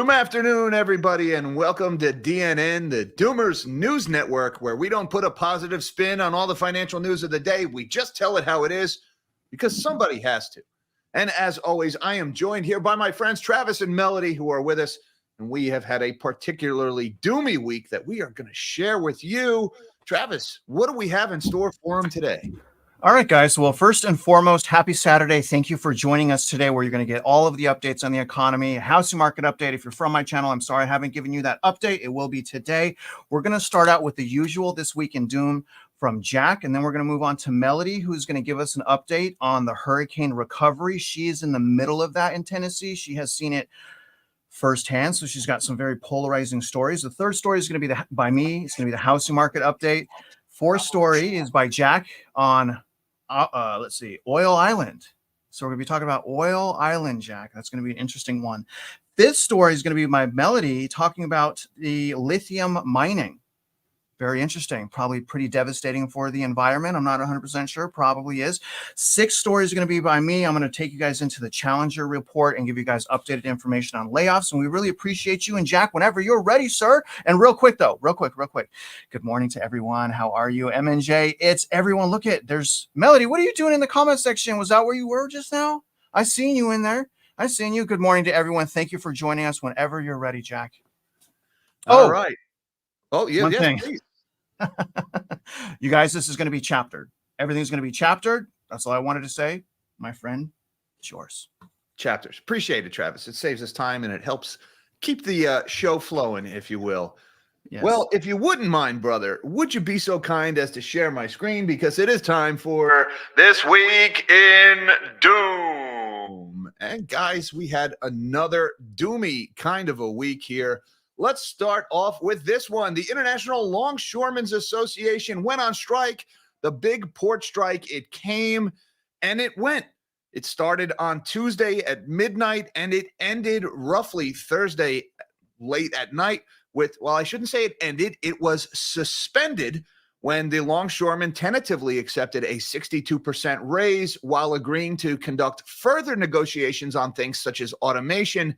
Doom afternoon, everybody, and welcome to DNN, the Doomers News Network, where we don't put a positive spin on all the financial news of the day. We just tell it how it is because somebody has to. And as always, I am joined here by my friends Travis and Melody, who are with us, and we have had a particularly doomy week that we are going to share with you. Travis, what do we have in store for them today? All right, guys. Well, first and foremost, happy Saturday. Thank you for joining us today, where you're going to get all of the updates on the economy, housing market update. If you're from my channel, I'm sorry I haven't given you that update. It will be today. We're going to start out with the usual This Week in Doom from Jack, and then we're going to move on to Melody, who's going to give us an update on the hurricane recovery. She is in the middle of that in Tennessee. She has seen it firsthand, so she's got some very polarizing stories. The third story is going to be by me. It's going to be the housing market update. Fourth story is by Jack on let's see, Oil Island. So we're going to be talking about Oil Island, Jack. That's going to be an interesting one. Fifth story is going to be my Melody talking about the lithium mining. Very interesting. Probably pretty devastating for the environment. I'm not 100% sure. Probably is. Sixth story is going to be by me. I'm going to take you guys into the Challenger report and give you guys updated information on layoffs. And we really appreciate you. And Jack, whenever you're ready, sir. And real quick. Good morning to everyone. How are you? MNJ, it's everyone. Look at, there's Melody. What are you doing in the comment section? Was that where you were just now? I seen you in there. I seen you. Good morning to everyone. Thank you for joining us whenever you're ready, Jack. All right. Oh, yeah. One yes, thing. Please. You guys, this is going to be chaptered. Everything's going to be chaptered. That's all I wanted to say. My friend, it's yours. Chapters. Appreciate it, Travis. It saves us time and it helps keep the show flowing, if you will. Yes. Well, if you wouldn't mind, brother, would you be so kind as to share my screen? Because it is time for This Week in Doom. And guys, we had another doomy kind of a week here. Let's start off with this one. The International Longshoremen's Association went on strike. The big port strike, it came and it went. It started on Tuesday at midnight and it ended roughly Thursday late at night with, well, I shouldn't say it ended. It was suspended when the longshoremen tentatively accepted a 62% raise while agreeing to conduct further negotiations on things such as automation.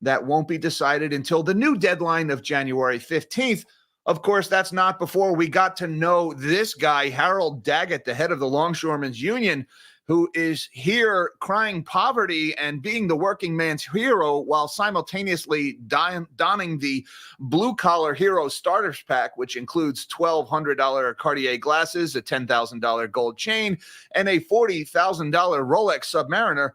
That won't be decided until the new deadline of January 15th. Of course, that's not before we got to know this guy, Harold Daggett, the head of the Longshoremen's Union, who is here crying poverty and being the working man's hero while simultaneously donning the blue-collar hero starters pack, which includes $1,200 Cartier glasses, a $10,000 gold chain, and a $40,000 Rolex Submariner.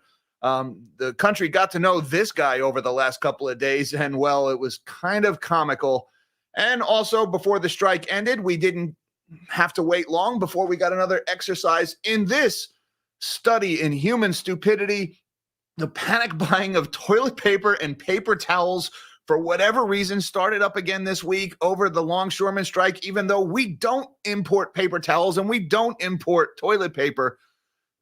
The country got to know this guy over the last couple of days, and well, it was kind of comical. And also, before the strike ended, we didn't have to wait long before we got another exercise in this study in human stupidity. The panic buying of toilet paper and paper towels, for whatever reason, started up again this week over the longshoreman strike, even though we don't import paper towels and we don't import toilet paper.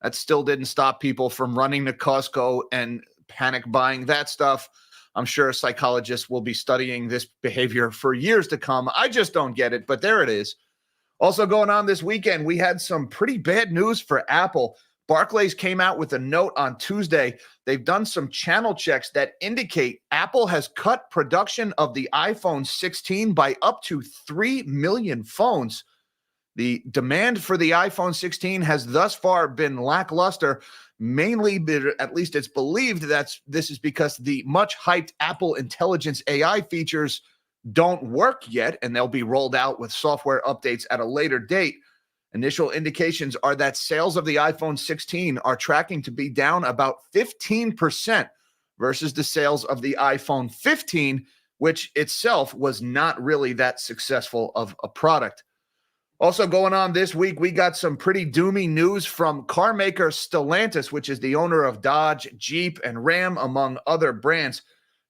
That still didn't stop people from running to Costco and panic buying that stuff. I'm sure psychologists will be studying this behavior for years to come. I just don't get it, but there it is. Also going on this weekend, we had some pretty bad news for Apple. Barclays came out with a note on Tuesday. They've done some channel checks that indicate Apple has cut production of the iPhone 16 by up to 3 million phones. The demand for the iPhone 16 has thus far been lackluster, mainly, at least it's believed that this is because the much-hyped Apple Intelligence AI features don't work yet, and they'll be rolled out with software updates at a later date. Initial indications are that sales of the iPhone 16 are tracking to be down about 15% versus the sales of the iPhone 15, which itself was not really that successful of a product. Also going on this week, we got some pretty doomy news from car maker Stellantis, which is the owner of Dodge, Jeep, and Ram, among other brands.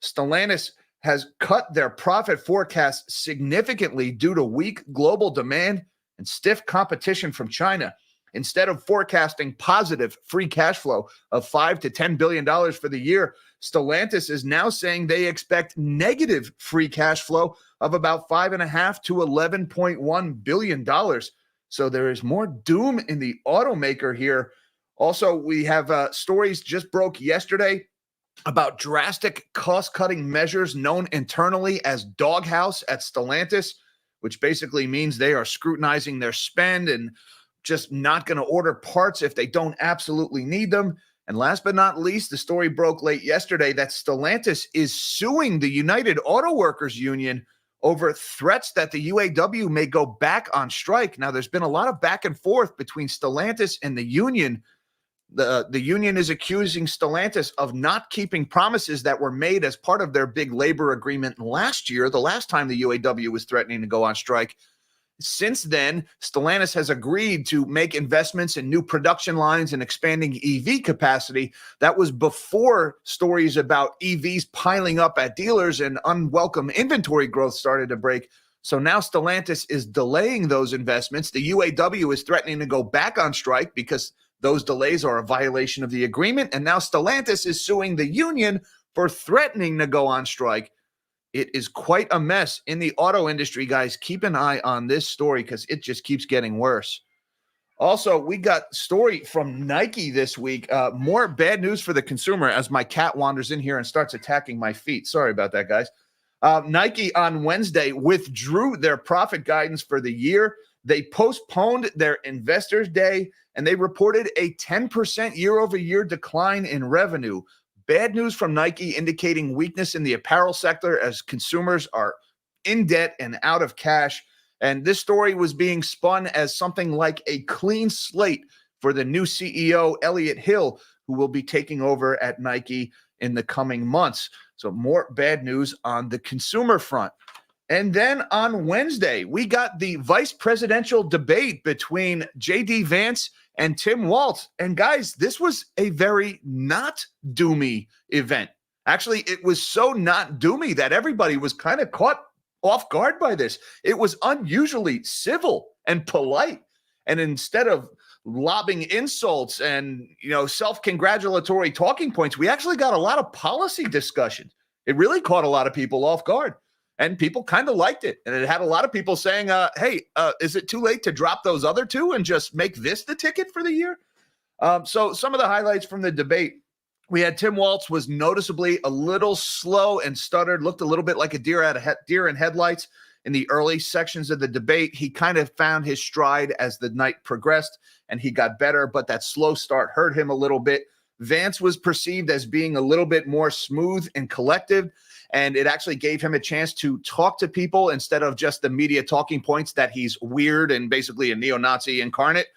Stellantis has cut their profit forecast significantly due to weak global demand and stiff competition from China. Instead of forecasting positive free cash flow of $5 to $10 billion for the year, Stellantis is now saying they expect negative free cash flow of about $5.5 to $11.1 billion. So there is more doom in the automaker here. Also, we have stories just broke yesterday about drastic cost-cutting measures known internally as Doghouse at Stellantis, which basically means they are scrutinizing their spend and just not going to order parts if they don't absolutely need them. And last but not least, the story broke late yesterday that Stellantis is suing the United Auto Workers Union over threats that the UAW may go back on strike. Now, there's been a lot of back and forth between Stellantis and the union. The union is accusing Stellantis of not keeping promises that were made as part of their big labor agreement last year, the last time the UAW was threatening to go on strike. Since then, Stellantis has agreed to make investments in new production lines and expanding EV capacity. That was before stories about EVs piling up at dealers and unwelcome inventory growth started to break. So now Stellantis is delaying those investments. The UAW is threatening to go back on strike because those delays are a violation of the agreement. And now Stellantis is suing the union for threatening to go on strike. It is quite a mess in the auto industry, guys. Keep an eye on this story because it just keeps getting worse. Also, we got story from Nike this week. More bad news for the consumer as my cat wanders in here and starts attacking my feet. Sorry about that, guys. Nike on Wednesday withdrew their profit guidance for the year. They postponed their Investors Day, and they reported a 10% year-over-year decline in revenue. Bad news from Nike indicating weakness in the apparel sector as consumers are in debt and out of cash. And this story was being spun as something like a clean slate for the new CEO, Elliott Hill, who will be taking over at Nike in the coming months. So more bad news on the consumer front. And then on Wednesday, we got the vice presidential debate between J.D. Vance and Tim Walz. And guys, this was a very not doomy event. Actually, it was so not doomy that everybody was kind of caught off guard by this. It was unusually civil and polite. And instead of lobbing insults and, self-congratulatory talking points, we actually got a lot of policy discussion. It really caught a lot of people off guard. And people kind of liked it. And it had a lot of people saying, hey, is it too late to drop those other two and just make this the ticket for the year? So some of the highlights from the debate, we had Tim Walz was noticeably a little slow and stuttered, looked a little bit like a deer in headlights in the early sections of the debate. He kind of found his stride as the night progressed, and he got better, but that slow start hurt him a little bit. Vance was perceived as being a little bit more smooth and collective, and it actually gave him a chance to talk to people instead of just the media talking points that he's weird and basically a neo-Nazi incarnate.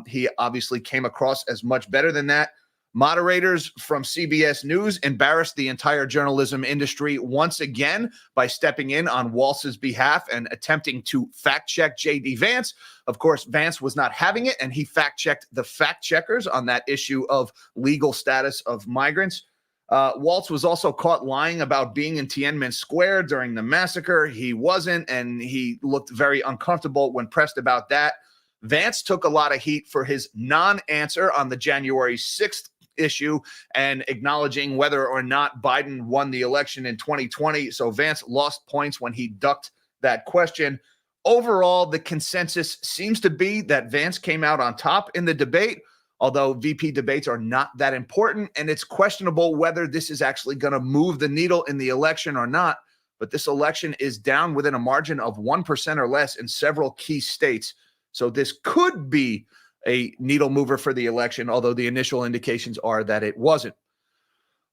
He obviously came across as much better than that. Moderators from CBS News embarrassed the entire journalism industry once again by stepping in on Walz's behalf and attempting to fact-check J.D. Vance. Of course, Vance was not having it, and he fact-checked the fact-checkers on that issue of legal status of migrants. Walz was also caught lying about being in Tiananmen Square during the massacre. He wasn't, and he looked very uncomfortable when pressed about that. Vance took a lot of heat for his non-answer on the January 6th issue and acknowledging whether or not Biden won the election in 2020. So Vance lost points when he ducked that question. Overall, the consensus seems to be that Vance came out on top in the debate, although VP debates are not that important, and it's questionable whether this is actually going to move the needle in the election or not. But this election is down within a margin of 1% or less in several key states. So this could be a needle mover for the election, although the initial indications are that it wasn't.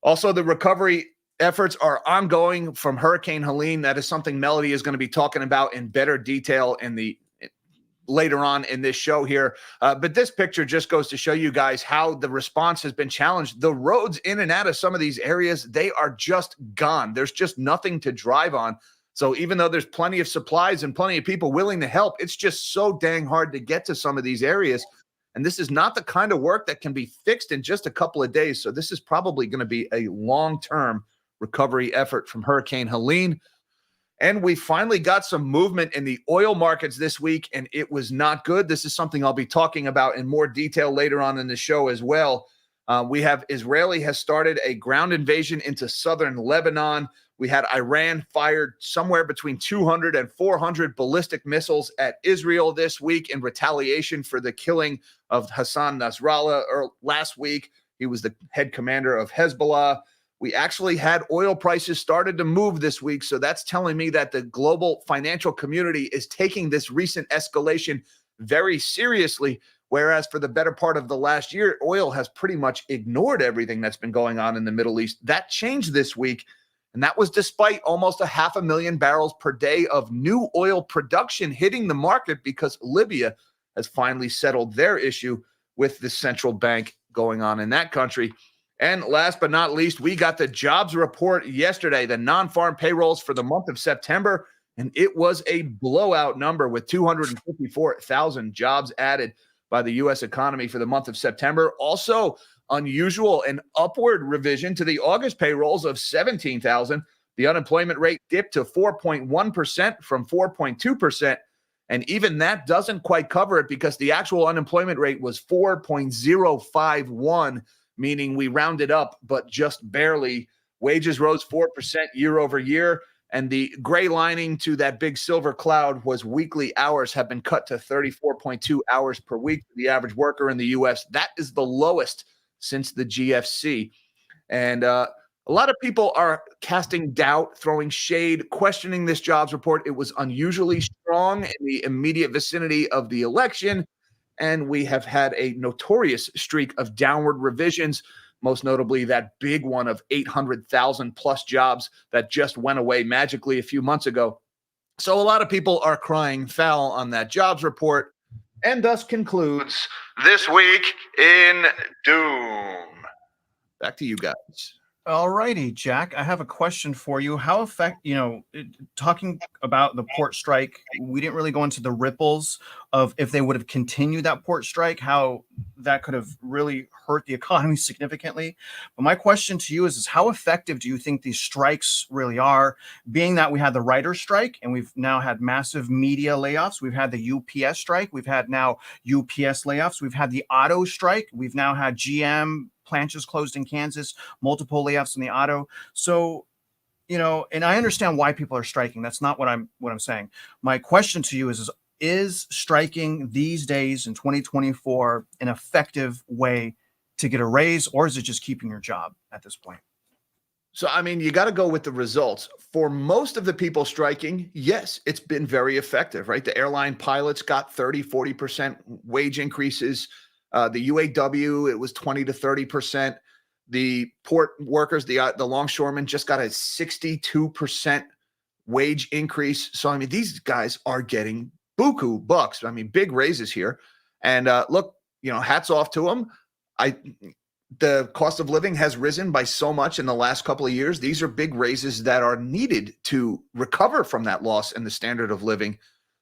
Also, the recovery efforts are ongoing from Hurricane Helene. That is something Melody is going to be talking about in better detail later on in this show here. But this picture just goes to show you guys how the response has been challenged. The roads in and out of some of these areas, they are just gone. There's just nothing to drive on. So even though there's plenty of supplies and plenty of people willing to help, it's just so dang hard to get to some of these areas. And this is not the kind of work that can be fixed in just a couple of days. So this is probably going to be a long-term recovery effort from Hurricane Helene. And we finally got some movement in the oil markets this week, and it was not good. This is something I'll be talking about in more detail later on in the show as well. Israeli has started a ground invasion into southern Lebanon. We had Iran fired somewhere between 200 and 400 ballistic missiles at Israel this week in retaliation for the killing of Hassan Nasrallah last week. He was the head commander of Hezbollah. We actually had oil prices started to move this week. So that's telling me that the global financial community is taking this recent escalation very seriously. Whereas for the better part of the last year, oil has pretty much ignored everything that's been going on in the Middle East. That changed this week. And that was despite almost 500,000 barrels per day of new oil production hitting the market because Libya has finally settled their issue with the central bank going on in that country. And last but not least, we got the jobs report yesterday, the non-farm payrolls for the month of September, and it was a blowout number with 254,000 jobs added by the U.S. economy for the month of September. Also, unusual and upward revision to the August payrolls of 17,000. The unemployment rate dipped to 4.1% from 4.2%. And even that doesn't quite cover it because the actual unemployment rate was 4.051, meaning we rounded up, but just barely. Wages rose 4% year over year. And the gray lining to that big silver cloud was weekly hours have been cut to 34.2 hours per week for the average worker in the U.S. That is the lowest since the GFC. And a lot of people are casting doubt, throwing shade, questioning this jobs report. It was unusually strong in the immediate vicinity of the election. And we have had a notorious streak of downward revisions, most notably that big one of 800,000 plus jobs that just went away magically a few months ago. So a lot of people are crying foul on that jobs report, and thus concludes This Week in Doom. Back to you guys. All righty, Jack, I have a question for you. How talking about the port strike, we didn't really go into the ripples of if they would have continued that port strike, how that could have really hurt the economy significantly. But my question to you is how effective do you think these strikes really are, being that we had the writer's strike and we've now had massive media layoffs. We've had the UPS strike. We've had now UPS layoffs. We've had the auto strike. We've now had GM plants just closed in Kansas, multiple layoffs in the auto. So, and I understand why people are striking. That's not what I'm saying. My question to you is striking these days in 2024 an effective way to get a raise, or is it just keeping your job at this point? So, I mean, you got to go with the results. For most of the people striking, yes, it's been very effective, right? The airline pilots got 30-40% wage increases. The UAW, it was 20 to 30%. The port workers, the longshoremen just got a 62% wage increase. So, I mean, these guys are getting buku bucks. I mean, big raises here. And look, hats off to them. The cost of living has risen by so much in the last couple of years. These are big raises that are needed to recover from that loss in the standard of living.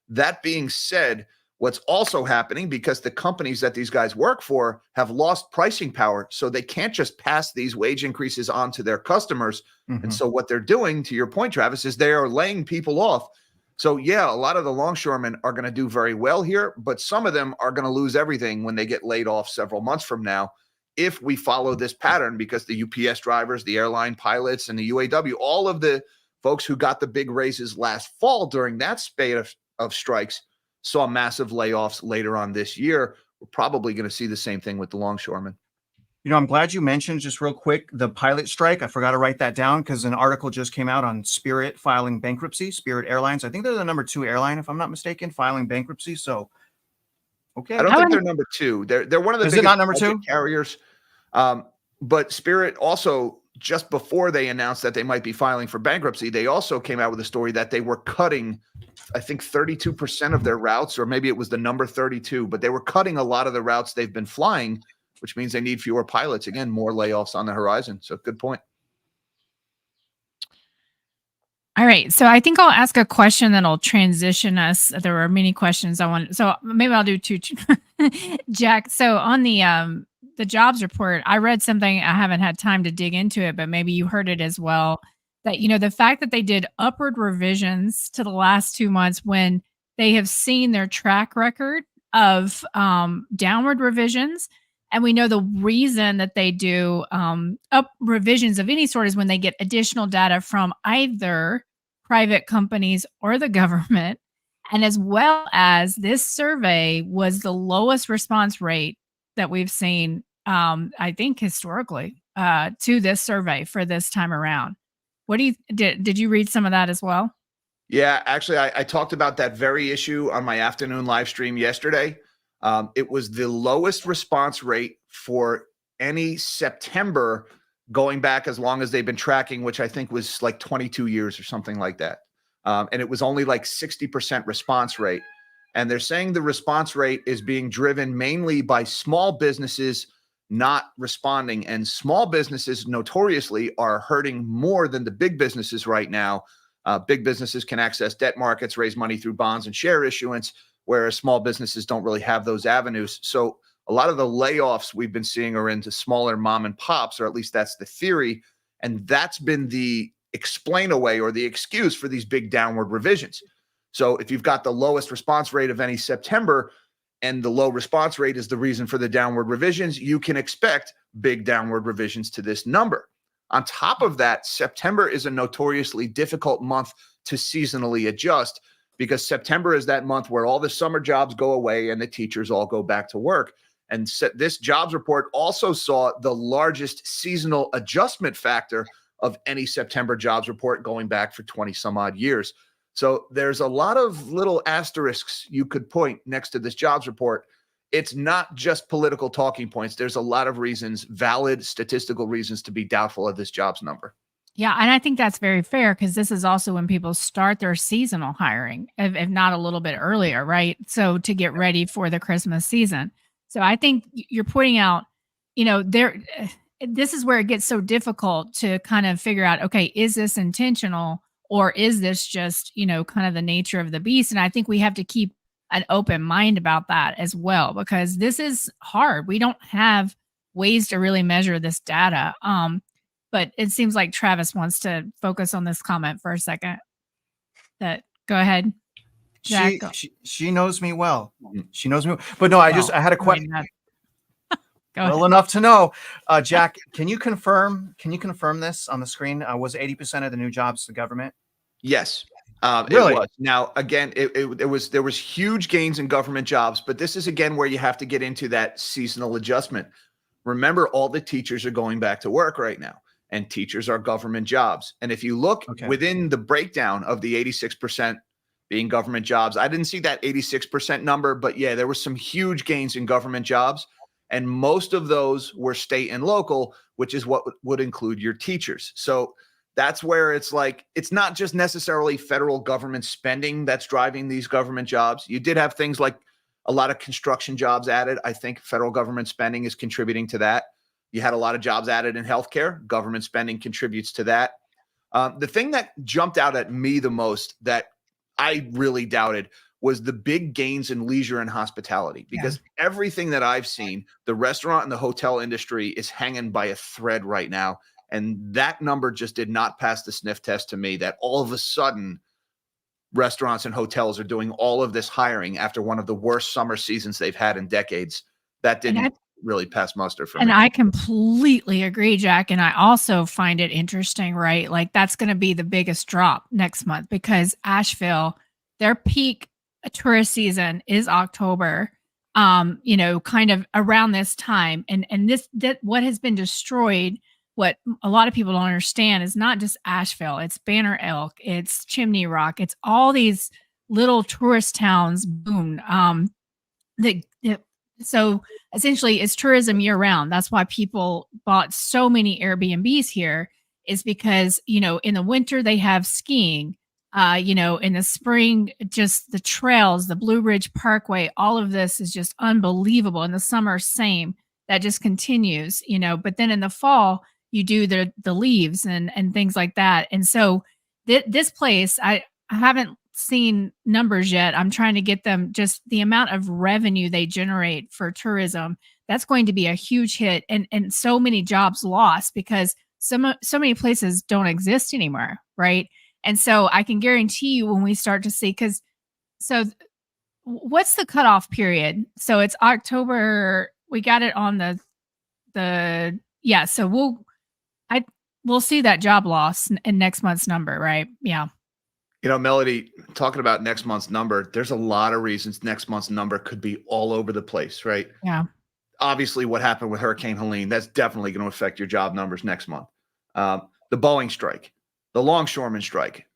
That being said, what's also happening, because the companies that these guys work for have lost pricing power, so they can't just pass these wage increases on to their customers. And so what they're doing, to your point, Travis, is they are laying people off. So yeah, a lot of the longshoremen are going to do very well here, but some of them are going to lose everything when they get laid off several months from now if we follow this pattern, because the UPS drivers, the airline pilots, and the UAW, all of the folks who got the big raises last fall during that spate of strikes saw massive layoffs later on this year. We're probably going to see the same thing with the longshoremen. I'm glad you mentioned, just real quick, the pilot strike. I forgot to write that down because an article just came out on Spirit filing bankruptcy. Spirit Airlines, I think they're the number 2 airline, if I'm not mistaken, filing bankruptcy. So, okay. I don't think they're number 2. They're one of the biggest not number 2 carriers. But Spirit also, just before they announced that they might be filing for bankruptcy, they also came out with a story that they were cutting, I think, 32% of their routes, or maybe it was the number 32, but they were cutting a lot of the routes they've been flying, which means they need fewer pilots. Again, more layoffs on the horizon. So good point. All right. So I think I'll ask a question that'll transition us. There were many questions I wanted. So maybe I'll do 2, Jack. So on the jobs report, I read something, I haven't had time to dig into it, but maybe you heard it as well, that, the fact that they did upward revisions to the last 2 months when they have seen their track record of downward revisions. And we know the reason that they do up revisions of any sort is when they get additional data from either private companies or the government. And as well as this survey was the lowest response rate that we've seen, I think, historically. to this survey for this time around. What do you did you read some of that as well? Yeah, actually, I talked about that very issue on my afternoon live stream yesterday. It was the lowest response rate for any September going back as long as they've been tracking, which I think was like 22 years or something like that. And it was only like 60% response rate. And they're saying the response rate is being driven mainly by small businesses not responding. And small businesses notoriously are hurting more than the big businesses right now. Big businesses can access debt markets, raise money through bonds and share issuance, whereas small businesses don't really have those avenues. So a lot of the layoffs we've been seeing are into smaller mom and pops, or at least that's the theory. And that's been the explain away or the excuse for these big downward revisions. So if you've got the lowest response rate of any September and the low response rate is the reason for the downward revisions, you can expect big downward revisions to this number. On top of that, September is a notoriously difficult month to seasonally adjust because September is that month where all the summer jobs go away and the teachers all go back to work. And this jobs report also saw the largest seasonal adjustment factor of any September jobs report going back for 20 some odd years. So there's a lot of little asterisks you could point next to this jobs report. It's not just political talking points. There's a lot of reasons, valid statistical reasons to be doubtful of this jobs number. Yeah, and I think that's very fair because this is also when people start their seasonal hiring, if not a little bit earlier, right? So to get ready for the Christmas season. So I think you're pointing out, this is where it gets so difficult to kind of figure out, okay, is this intentional or is this just, kind of the nature of the beast? And I think we have to keep an open mind about that as well, because this is hard. We don't have ways to really measure this data. But it seems like Travis wants to focus on this comment for a second. Go ahead. Jack. She knows me well. She knows me. But no, I had a question. Well enough to know. Jack, can you confirm this on the screen? Was 80% of the new jobs the government? Yes. Really? It was. Now, again, there was huge gains in government jobs, but this is again where you have to get into that seasonal adjustment. Remember, all the teachers are going back to work right now, and teachers are government jobs. And if you look within the breakdown of the 86% being government jobs, I didn't see that 86% number, but yeah, there were some huge gains in government jobs. And most of those were state and local, which is what would include your teachers. So that's where it's like, it's not just necessarily federal government spending that's driving these government jobs. You did have things like a lot of construction jobs added. I think federal government spending is contributing to that. You had a lot of jobs added in healthcare. Government spending contributes to that. The thing that jumped out at me the most that I really doubted was the big gains in leisure and hospitality, because everything that I've seen, the restaurant and the hotel industry is hanging by a thread right now. And that number just did not pass the sniff test to me, that all of a sudden restaurants and hotels are doing all of this hiring after one of the worst summer seasons they've had in decades. That didn't really pass muster for me. And I completely agree, Jack. And I also find it interesting, right? Like that's going to be the biggest drop next month because Asheville, their peak tourist season is October, kind of around this time. And what has been destroyed, what a lot of people don't understand is not just Asheville, it's Banner Elk, it's Chimney Rock, it's all these little tourist towns boomed. So essentially it's tourism year round. That's why people bought so many Airbnbs here, is because, in the winter they have skiing, in the spring, just the trails, the Blue Ridge Parkway, all of this is just unbelievable. In the summer, same, that just continues, but then in the fall, you do the leaves and things like that. And so this place, I haven't seen numbers yet. I'm trying to get them, just the amount of revenue they generate for tourism. That's going to be a huge hit, and so many jobs lost because so many places don't exist anymore, right? And so I can guarantee you when we start to see, what's the cutoff period? So it's October. We got it on so we'll see that job loss in next month's number, right? Yeah. Melody, talking about next month's number, there's a lot of reasons next month's number could be all over the place, right? Yeah. obviously what happened with Hurricane Helene, that's definitely going to affect your job numbers next month. The Boeing strike, the longshoreman strike.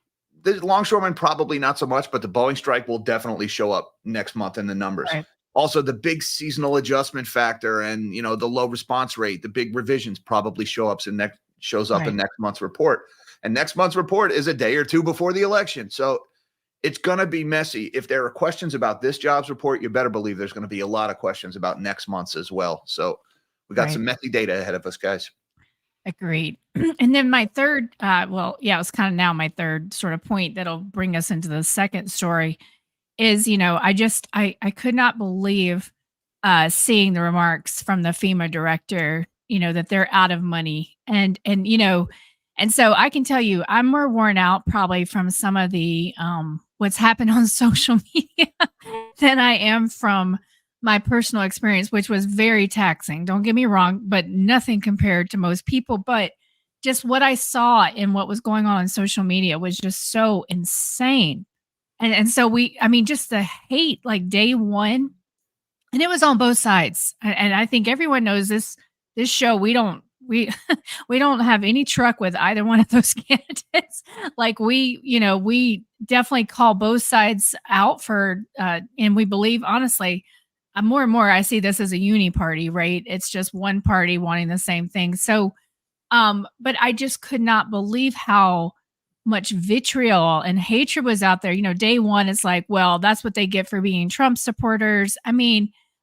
The longshoremen probably not so much, but the Boeing strike will definitely show up next month in the numbers. Right. Also, the big seasonal adjustment factor and the low response rate, the big revisions probably shows up in next month's report. And next month's report is a day or two before the election. So it's going to be messy. If there are questions about this jobs report, you better believe there's going to be a lot of questions about next month's as well. So we got some messy data ahead of us, guys. Agreed. And then my third, it's kind of now my third sort of point that'll bring us into the second story is, I could not believe seeing the remarks from the FEMA director, that they're out of money. And so I can tell you, I'm more worn out probably from some of the what's happened on social media than I am from my personal experience, which was very taxing. Don't get me wrong, but nothing compared to most people. But just what I saw and what was going on social media was just so insane. And so just the hate, like day one, and it was on both sides. And I think everyone knows this show, we don't have any truck with either one of those candidates. Like we definitely call both sides out for, and we believe, honestly, more and more I see this as a uni party, right? It's just one party wanting the same thing. So, but I just could not believe how much vitriol and hatred was out there. Day one, it's like, well, that's what they get for being Trump supporters.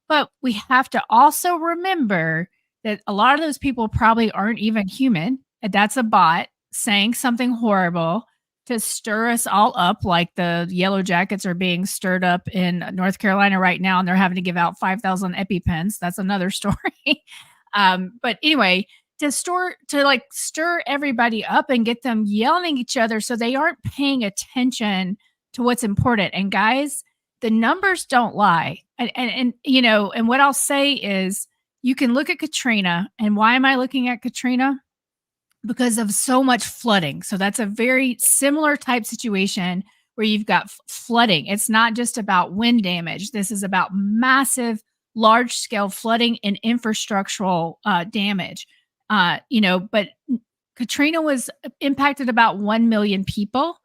But we have to also remember that a lot of those people probably aren't even human. That's a bot saying something horrible to stir us all up, like the Yellow Jackets are being stirred up in North Carolina right now, and they're having to give out 5,000 EpiPens. That's another story. But anyway, to stir everybody up and get them yelling at each other so they aren't paying attention to what's important. And guys, the numbers don't lie. And what I'll say is, you can look at Katrina. And why am I looking at Katrina? Because of so much flooding. So that's a very similar type situation where you've got flooding. It's not just about wind damage. This is about massive, large scale flooding and infrastructural damage. But Katrina was impacted about 1 million people.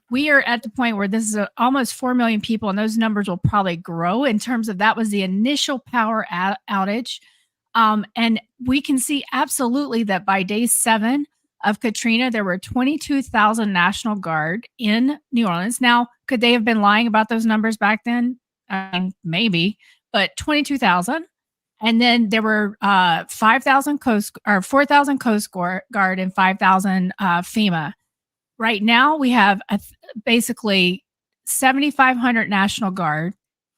We are at the point where this is almost 4 million people, and those numbers will probably grow in terms of that was the initial power outage. And we can see absolutely that by day 7 of Katrina, there were 22,000 National Guard in New Orleans. Now, could they have been lying about those numbers back then? Maybe, but 22,000. And then there were 4,000 Coast Guard and 5,000 FEMA. Right now, we have basically 7,500 National Guard,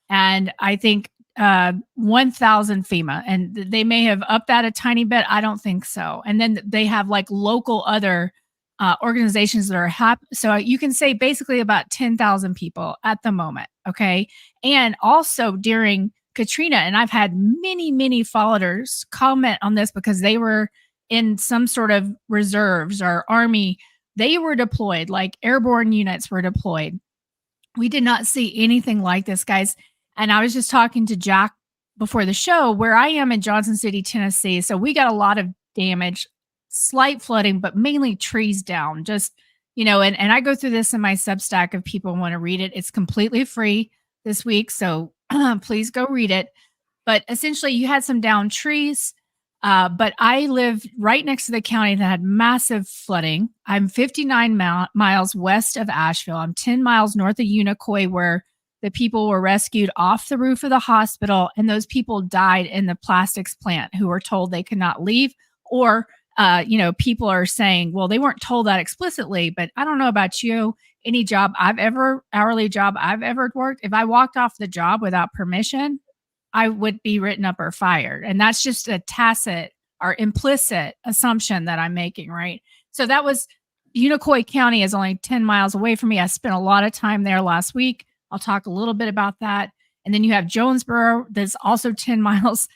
and I think 1,000 FEMA, and they may have upped that a tiny bit. I don't think so. And then they have like local other organizations that are so you can say basically about 10,000 people at the moment. Okay. And also during Katrina, and I've had many followers comment on this because they were in some sort of reserves or army. They were deployed, like airborne units were deployed. We did not see anything like this, guys. And I was just talking to Jack before the show, where I am in Johnson City, Tennessee. So we got a lot of damage, slight flooding, but mainly trees down. Just, and I go through this in my Substack if people want to read it. It's completely free this week. So please go read it. But essentially, you had some downed trees. But I live right next to the county that had massive flooding. I'm 59 miles west of Asheville. I'm 10 miles north of Unicoi, where the people were rescued off the roof of the hospital, and those people died in the plastics plant who were told they could not leave. Or, people are saying, well, they weren't told that explicitly, but I don't know about you. Any hourly job I've ever worked, if I walked off the job without permission, I would be written up or fired. And that's just a tacit or implicit assumption that I'm making, right? So that was Unicoi County is only 10 miles away from me. I spent a lot of time there last week. I'll talk a little bit about that. And then you have Jonesboro, that's also 10 miles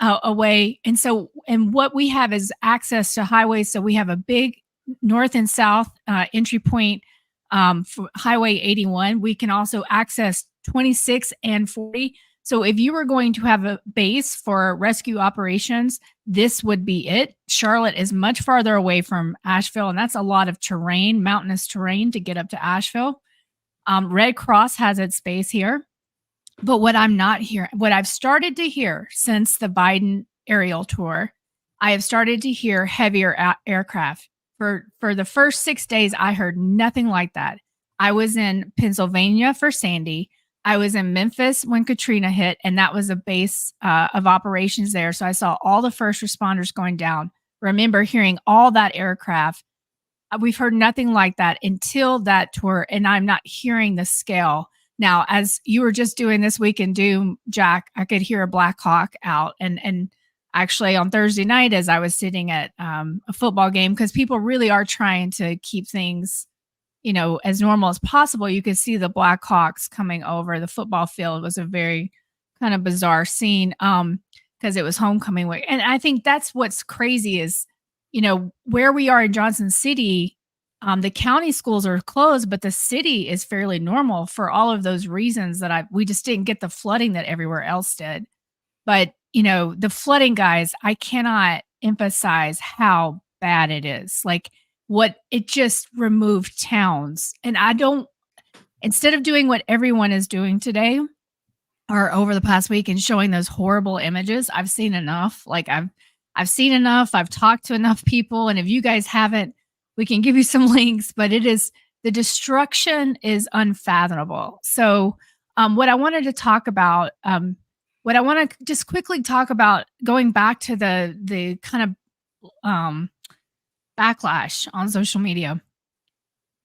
away. And what we have is access to highways. So we have a big north and south entry point for Highway 81. We can also access 26 and 40. So if you were going to have a base for rescue operations, this would be it. Charlotte is much farther away from Asheville, and that's a lot of terrain, mountainous terrain to get up to Asheville. Red Cross has its base here. But what I'm not hearing, what I've started to hear since the Biden aerial tour, I have started to hear heavier aircraft. For the first 6 days, I heard nothing like that. I was in Pennsylvania for Sandy. I was in Memphis when Katrina hit, and that was a base of operations there. So I saw all the first responders going down. Remember hearing all that aircraft. We've heard nothing like that until that tour, and I'm not hearing the scale. Now, as you were just doing this week in Doom, Jack, I could hear a Black Hawk out. And actually on Thursday night, as I was sitting at a football game, because people really are trying to keep things, as normal as possible, you could see the Black Hawks coming over the football field. It was a very kind of bizarre scene because it was homecoming week. And I think that's what's crazy is, where we are in Johnson City, the county schools are closed, but the city is fairly normal for all of those reasons that we just didn't get the flooding that everywhere else did. But, the flooding, guys, I cannot emphasize how bad it is. Like it just removed towns. And instead of doing what everyone is doing today or over the past week and showing those horrible images, I've seen enough. Like I've seen enough. I've talked to enough people. And if you guys haven't, we can give you some links, but the destruction is unfathomable. So what I wanted to talk about, what I want to just quickly talk about, going back to the kind of backlash on social media.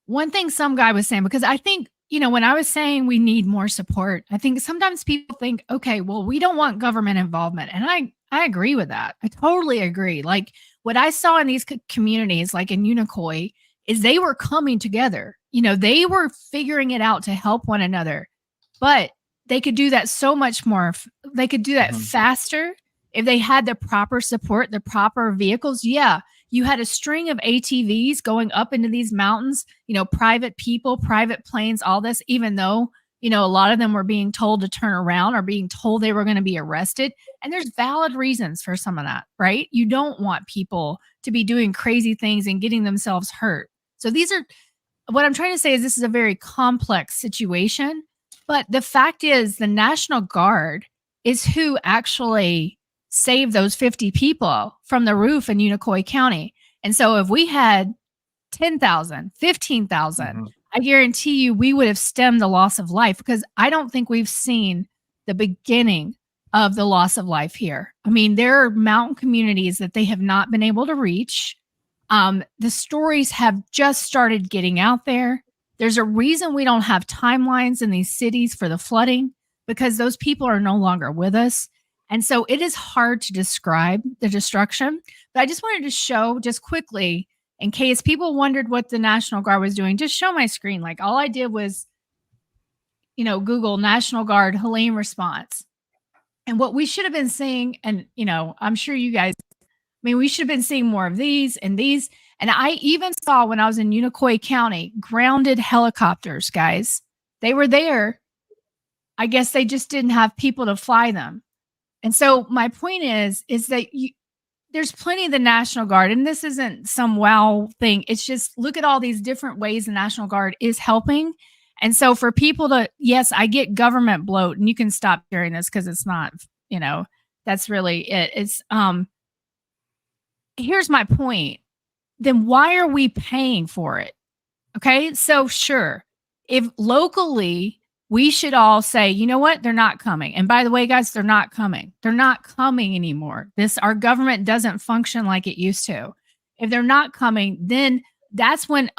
One thing some guy was saying, because I think, when I was saying we need more support, I think sometimes people think, okay, well, we don't want government involvement. And I agree with that. I totally agree. Like what I saw in these communities, like in Unicoi, is they were coming together. They were figuring it out to help one another. But they could do that so much more. They could do that faster if they had the proper support, the proper vehicles. Yeah, you had a string of ATVs going up into these mountains, private people, private planes, all this, even though, a lot of them were being told to turn around or being told they were going to be arrested. And there's valid reasons for some of that, right? You don't want people to be doing crazy things and getting themselves hurt. So what I'm trying to say is this is a very complex situation. But the fact is the National Guard is who actually saved those 50 people from the roof in Unicoi County. And so if we had 10,000, 15,000, I guarantee you we would have stemmed the loss of life, because I don't think we've seen the beginning of the loss of life here. I mean, there are mountain communities that they have not been able to reach. The stories have just started getting out there. There's a reason we don't have timelines in these cities for the flooding, because those people are no longer with us. And so it is hard to describe the destruction. But I just wanted to show just quickly, in case people wondered what the National Guard was doing, just show my screen. Like all I did was, Google National Guard Helene response. And what we should have been seeing, and, I'm sure you guys, we should have been seeing more of these and these. And I even saw when I was in Unicoi County, grounded helicopters, guys. They were there. I guess they just didn't have people to fly them. And so my point is that there's plenty of the National Guard, and this isn't some wow thing. It's just look at all these different ways the National Guard is helping. And so for people to, yes, I get government bloat, and you can stop sharing this because it's not, that's really it. It's, here's my point. Then why are we paying for it? Okay. So sure, if locally we should all say, you know what? They're not coming. And by the way, guys, they're not coming. They're not coming anymore. Our government doesn't function like it used to. If they're not coming, then that's when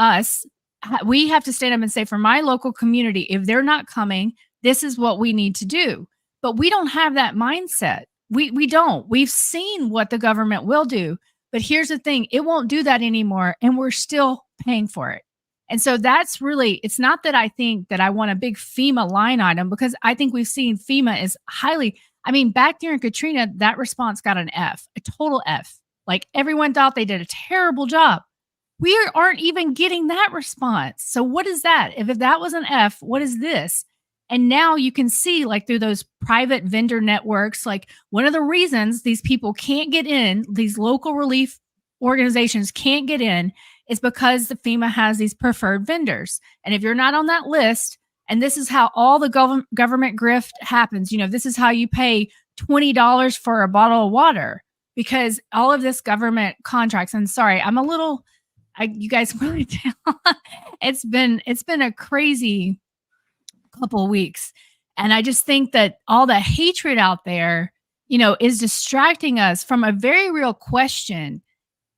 we have to stand up and say, for my local community, if they're not coming, this is what we need to do. But we don't have that mindset. We don't. We've seen what the government will do. But here's the thing, it won't do that anymore, and we're still paying for it. And so that's really, it's not that I think that I want a big FEMA line item, because I think we've seen FEMA is back during Katrina, that response got an F, a total F. Like everyone thought they did a terrible job. We aren't even getting that response. So what is that? If that was an F, what is this? And now you can see, like, through those private vendor networks, like, one of the reasons these people can't get in, these local relief organizations can't get in, is because the FEMA has these preferred vendors. And if you're not on that list, and this is how all the government grift happens, this is how you pay $20 for a bottle of water, because all of this government contracts. And sorry, I'm a little, you guys really tell. It's been a crazy couple of weeks. And I just think that all the hatred out there, is distracting us from a very real question,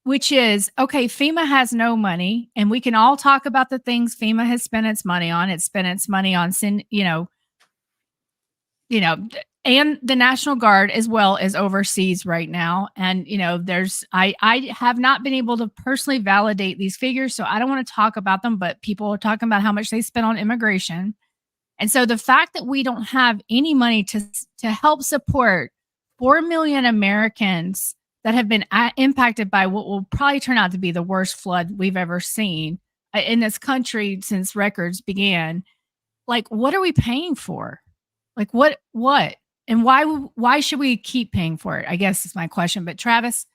which is, okay, FEMA has no money, and we can all talk about the things FEMA has spent its money on. It's spent its money on, and the National Guard, as well as overseas right now. And, I have not been able to personally validate these figures, so I don't want to talk about them, but people are talking about how much they spent on immigration. And so the fact that we don't have any money to help support 4 million Americans that have been impacted by what will probably turn out to be the worst flood we've ever seen in this country since records began. Like, what are we paying for? Like, what? And why should we keep paying for it? I guess is my question. But Travis,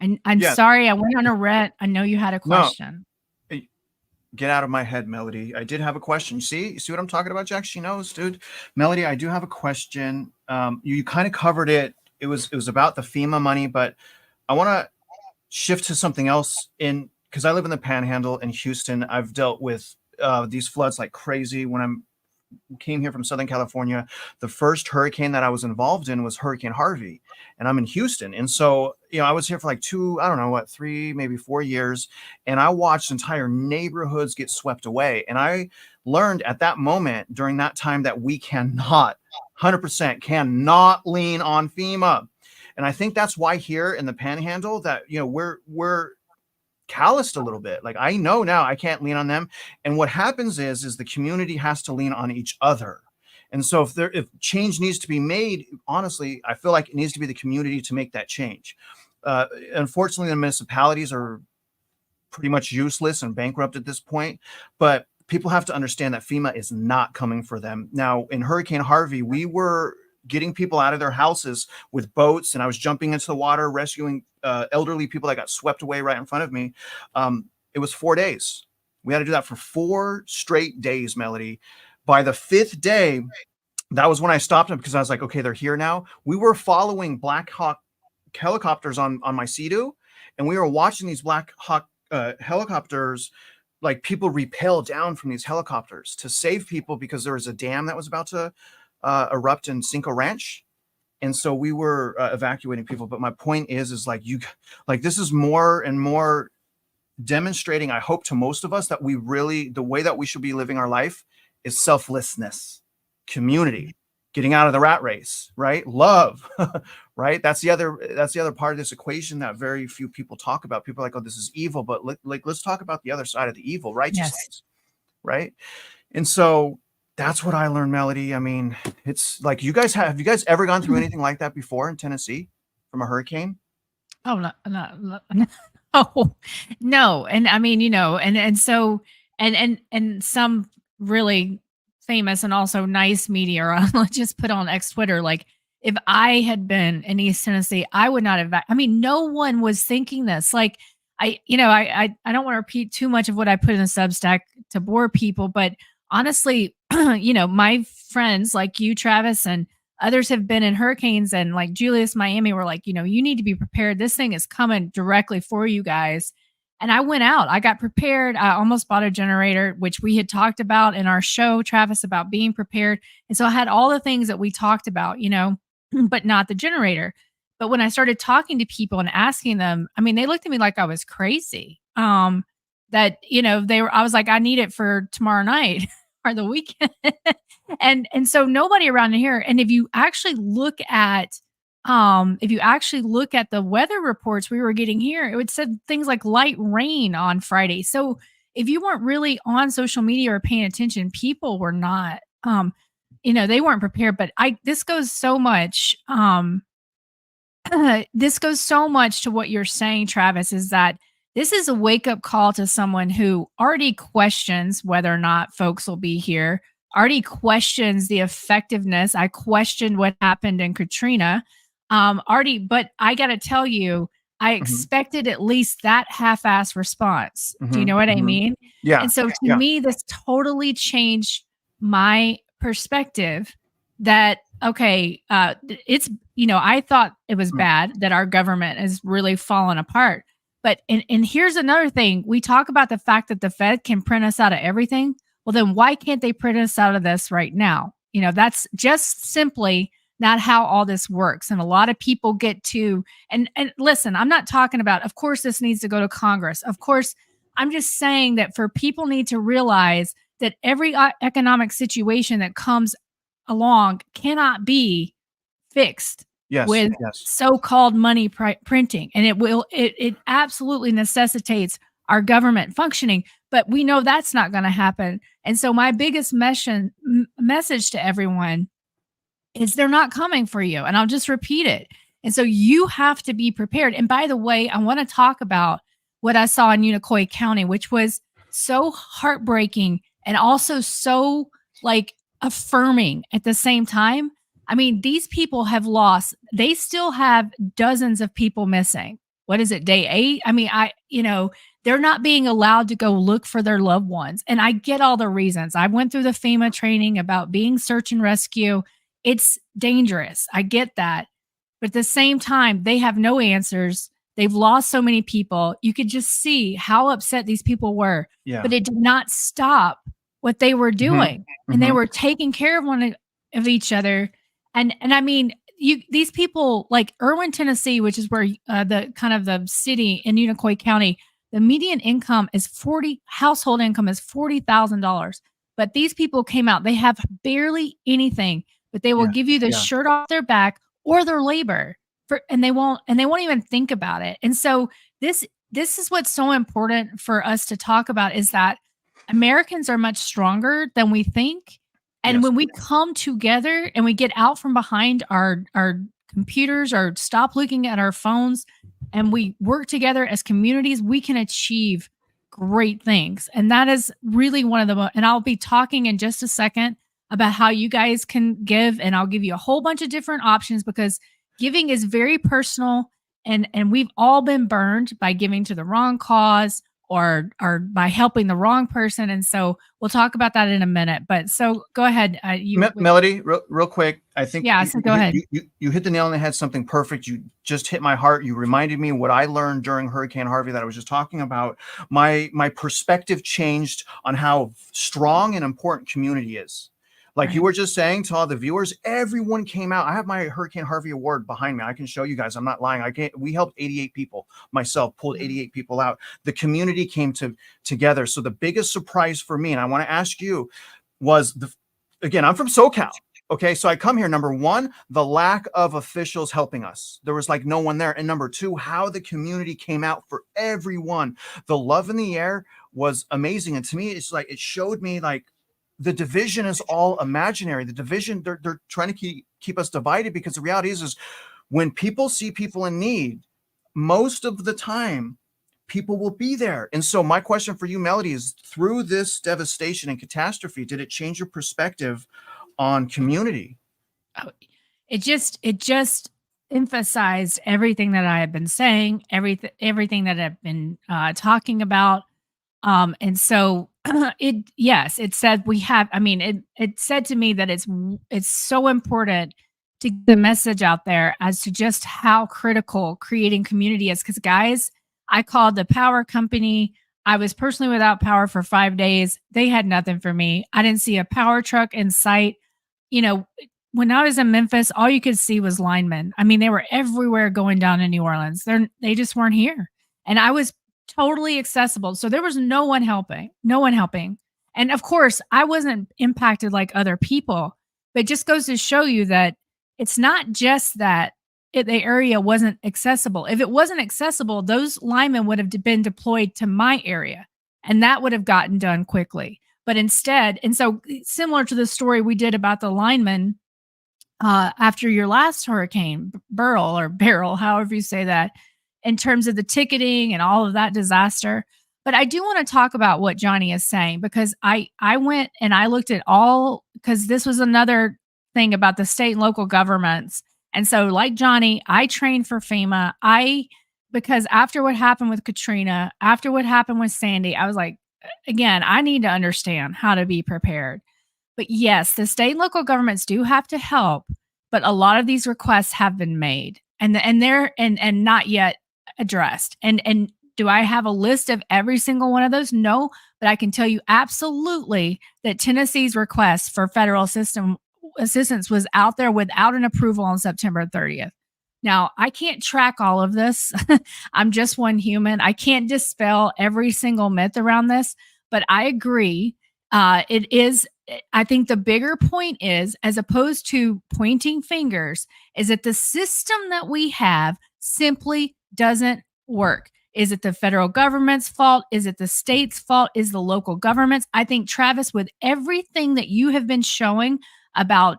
I'm sorry, I went on a rant. I know you had a question. No. Get out of my head, Melody. I did have a question. You see what I'm talking about, Jack? She knows, dude. Melody, I do have a question. You kind of covered it. It was about the FEMA money, but I want to shift to something else because I live in the Panhandle in Houston. I've dealt with these floods like crazy. When I came here from Southern California, the first hurricane that I was involved in was Hurricane Harvey, and I'm in Houston. And so, I was here for like 3, maybe 4 years, and I watched entire neighborhoods get swept away. And I learned at that moment during that time that we cannot 100% cannot lean on FEMA. And I think that's why here in the Panhandle that, we're calloused a little bit. Like, I know now I can't lean on them. And what happens is the community has to lean on each other. And so if change needs to be made, honestly, I feel like it needs to be the community to make that change. Unfortunately, the municipalities are pretty much useless and bankrupt at this point, but people have to understand that FEMA is not coming for them. Now, in Hurricane Harvey, we were getting people out of their houses with boats, and I was jumping into the water, rescuing elderly people that got swept away right in front of me. It was 4 days. We had to do that for 4 straight days, Melody. By the 5th day, that was when I stopped them, because I was like, okay, they're here now. We were following Black Hawk helicopters on my Sea-Doo, and we were watching these Black Hawk helicopters, like people rappel down from these helicopters to save people because there was a dam that was about to erupt in Cinco Ranch. And so we were evacuating people. But my point is like, this is more and more demonstrating, I hope, to most of us that the way that we should be living our life is selflessness, community, getting out of the rat race, right? Love, right? That's the other part of this equation that very few people talk about. People are like, oh, this is evil, but let's talk about the other side of the evil, righteousness, yes. Right? And so that's what I learned, Melody. I mean, it's like, have you guys ever gone through anything like that before in Tennessee from a hurricane? Oh, no. Oh, no. And I mean, and so, and some really famous and also nice media, or let's just put on X Twitter, like, if I had been in East Tennessee, I would not have, no one was thinking this. Like, I don't want to repeat too much of what I put in the Substack to bore people, but honestly, my friends like you, Travis, and others have been in hurricanes, and like Julius, Miami, were like, you need to be prepared. This thing is coming directly for you guys. And I went out, I got prepared. I almost bought a generator, which we had talked about in our show, Travis, about being prepared. And so I had all the things that we talked about, but not the generator. But when I started talking to people and asking them, they looked at me like I was crazy. I was like, I need it for tomorrow night or the weekend. and so nobody around here. And if you actually look at the weather reports we were getting here, it would said things like light rain on Friday. So if you weren't really on social media or paying attention, people were not, they weren't prepared. But this goes so much to what you're saying, Travis, is that this is a wake up call to someone who already questions whether or not folks will be here, already questions the effectiveness. I questioned what happened in Katrina. But I got to tell you, I expected at least that half-ass response. Do you know what I mean? Yeah. And so to me, this totally changed my perspective that, okay, it's, I thought it was bad that our government is really falling apart. But, and here's another thing. We talk about the fact that the Fed can print us out of everything. Well, then why can't they print us out of this right now? That's just simply not how all this works. And a lot of people get to, and listen, I'm not talking about, of course, this needs to go to Congress. Of course, I'm just saying that for people need to realize that every economic situation that comes along cannot be fixed with so-called money printing. And it absolutely necessitates our government functioning, but we know that's not going to happen. And so my biggest message to everyone is they're not coming for you. And I'll just repeat it. And so you have to be prepared. And by the way, I want to talk about what I saw in Unicoi County, which was so heartbreaking and also so like affirming at the same time. I mean, these people have lost, they still have dozens of people missing. What is it, day 8? I mean, they're not being allowed to go look for their loved ones. And I get all the reasons. I went through the FEMA training about being search and rescue. It's dangerous. I get that. But at the same time, they have no answers. They've lost so many people. You could just see how upset these people were. Yeah. But it did not stop what they were doing. And they were taking care of each other. And I mean, these people like Irwin, Tennessee, which is where the kind of the city in Unicoi County, the median income is household income is $40,000. But these people came out, they have barely anything, but they will give you the shirt off their back or their labor and they won't even think about it. And so this is what's so important for us to talk about is that Americans are much stronger than we think. And when we come together and we get out from behind our computers or stop looking at our phones and we work together as communities, we can achieve great things. And that is really one of the, and I'll be talking in just a second about how you guys can give, and I'll give you a whole bunch of different options because giving is very personal and we've all been burned by giving to the wrong cause or by helping the wrong person. And so we'll talk about that in a minute. But so go ahead. Melody, real quick. I think go ahead. You hit the nail on the head, something perfect. You just hit my heart. You reminded me what I learned during Hurricane Harvey that I was just talking about. My perspective changed on how strong and important community is. Like you were just saying to all the viewers, everyone came out. I have my Hurricane Harvey award behind me. I can show you guys. I'm not lying. We helped 88 people. Myself pulled 88 people out. The community came together. So the biggest surprise for me, and I want to ask you, was again, I'm from SoCal. Okay, so I come here. Number one, the lack of officials helping us. There was like no one there. And number two, how the community came out for everyone. The love in the air was amazing. And to me, it's like it showed me like the division is all imaginary. The division, they're trying to keep us divided because the reality is when people see people in need, most of the time, people will be there. And so my question for you, Melody, is through this devastation and catastrophe, did it change your perspective on community? Oh, it just emphasized everything that I have been saying, everything that I've been talking about. And so it said it said to me that it's so important to get the message out there as to just how critical creating community is. Because guys, I called the power company. I was personally without power for 5 days. They had nothing for me. I didn't see a power truck in sight. When I was in Memphis, all you could see was linemen. I mean, they were everywhere going down to New Orleans. They just weren't here. And I was totally accessible. So there was no one helping. And of course, I wasn't impacted like other people, but it just goes to show you that it's not just that the area wasn't accessible. If it wasn't accessible, those linemen would have been deployed to my area and that would have gotten done quickly. But instead, and so similar to the story we did about the linemen after your last hurricane, Beryl, however you say that, in terms of the ticketing and all of that disaster. But I do want to talk about what Johnny is saying, because I went and I looked at all, because this was another thing about the state and local governments. And so, like Johnny, I trained for FEMA. Because after what happened with Katrina, after what happened with Sandy, I was like, again, I need to understand how to be prepared. But yes, the state and local governments do have to help, but a lot of these requests have been made, and they're and not yet addressed. And do I have a list of every single one of those? No, but I can tell you absolutely that Tennessee's request for federal system assistance was out there without an approval on September 30th. Now, I can't track all of this. I'm just one human. I can't dispel every single myth around this, but I agree. It is, I think the bigger point is, as opposed to pointing fingers, is that the system that we have simply doesn't work. Is it the federal government's fault? Is it the state's fault? Is the local government's? I think, Travis, with everything that you have been showing about,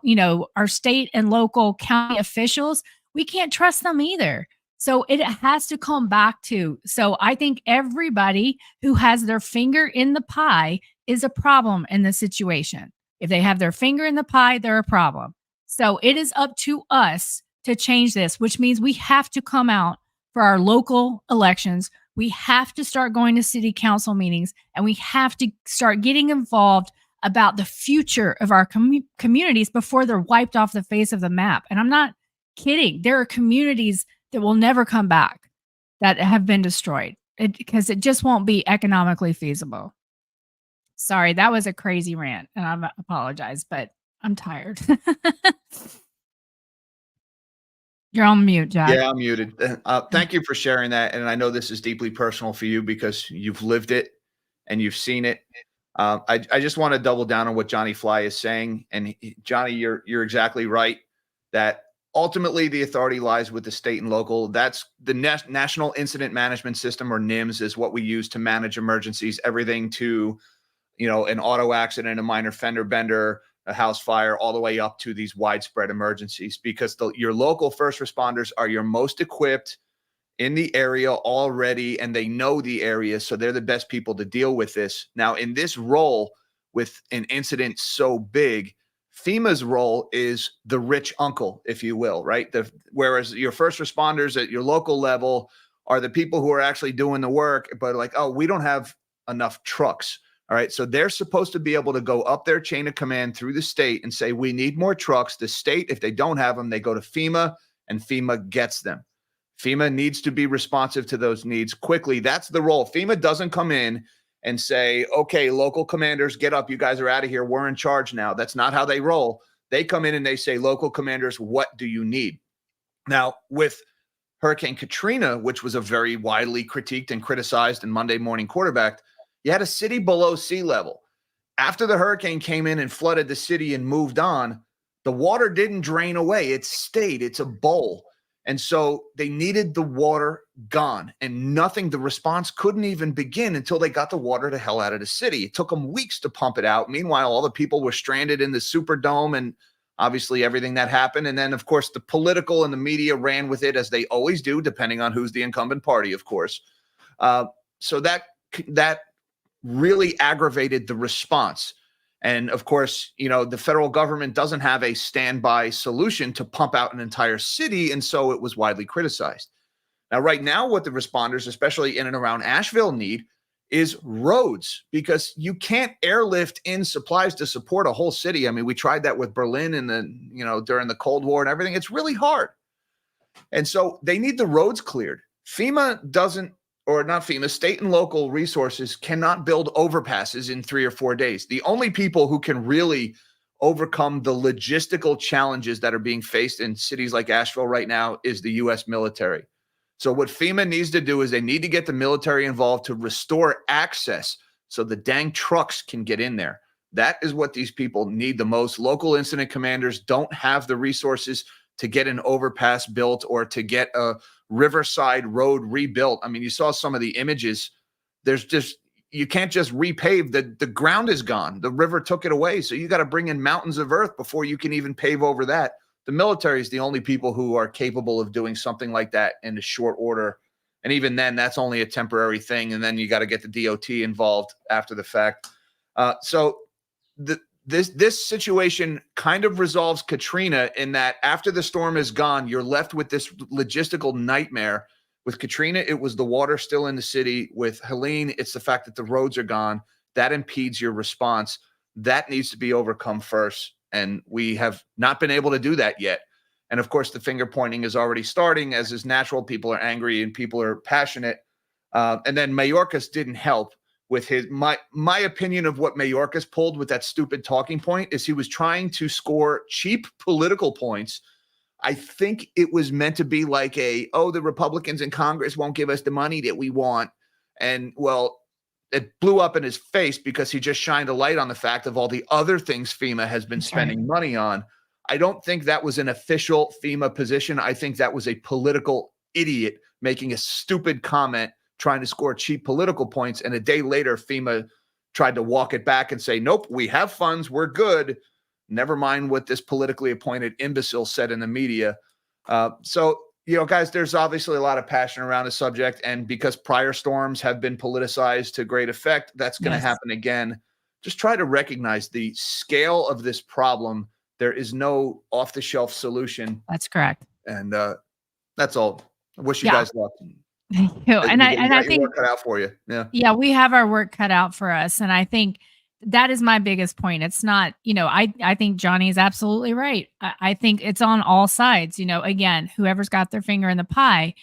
our state and local county officials, we can't trust them either. So it has to come back to, so I think everybody who has their finger in the pie is a problem in the situation. If they have their finger in the pie, they're a problem. So it is up to us to change this, which means we have to come out for our local elections. We have to start going to city council meetings, and we have to start getting involved about the future of our communities before they're wiped off the face of the map. And I'm not kidding. There are communities that will never come back that have been destroyed because it just won't be economically feasible. Sorry, that was a crazy rant, and I apologize, but I'm tired. You're on mute, Jack. Yeah, I'm muted. Thank you for sharing that. And I know this is deeply personal for you because you've lived it and you've seen it. I just want to double down on what Johnny Fly is saying. And Johnny, you're exactly right that ultimately the authority lies with the state and local. That's the National Incident Management System, or NIMS, is what we use to manage emergencies, everything to, an auto accident, a minor fender bender, a house fire, all the way up to these widespread emergencies, because your local first responders are your most equipped in the area already, and they know the area, so they're the best people to deal with this. Now, in this role, with an incident so big, FEMA's role is the rich uncle, if you will, right? Whereas your first responders at your local level are the people who are actually doing the work, but like, oh, we don't have enough trucks. All right. So they're supposed to be able to go up their chain of command through the state and say, we need more trucks. The state, if they don't have them, they go to FEMA, and FEMA gets them. FEMA needs to be responsive to those needs quickly. That's the role. FEMA doesn't come in and say, okay, local commanders, get up. You guys are out of here. We're in charge now. That's not how they roll. They come in and they say, local commanders, what do you need? Now, with Hurricane Katrina, which was a very widely critiqued and criticized and Monday morning quarterbacked, you had a city below sea level. After the hurricane came in and flooded the city and moved on, the water didn't drain away. It stayed. It's a bowl. And so they needed the water gone, and the response couldn't even begin until they got the water the hell out of the city. It took them weeks to pump it out. Meanwhile, all the people were stranded in the Superdome and obviously everything that happened. And then, of course, the political and the media ran with it, as they always do, depending on who's the incumbent party, of course. So that really aggravated the response. And of course, the federal government doesn't have a standby solution to pump out an entire city. And so it was widely criticized. Now, right now, what the responders, especially in and around Asheville, need is roads, because you can't airlift in supplies to support a whole city. I mean, we tried that with Berlin during the Cold War and everything. It's really hard. And so they need the roads cleared. FEMA doesn't, or not FEMA, state and local resources cannot build overpasses in 3 or 4 days. The only people who can really overcome the logistical challenges that are being faced in cities like Asheville right now is the U.S. military. So what FEMA needs to do is they need to get the military involved to restore access so the dang trucks can get in there. That is what these people need the most. Local incident commanders don't have the resources to get an overpass built or to get a riverside road rebuilt. I mean, you saw some of the images. You can't just repave. The ground is gone. The river took it away. So you got to bring in mountains of earth before you can even pave over that. The military is the only people who are capable of doing something like that in a short order And even then, that's only a temporary thing. And then you got to get the DOT involved after the fact. So this situation kind of resolves Katrina in that after the storm is gone, you're left with this logistical nightmare. With Katrina, it was the water still in the city. With Helene, it's the fact that the roads are gone. That impedes your response. That needs to be overcome first. And we have not been able to do that yet. And of course, the finger pointing is already starting, as is natural. People are angry and people are passionate. And then Mayorkas didn't help with his, my opinion of what Mayorkas pulled with that stupid talking point is he was trying to score cheap political points. I think it was meant to be like the Republicans in Congress won't give us the money that we want. And well, it blew up in his face because he just shined a light on the fact of all the other things FEMA has been spending money on. I don't think that was an official FEMA position. I think that was a political idiot making a stupid comment, trying to score cheap political points. And a day later, FEMA tried to walk it back and say, nope, we have funds. We're good. Never mind what this politically appointed imbecile said in the media. So, guys, there's obviously a lot of passion around the subject. And because prior storms have been politicized to great effect, that's going to happen again. Just try to recognize the scale of this problem. There is no off-the-shelf solution. That's correct. And that's all. I wish you guys luck. Thank you. And I think work cut out for you. Yeah, we have our work cut out for us. And I think that is my biggest point. It's not, I think Johnny is absolutely right. I think it's on all sides, again, whoever's got their finger in the pie,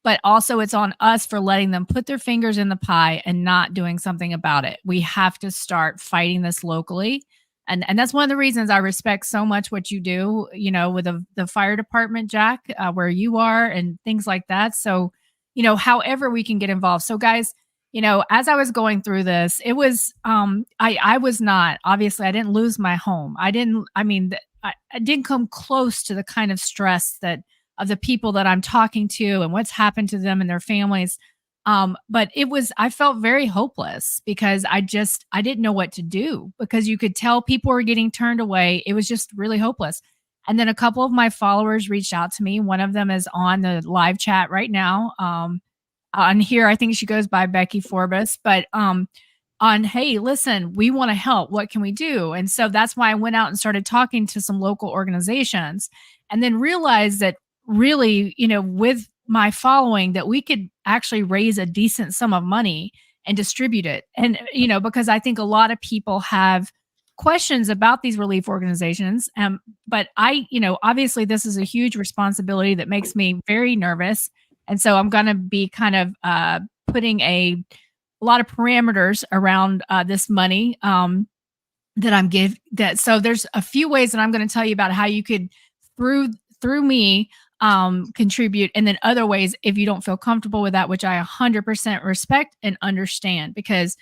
but also it's on us for letting them put their fingers in the pie and not doing something about it. We have to start fighting this locally. And that's one of the reasons I respect so much what you do, with the fire department, Jack, where you are and things like that. So, however we can get involved. So guys, as I was going through this, it was, I was not, obviously I didn't lose my home. I didn't come close to the kind of stress of the people that I'm talking to and what's happened to them and their families. But I felt very hopeless because I didn't know what to do, because you could tell people were getting turned away. It was just really hopeless. And then a couple of my followers reached out to me. One of them is on the live chat right now. On here, I think she goes by Becky Forbes, but hey, listen, we want to help. What can we do? And so that's why I went out and started talking to some local organizations, and then realized that really, with my following, that we could actually raise a decent sum of money and distribute it. And, because I think a lot of people have questions about these relief organizations. But obviously this is a huge responsibility that makes me very nervous. And so I'm going to be kind of putting a lot of parameters around this money that I'm so there's a few ways that I'm going to tell you about how you could, through me, contribute. And then other ways, if you don't feel comfortable with that, which I 100% respect and understand, because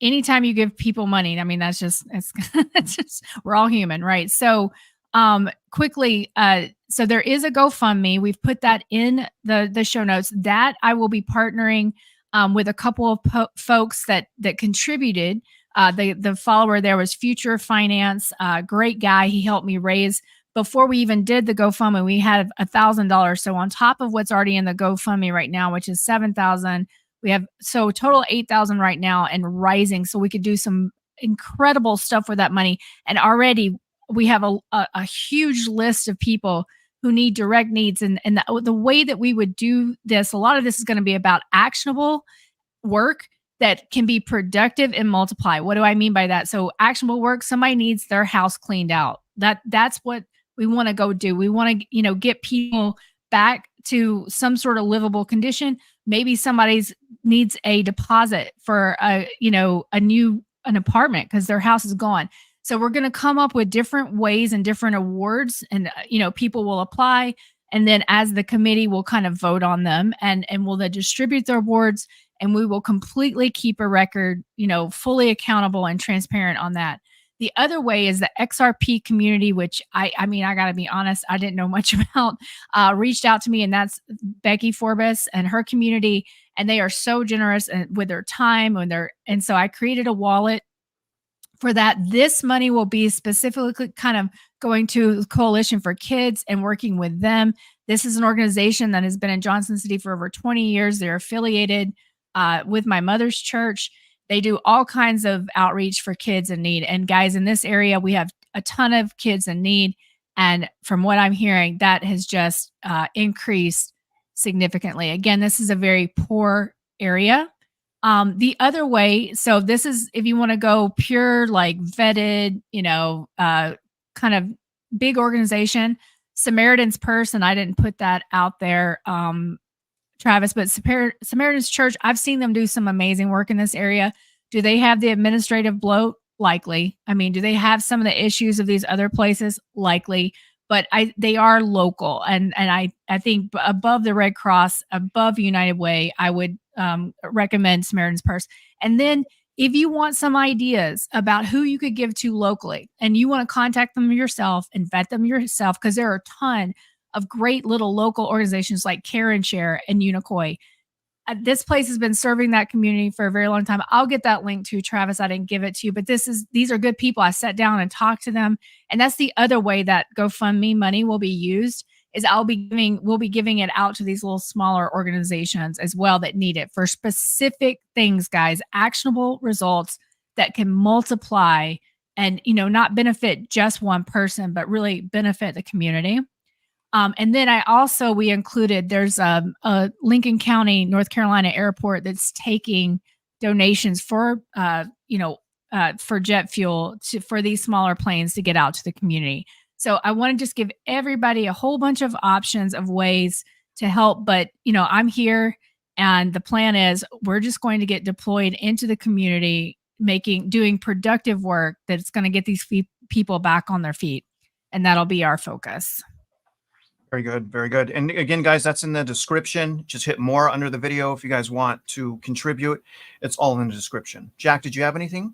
anytime you give people money, that's just, it's just, we're all human, right? So quickly, so there is a GoFundMe. We've put that in the show notes that I will be partnering with a couple of folks that contributed. The follower there was Future Finance, great guy. He helped me raise, before we even did the GoFundMe, we had $1,000. So on top of what's already in the GoFundMe right now, which is $7,000, we have so total $8,000 right now and rising. So we could do some incredible stuff with that money. And already we have a huge list of people who need direct needs. And the way that we would do this, a lot of this is going to be about actionable work that can be productive and multiply. What do I mean by that? So actionable work, somebody needs their house cleaned out. That's what we want to go do. We want to, get people back to some sort of livable condition. Maybe somebody's needs a deposit for an apartment because their house is gone. So we're going to come up with different ways and different awards, and people will apply, and then as the committee will kind of vote on them, and we'll then distribute their awards, and we will completely keep a record, fully accountable and transparent on that. The other way is the XRP community, which I got to be honest, I didn't know much about, reached out to me, and that's Becky Forbes and her community. And they are so generous with their time and so I created a wallet for that. This money will be specifically kind of going to Coalition for Kids and working with them. This is an organization that has been in Johnson City for over 20 years. They're affiliated with my mother's church. They do all kinds of outreach for kids in need. And guys, in this area, we have a ton of kids in need. And from what I'm hearing, that has just increased significantly. Again, this is a very poor area. The other way, so this is if you want to go pure, like vetted, kind of big organization, Samaritan's Purse, and I didn't put that out there, Travis, but Samaritan's Church, I've seen them do some amazing work in this area. Do they have the administrative bloat? Likely. I mean, do they have some of the issues of these other places? Likely. But they are local, and I think above the Red Cross, above United Way, I would recommend Samaritan's Purse. And then if you want some ideas about who you could give to locally, and you want to contact them yourself and vet them yourself, because there are a ton of great little local organizations like Care and Share and Unicoi. This place has been serving that community for a very long time. I'll get that link to Travis. I didn't give it to you, but these are good people. I sat down and talked to them. And that's the other way that GoFundMe money will be used, is we'll be giving it out to these little smaller organizations as well that need it for specific things, guys, actionable results that can multiply and, not benefit just one person, but really benefit the community. And then we included, there's a Lincoln County, North Carolina airport that's taking donations for jet fuel for these smaller planes to get out to the community. So I want to just give everybody a whole bunch of options of ways to help. But, I'm here, and the plan is we're just going to get deployed into the community, doing productive work that's going to get these people back on their feet. And that'll be our focus. Very good. Very good. And again, guys, that's in the description. Just hit more under the video if you guys want to contribute. It's all in the description. Jack, did you have anything?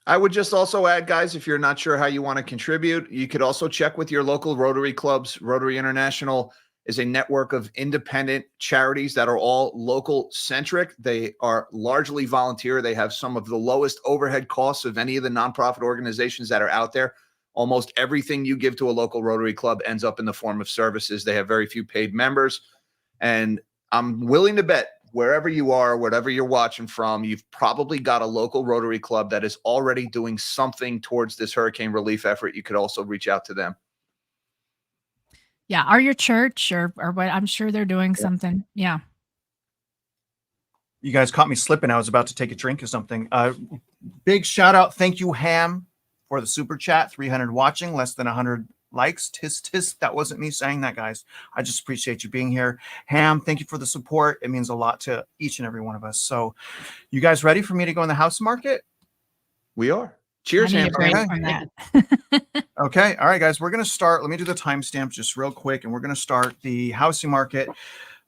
I would just also add, guys, if you're not sure how you want to contribute, you could also check with your local Rotary clubs. Rotary International is a network of independent charities that are all local centric. They are largely volunteer. They have some of the lowest overhead costs of any of the nonprofit organizations that are out there. Almost everything you give to a local Rotary club ends up in the form of services. They have very few paid members. And I'm willing to bet wherever you are, whatever you're watching from, you've probably got a local Rotary club that is already doing something towards this hurricane relief effort. You could also reach out to them. Yeah. Or your church or what, I'm sure they're doing something. Yeah. You guys caught me slipping. I was about to take a drink or something. Big shout out. Thank you, Ham, for the super chat. 300 watching, less than 100 likes. Tis. That wasn't me saying that, guys. I just appreciate you being here. Ham, thank you for the support. It means a lot to each and every one of us. So you guys ready for me to go in the house market? We are. Cheers, Ham. Okay. All right, guys, we're going to start. Let me do the timestamp just real quick. And we're going to start the housing market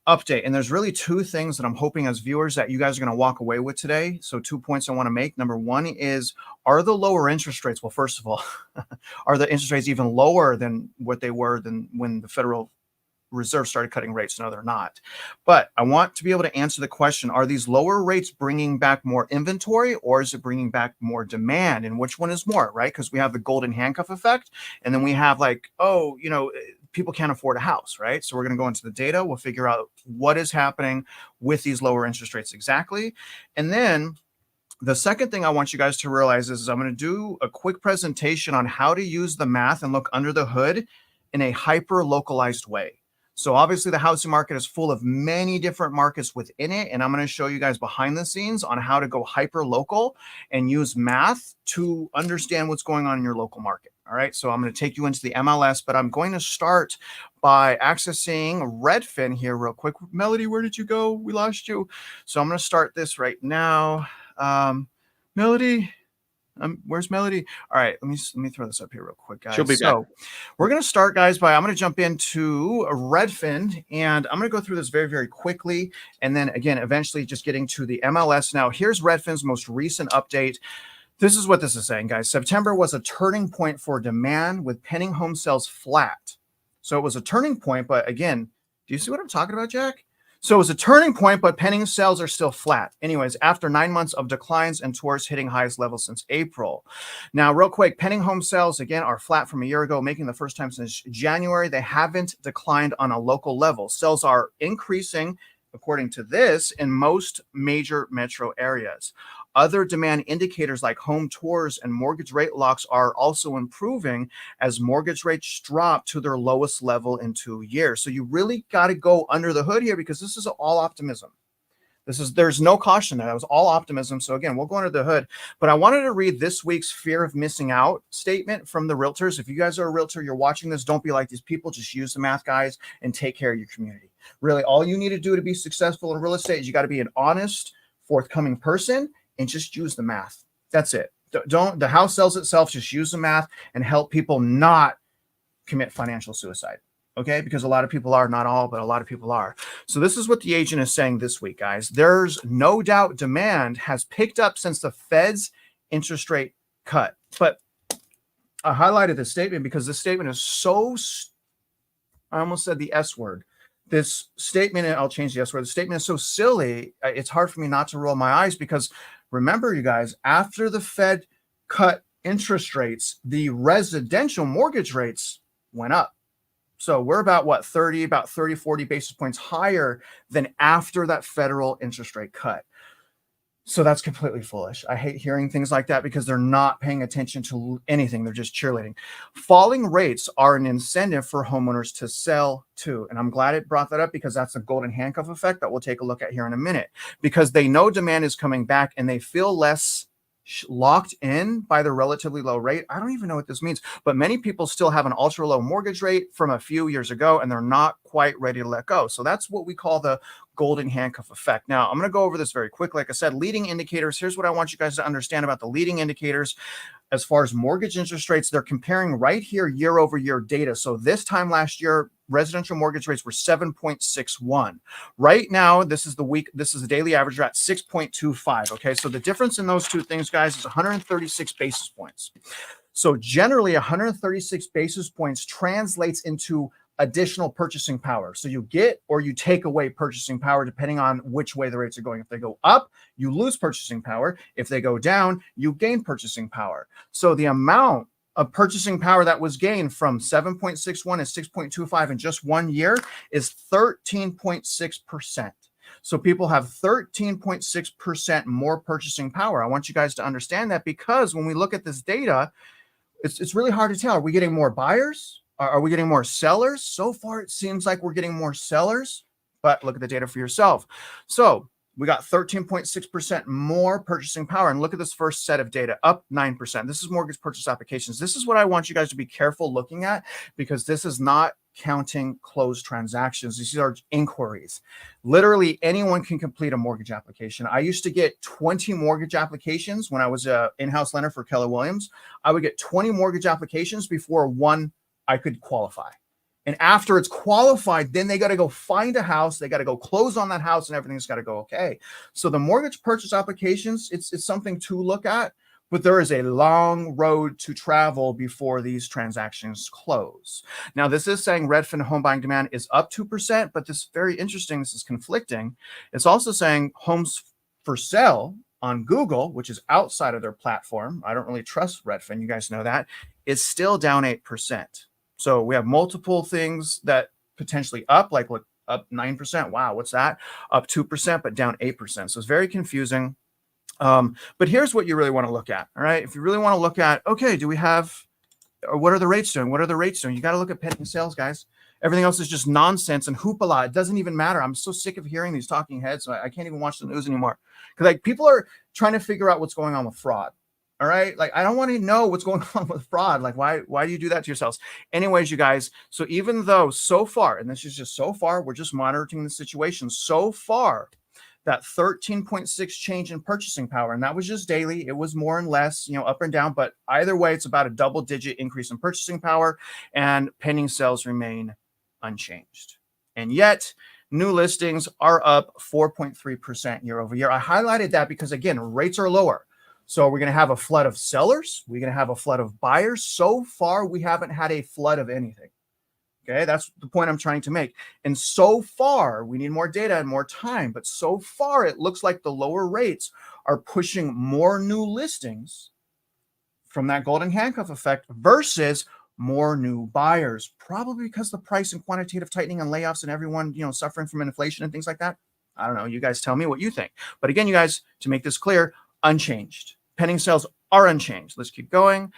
update. And there's really two things that I'm hoping as viewers that you guys are going to walk away with today. So 2 points I want to make. Number one is, are the lower interest rates? Well, first of all, are the interest rates even lower than what they were than when the Federal Reserve started cutting rates? No, they're not. But I want to be able to answer the question, are these lower rates bringing back more inventory, or is it bringing back more demand? And which one is more, right? Because we have the golden handcuff effect. And then we have people can't afford a house, right? So we're going to go into the data. We'll figure out what is happening with these lower interest rates exactly. And then the second thing I want you guys to realize is I'm going to do a quick presentation on how to use the math and look under the hood in a hyper localized way. So obviously the housing market is full of many different markets within it. And I'm going to show you guys behind the scenes on how to go hyper local and use math to understand what's going on in your local market. All right. So I'm going to take you into the MLS, but I'm going to start by accessing Redfin here real quick. Melody, where did you go? We lost you. So I'm going to start this right now. Melody. Where's Melody? All right, let me throw this up here real quick, guys. She'll be so back. We're going to start, guys, I'm going to jump into Redfin, and I'm going to go through this very, very quickly. And then again, eventually just getting to the MLS. Now, here's Redfin's most recent update. This is what this is saying, guys. September was a turning point for demand with pending home sales flat. So it was a turning point, but again, do you see what I'm talking about, Jack? So it's a turning point, but pending sales are still flat. Anyways, after 9 months of declines and tours hitting highest levels since April. Now, real quick, pending home sales, again, are flat from a year ago, making the first time since January. They haven't declined on a local level. Sales are increasing, according to this, in most major metro areas. Other demand indicators like home tours and mortgage rate locks are also improving as mortgage rates drop to their lowest level in 2 years. So you really got to go under the hood here because this is all optimism. There's no caution there. That was all optimism. So again, we'll go under the hood. But I wanted to read this week's fear of missing out statement from the realtors. If you guys are a realtor, you're watching this, don't be like these people. Just use the math, guys, and take care of your community. Really, all you need to do to be successful in real estate is you got to be an honest, forthcoming person and just use the math. That's it. Don't the house sells itself. Just use the math and help people not commit financial suicide. Okay, because a lot of people are, not all, but a lot of people are. So this is what the agent is saying this week, guys. There's no doubt demand has picked up since the Fed's interest rate cut. But I highlighted this statement because this statement is so, I almost said the S word. This statement, and I'll change the S word. The statement is so silly, it's hard for me not to roll my eyes because remember, you guys, after the Fed cut interest rates, the residential mortgage rates went up. So we're about 30, 40 basis points higher than after that federal interest rate cut. So that's completely foolish. I hate hearing things like that because they're not paying attention to anything. They're just cheerleading. Falling rates are an incentive for homeowners to sell too. And I'm glad it brought that up because that's a golden handcuff effect that we'll take a look at here in a minute, because they know demand is coming back and they feel less locked in by the relatively low rate. I don't even know what this means, but many people still have an ultra low mortgage rate from a few years ago and they're not quite ready to let go. So that's what we call the golden handcuff effect. Now, I'm going to go over this very quick. Like I said, leading indicators. Here's what I want you guys to understand about the leading indicators. As far as mortgage interest rates, they're comparing right here year over year data. So this time last year, residential mortgage rates were 7.61. Right now, this is the daily average, we're at 6.25. Okay, so the difference in those two things, guys, is 136 basis points. So generally, 136 basis points translates into additional purchasing power. So you get or you take away purchasing power depending on which way the rates are going. If they go up, you lose purchasing power. If they go down, you gain purchasing power. So the amount of purchasing power that was gained from 7.61 to 6.25 in just 1 year is 13.6%. So people have 13.6% more purchasing power. I want you guys to understand that because when we look at this data, it's really hard to tell. Are we getting more buyers? Are we getting more sellers? So far, it seems like we're getting more sellers, but look at the data for yourself. So we got 13.6% more purchasing power. And look at this first set of data, up 9%. This is mortgage purchase applications. This is what I want you guys to be careful looking at because this is not counting closed transactions. These are inquiries. Literally anyone can complete a mortgage application. I used to get 20 mortgage applications when I was an in-house lender for Keller Williams. I would get 20 mortgage applications before one I could qualify. And after it's qualified, then they got to go find a house. They got to go close on that house and everything's got to go okay. So the mortgage purchase applications, it's something to look at, but there is a long road to travel before these transactions close. Now, this is saying Redfin home buying demand is up 2%, but this is very interesting. This is conflicting. It's also saying homes for sale on Google, which is outside of their platform. I don't really trust Redfin. You guys know that. It's still down 8%. So we have multiple things that potentially up, like look, up 9%. Wow, what's that? Up 2%, but down 8%. So it's very confusing. But here's what you really want to look at. All right. If you really want to look at, okay, do we have, or what are the rates doing? What are the rates doing? You got to look at pending sales, guys. Everything else is just nonsense and hoopla. It doesn't even matter. I'm so sick of hearing these talking heads. So I can't even watch the news anymore because like people are trying to figure out what's going on with fraud. All right. Like, I don't want to know what's going on with fraud. Like, why do you do that to yourselves? Anyways, you guys. So even though so far, and this is just so far, we're just monitoring the situation so far, that 13.6 change in purchasing power. And that was just daily. It was more and less, up and down, but either way, it's about a double-digit increase in purchasing power and pending sales remain unchanged. And yet new listings are up 4.3% year over year. I highlighted that because again, rates are lower. So we're going to have a flood of sellers. We're going to have a flood of buyers. So far, we haven't had a flood of anything. Okay, that's the point I'm trying to make. And so far, we need more data and more time, but so far it looks like the lower rates are pushing more new listings from that golden handcuff effect versus more new buyers, probably because the price and quantitative tightening and layoffs and everyone, suffering from inflation and things like that. I don't know. You guys tell me what you think. But again, you guys, to make this clear, unchanged. Pending sales are unchanged. Let's keep going.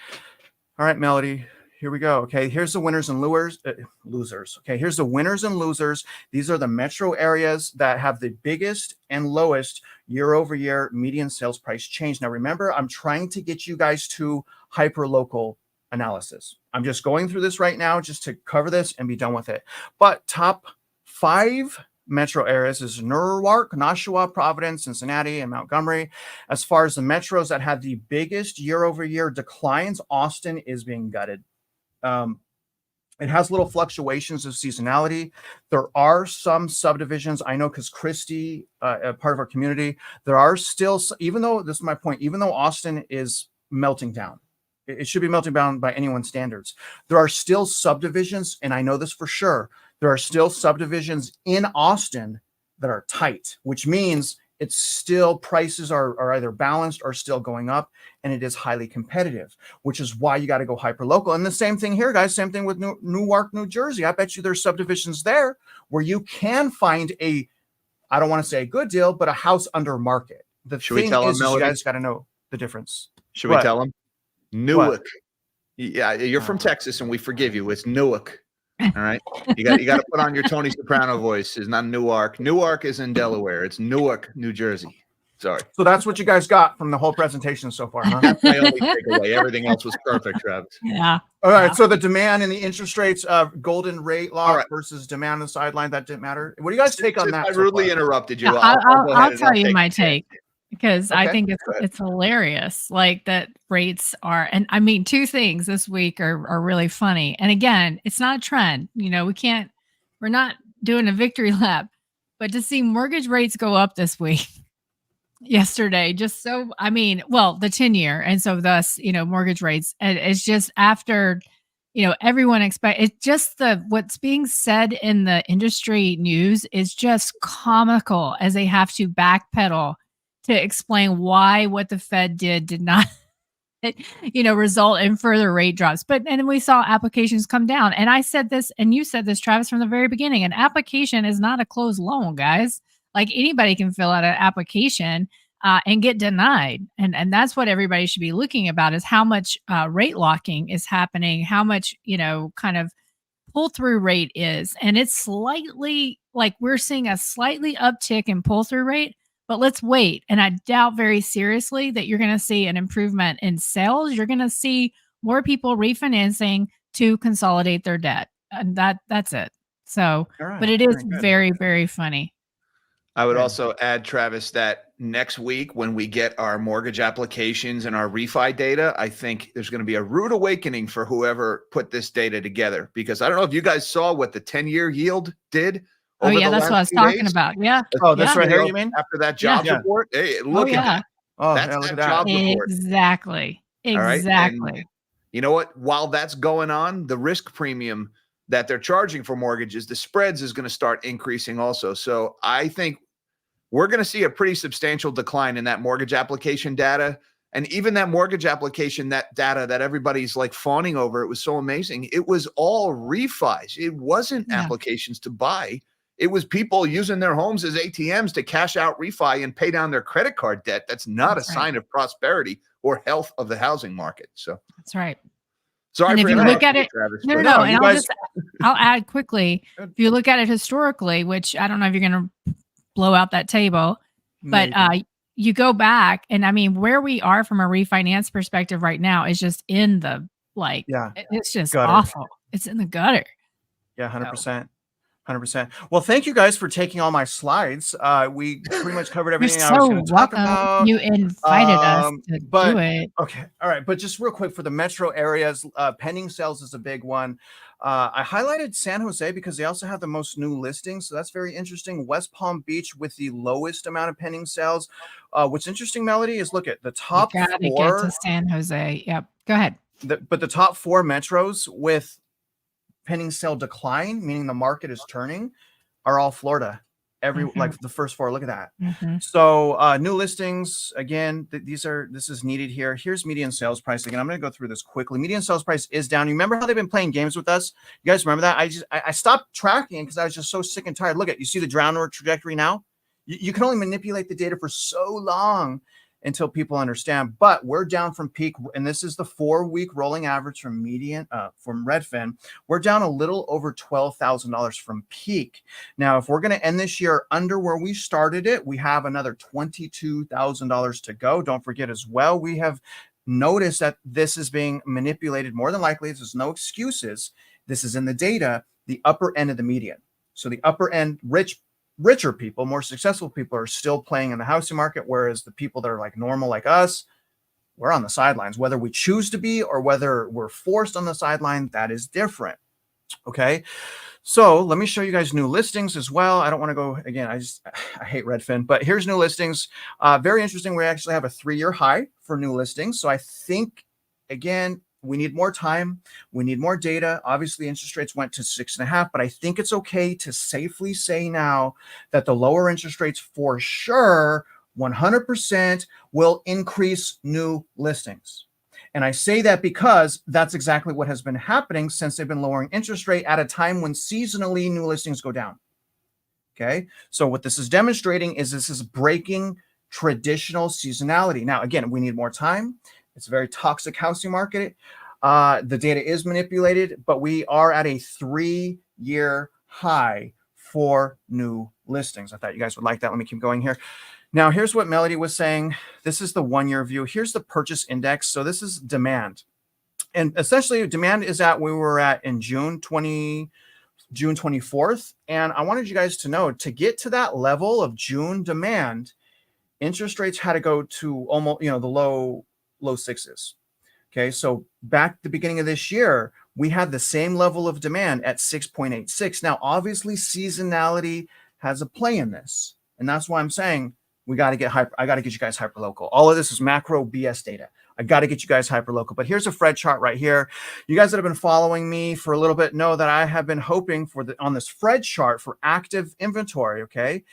All right, Melody, here we go. Okay, here's the winners and losers. Okay, here's the winners and losers. These are the metro areas that have the biggest and lowest year-over-year median sales price change. Now, remember, I'm trying to get you guys to hyper-local analysis. I'm just going through this right now just to cover this and be done with it. But top 5 metro areas is Newark, Nashua, Providence, Cincinnati, and Montgomery. As far as the metros that had the biggest year-over-year declines, Austin is being gutted. It has little fluctuations of seasonality. There are some subdivisions, I know, because Christy, a part of our community, there are still, even though, this is my point, even though Austin is melting down, it should be melting down by anyone's standards, there are still subdivisions, and I know this for sure, there are still subdivisions in Austin that are tight, which means it's still, prices are either balanced or still going up, and it is highly competitive, which is why you got to go hyper local. And the same thing here, guys, same thing with Newark, New Jersey. I bet you there's subdivisions there where you can find I don't want to say a good deal, but a house under market. The thing is you guys got to know the difference. Should we tell them? Newark. Yeah, you're from Texas, and we forgive you. It's Newark. All right, you got to put on your Tony Soprano voice. It's not Newark. Newark is in Delaware. It's Newark, New Jersey. Sorry. So that's what you guys got from the whole presentation so far, huh? That's my only takeaway. Everything else was perfect, Travis. Yeah. All right. So the demand and the interest rates of golden rate lock versus demand on the sideline, that didn't matter. What do you guys take on that? I rudely interrupted you. Yeah, I'll tell you my take. Because I think it's hilarious, like that rates are, and I mean, 2 things this week are really funny. And again, it's not a trend. We're not doing a victory lap, but to see mortgage rates go up this week, yesterday, the 10-year. And so thus, mortgage rates, and it's just after, everyone it's just what's being said in the industry news is just comical as they have to backpedal to explain why what the Fed did not, result in further rate drops. And then we saw applications come down. And I said this, and you said this, Travis, from the very beginning. An application is not a closed loan, guys. Like anybody can fill out an application and get denied. And that's what everybody should be looking about is how much rate locking is happening, how much, kind of pull through rate is. And it's slightly like we're seeing a slightly uptick in pull through rate. But let's wait. And I doubt very seriously that you're going to see an improvement in sales. You're going to see more people refinancing to consolidate their debt. And that's it. So, but it is very, very funny. I would also add, Travis, that next week when we get our mortgage applications and our refi data, I think there's going to be a rude awakening for whoever put this data together. Because I don't know if you guys saw what the 10-year yield did. Oh, yeah, that's what I was talking about. Yeah. Oh, that's right here, you mean? After that jobs report? Hey, look at that. Oh, that's look that at jobs report. Exactly. And you know what? While that's going on, the risk premium that they're charging for mortgages, the spreads is going to start increasing also. So I think we're going to see a pretty substantial decline in that mortgage application data. And even that mortgage application, that data that everybody's like fawning over, it was so amazing. It was all refis. It wasn't applications to buy. It was people using their homes as ATMs to cash out refi and pay down their credit card debt. That's not a sign of prosperity or health of the housing market. So that's right. Sorry and for if you look at it, Travis, no, and I'll add quickly. If you look at it historically, which I don't know if you're going to blow out that table, but you go back and I mean, where we are from a refinance perspective right now is just in the it's just gutter. Awful. It's in the gutter. Yeah, 100%. 100%. Well, thank you guys for taking all my slides. We pretty much covered everything I was going to talk about. You invited us to do it. Okay. All right. But just real quick for the metro areas, pending sales is a big one. I highlighted San Jose because they also have the most new listings. So that's very interesting. West Palm Beach with the lowest amount of pending sales. What's interesting, Melody, is look at the top 4. Get to San Jose. Yep. Go ahead. But the top 4 metros with pending sale decline, meaning the market is turning, are all Florida. Like the first 4, look at that. So new listings, again, this is needed here. Here's median sales price. Again, I'm going to go through this quickly. Median sales price is down. You remember how they've been playing games with us? You guys remember that? I stopped tracking because I was just so sick and tired. Look at, you see the downward trajectory now? You can only manipulate the data for so long until people understand, but we're down from peak, and this is the 4-week rolling average from from Redfin. We're down a little over $12,000 from peak. Now, if we're going to end this year under where we started it, we have another $22,000 to go. Don't forget as well, we have noticed that this is being manipulated more than likely. There's no excuses. This is in the data, the upper end of the median. So the upper end, richer people, more successful people are still playing in the housing market, whereas the people that are like normal like us, we're on the sidelines. Whether we choose to be or whether we're forced on the sideline, that is different. Okay, so let me show you guys new listings as well. I don't want to go again. I hate Redfin, but here's new listings. Very interesting. We actually have a 3-year high for new listings. So I think, again, we need more time. We need more data. Obviously, interest rates went to 6.5, but I think it's okay to safely say now that the lower interest rates for sure, 100% will increase new listings. And I say that because that's exactly what has been happening since they've been lowering interest rate at a time when seasonally new listings go down. Okay. So what this is demonstrating is this is breaking traditional seasonality. Now, again, we need more time. It's a very toxic housing market. The data is manipulated, but we are at a 3-year high for new listings. I thought you guys would like that. Let me keep going here. Now, here's what Melody was saying. This is the 1-year view. Here's the purchase index. So this is demand. And essentially, demand is at where we were at in June 24th. And I wanted you guys to know, to get to that level of June demand, interest rates had to go to almost, the low 6s. Okay, so back at the beginning of this year, we had the same level of demand at 6.86. Now, obviously, seasonality has a play in this. And that's why I'm saying we got to get I got to get you guys hyper local. All of this is macro BS data. I got to get you guys hyper local. But here's a Fred chart right here. You guys that have been following me for a little bit know that I have been hoping for on this Fred chart for active inventory, okay,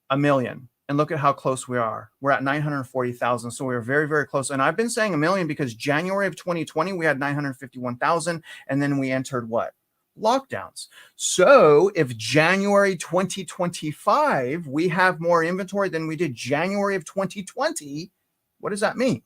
1 million. And look at how close we are. We're at 940,000. So we're very, very close. And I've been saying 1 million because January of 2020, we had 951,000. And then we entered what? Lockdowns. So if January 2025, we have more inventory than we did January of 2020, what does that mean?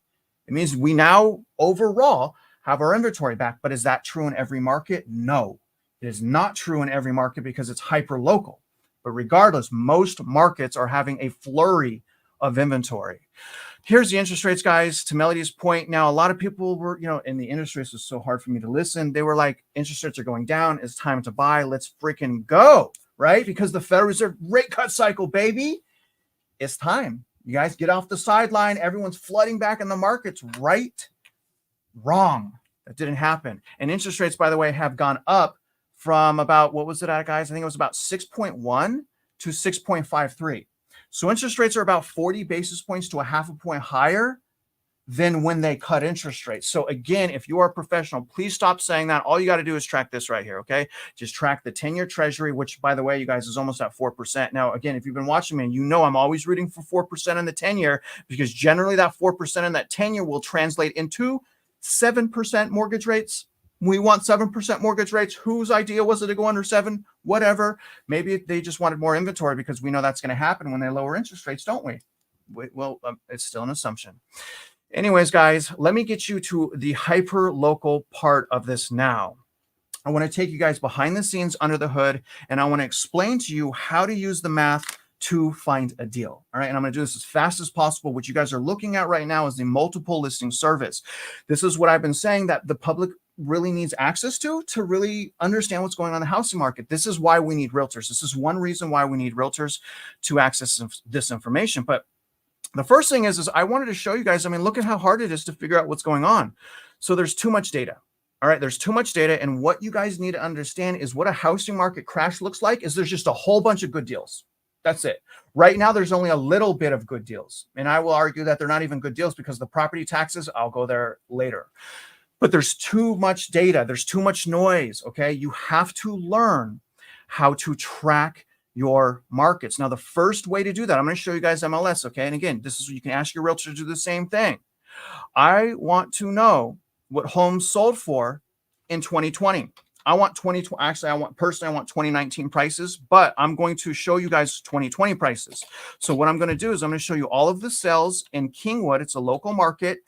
It means we now overall have our inventory back. But is that true in every market? No, it is not true in every market because it's hyper local. But regardless, most markets are having a flurry of inventory. Here's the interest rates, guys. To Melody's point, now a lot of people were, in the industry, this was so hard for me to listen. They were like, interest rates are going down. It's time to buy. Let's freaking go, right? Because the Federal Reserve rate cut cycle, baby, it's time. You guys get off the sideline. Everyone's flooding back in the markets, right? Wrong. That didn't happen. And interest rates, by the way, have gone up from about, what was it at, guys? I think it was about 6.1 to 6.53. So interest rates are about 40 basis points to a half a point higher than when they cut interest rates. So again, if you are a professional, please stop saying that. All you got to do is track this right here, okay? Just track the 10-year treasury, which, by the way, you guys, is almost at 4%. Now, again, if you've been watching me, you know I'm always rooting for 4% in the 10-year because generally that 4% in that 10-year will translate into 7% mortgage rates. We want 7% mortgage rates. Whose idea was it to go under 7? Whatever. Maybe they just wanted more inventory because we know that's going to happen when they lower interest rates, don't we? Well, it's still an assumption. Anyways, guys, let me get you to the hyper local part of this now. I want to take you guys behind the scenes under the hood, and I want to explain to you how to use the math to find a deal. All right. And I'm going to do this as fast as possible. What you guys are looking at right now is the multiple listing service. This is what I've been saying that the public really needs access to really understand what's going on in the housing market. This is why we need realtors. This is one reason why we need realtors to access this information. But the first thing is I wanted to show you guys, look at how hard it is to figure out what's going on. So there's too much data. All right, there's too much data. And what you guys need to understand is what a housing market crash looks like is there's just a whole bunch of good deals. That's it. Right now, there's only a little bit of good deals. And I will argue that they're not even good deals because the property taxes, I'll go there later. But there's too much data. There's too much noise. Okay. You have to learn how to track your markets. Now, the first way to do that, I'm going to show you guys MLS. Okay. And again, this is, you can ask your realtor to do the same thing. I want to know what homes sold for in 2020. I want 2020. Actually, I want 2019 prices, but I'm going to show you guys 2020 prices. So what I'm going to do is I'm going to show you all of the sales in Kingwood. It's a local market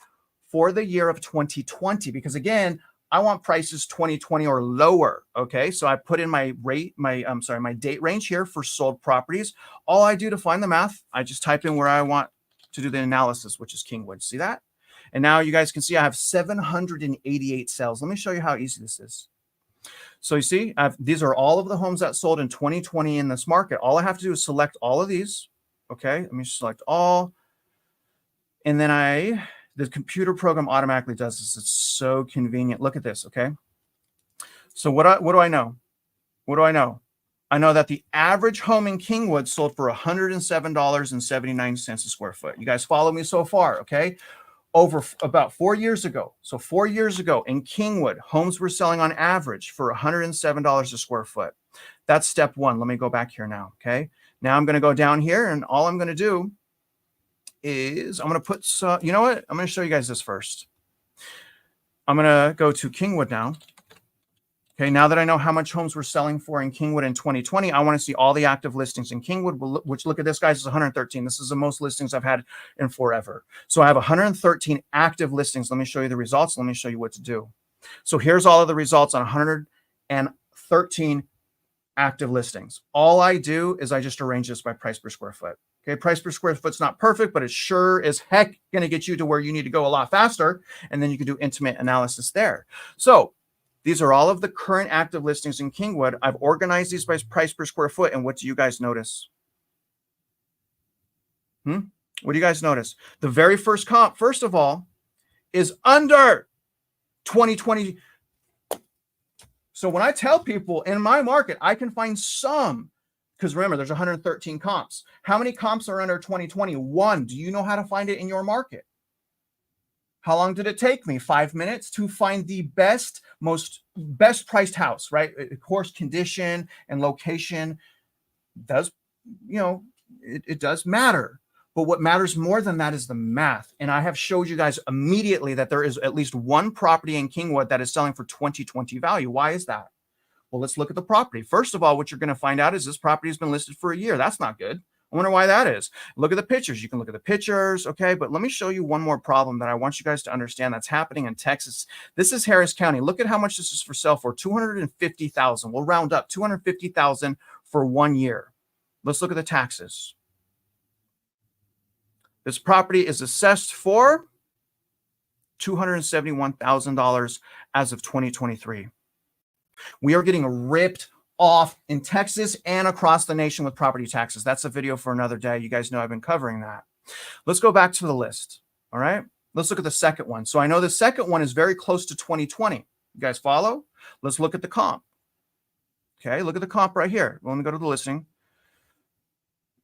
for the year of 2020, because again, I want prices 2020 or lower. Okay. So I put in my date range here for sold properties. All I do to find the math, I just type in where I want to do the analysis, which is Kingwood. See that? And now you guys can see I have 788 sales. Let me show you how easy this is. So you see, these are all of the homes that sold in 2020 in this market. All I have to do is select all of these. Okay, let me select all. And then the computer program automatically does this. It's so convenient. Look at this, okay? So what do I know? What do I know? I know that the average home in Kingwood sold for $107.79 a square foot. You guys follow me so far, okay? Over about 4 years ago. So 4 years ago in Kingwood, homes were selling on average for $107 a square foot. That's step one. Let me go back here now. Okay. Now I'm going to go down here, and all I'm going to do is I'm going to put, you know what? I'm going to show you guys this first. I'm going to go to Kingwood now. Okay, now that I know how much homes we're selling for in Kingwood in 2020, I want to see all the active listings in Kingwood, which, look at this, guys, is 113. This is the most listings I've had in forever. So I have 113 active listings. Let me show you the results. Let me show you what to do. So here's all of the results on 113 active listings. All I do is I just arrange this by price per square foot. Okay, price per square foot's not perfect, but it sure as heck going to get you to where you need to go a lot faster. And then you can do intimate analysis there. So these are all of the current active listings in Kingwood. I've organized these by price per square foot. And what do you guys notice? What do you guys notice? The very first comp, first of all, is under 2020. So when I tell people in my market, I can find some, because remember, there's 113 comps. How many comps are under 2021? Do you know how to find it in your market? How long did it take me? 5 minutes to find the best priced house, right? Of course, condition and location does, it does matter. But what matters more than that is the math. And I have showed you guys immediately that there is at least one property in Kingwood that is selling for 2020 value. Why is that? Well, let's look at the property. First of all, what you're going to find out is this property has been listed for a year. That's not good. I wonder why that is. Look at the pictures. You can look at the pictures. Okay. But let me show you one more problem that I want you guys to understand that's happening in Texas. This is Harris County. Look at how much this is for sale for. $250,000. We'll round up $250,000 for 1 year. Let's look at the taxes. This property is assessed for $271,000 as of 2023. We are getting ripped off in Texas and across the nation with property taxes. That's a video for another day. You guys know I've been covering that. Let's go back to the list. All right. Let's look at the second one. So I know the second one is very close to 2020. You guys follow? Let's look at the comp. Okay. Look at the comp right here. Let me go to the listing.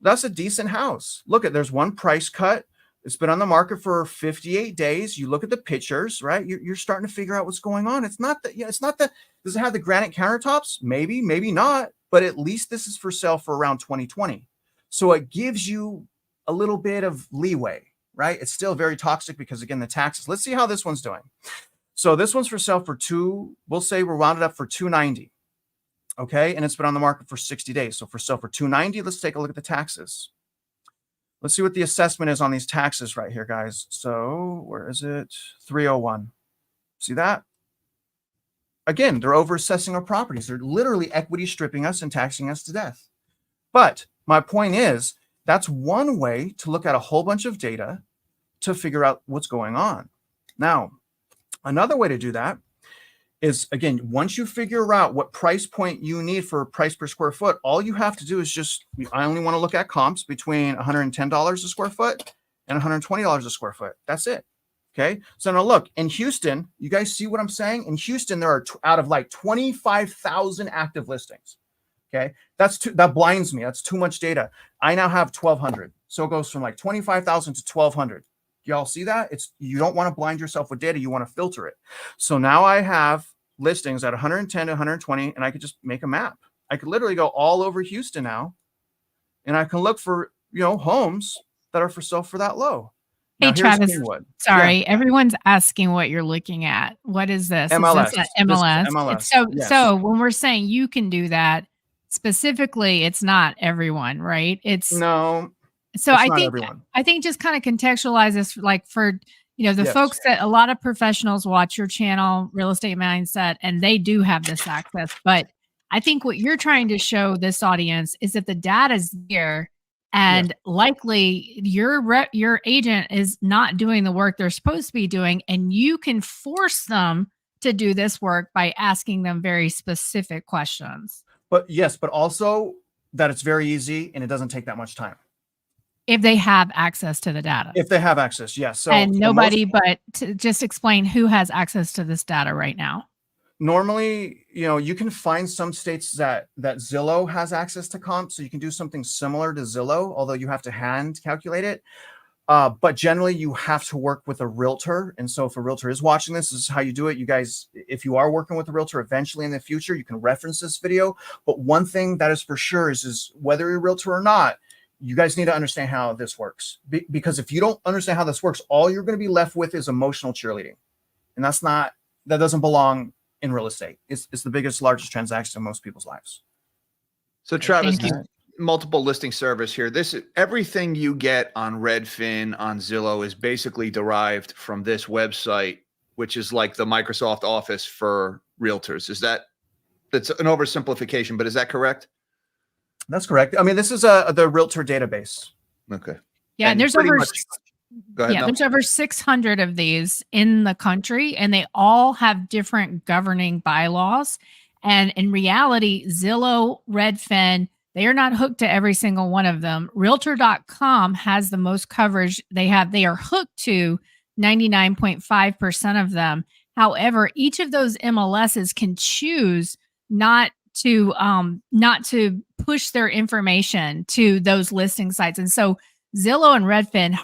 That's a decent house. Look at, there's one price cut. It's been on the market for 58 days. You look at the pictures, right? You're starting to figure out what's going on. It's not that, does it have the granite countertops? Maybe, maybe not, but at least this is for sale for around 2020. So it gives you a little bit of leeway, right? It's still very toxic because, again, the taxes. Let's see how this one's doing. So this one's for sale for we'll say we're rounded up for 290. Okay. And it's been on the market for 60 days. So for sale for 290, let's take a look at the taxes. Let's see what the assessment is on these taxes right here, guys. So where is it? 301. See that? Again, they're over-assessing our properties. They're literally equity stripping us and taxing us to death. But my point is, that's one way to look at a whole bunch of data to figure out what's going on. Now, another way to do that is, again, once you figure out what price point you need for price per square foot, all you have to do is just, I only want to look at comps between $110 a square foot and $120 a square foot. That's it. Okay. So now look, in Houston, you guys see what I'm saying? In Houston, there are out of like 25,000 active listings. Okay. That blinds me. That's too much data. I now have 1,200. So it goes from like 25,000 to 1,200. Y'all see that? You don't want to blind yourself with data. You want to filter it. So now I have listings at 110 to 120, and I could just make a map. I could literally go all over Houston now, and I can look for, homes that are for sale for that low. Now, Hey, Travis, Kingwood. sorry, everyone's asking what you're looking at. What is this? MLS. Is this an MLS? MLS. Yes. So when we're saying you can do that, specifically, it's not everyone, right? No. So I think just kind of contextualize this, like for the folks that a lot of professionals watch your channel, Real Estate Mindset, and they do have this access. But I think what you're trying to show this audience is that the data is there. And likely your agent is not doing the work they're supposed to be doing. And you can force them to do this work by asking them very specific questions. But also that it's very easy and it doesn't take that much time. If they have access to the data. If they have access, yes. So and nobody, but to just explain who has access to this data right now. Normally, you can find some states that Zillow has access to comp, so you can do something similar to Zillow, although you have to hand calculate it. But generally, you have to work with a realtor. And so if a realtor is watching this is how you do it. You guys, if you are working with a realtor eventually in the future, you can reference this video. But one thing that is for sure is whether you're a realtor or not, you guys need to understand how this works. Because if you don't understand how this works, all you're going to be left with is emotional cheerleading. And that doesn't belong in real estate. It's the biggest, largest transaction in most people's lives. So Travis, multiple listing service here. Everything you get on Redfin, on Zillow is basically derived from this website, which is like the Microsoft Office for realtors. That's an oversimplification, but is that correct? That's correct. I mean, this is the realtor database. Okay. Yeah, and there's over Go ahead, there's over 600 of these in the country, and they all have different governing bylaws. And in reality, Zillow, Redfin, they are not hooked to every single one of them. Realtor.com has the most coverage. They are hooked to 99.5% of them. However, each of those MLSs can choose not to push their information to those listing sites. And so Zillow and Redfin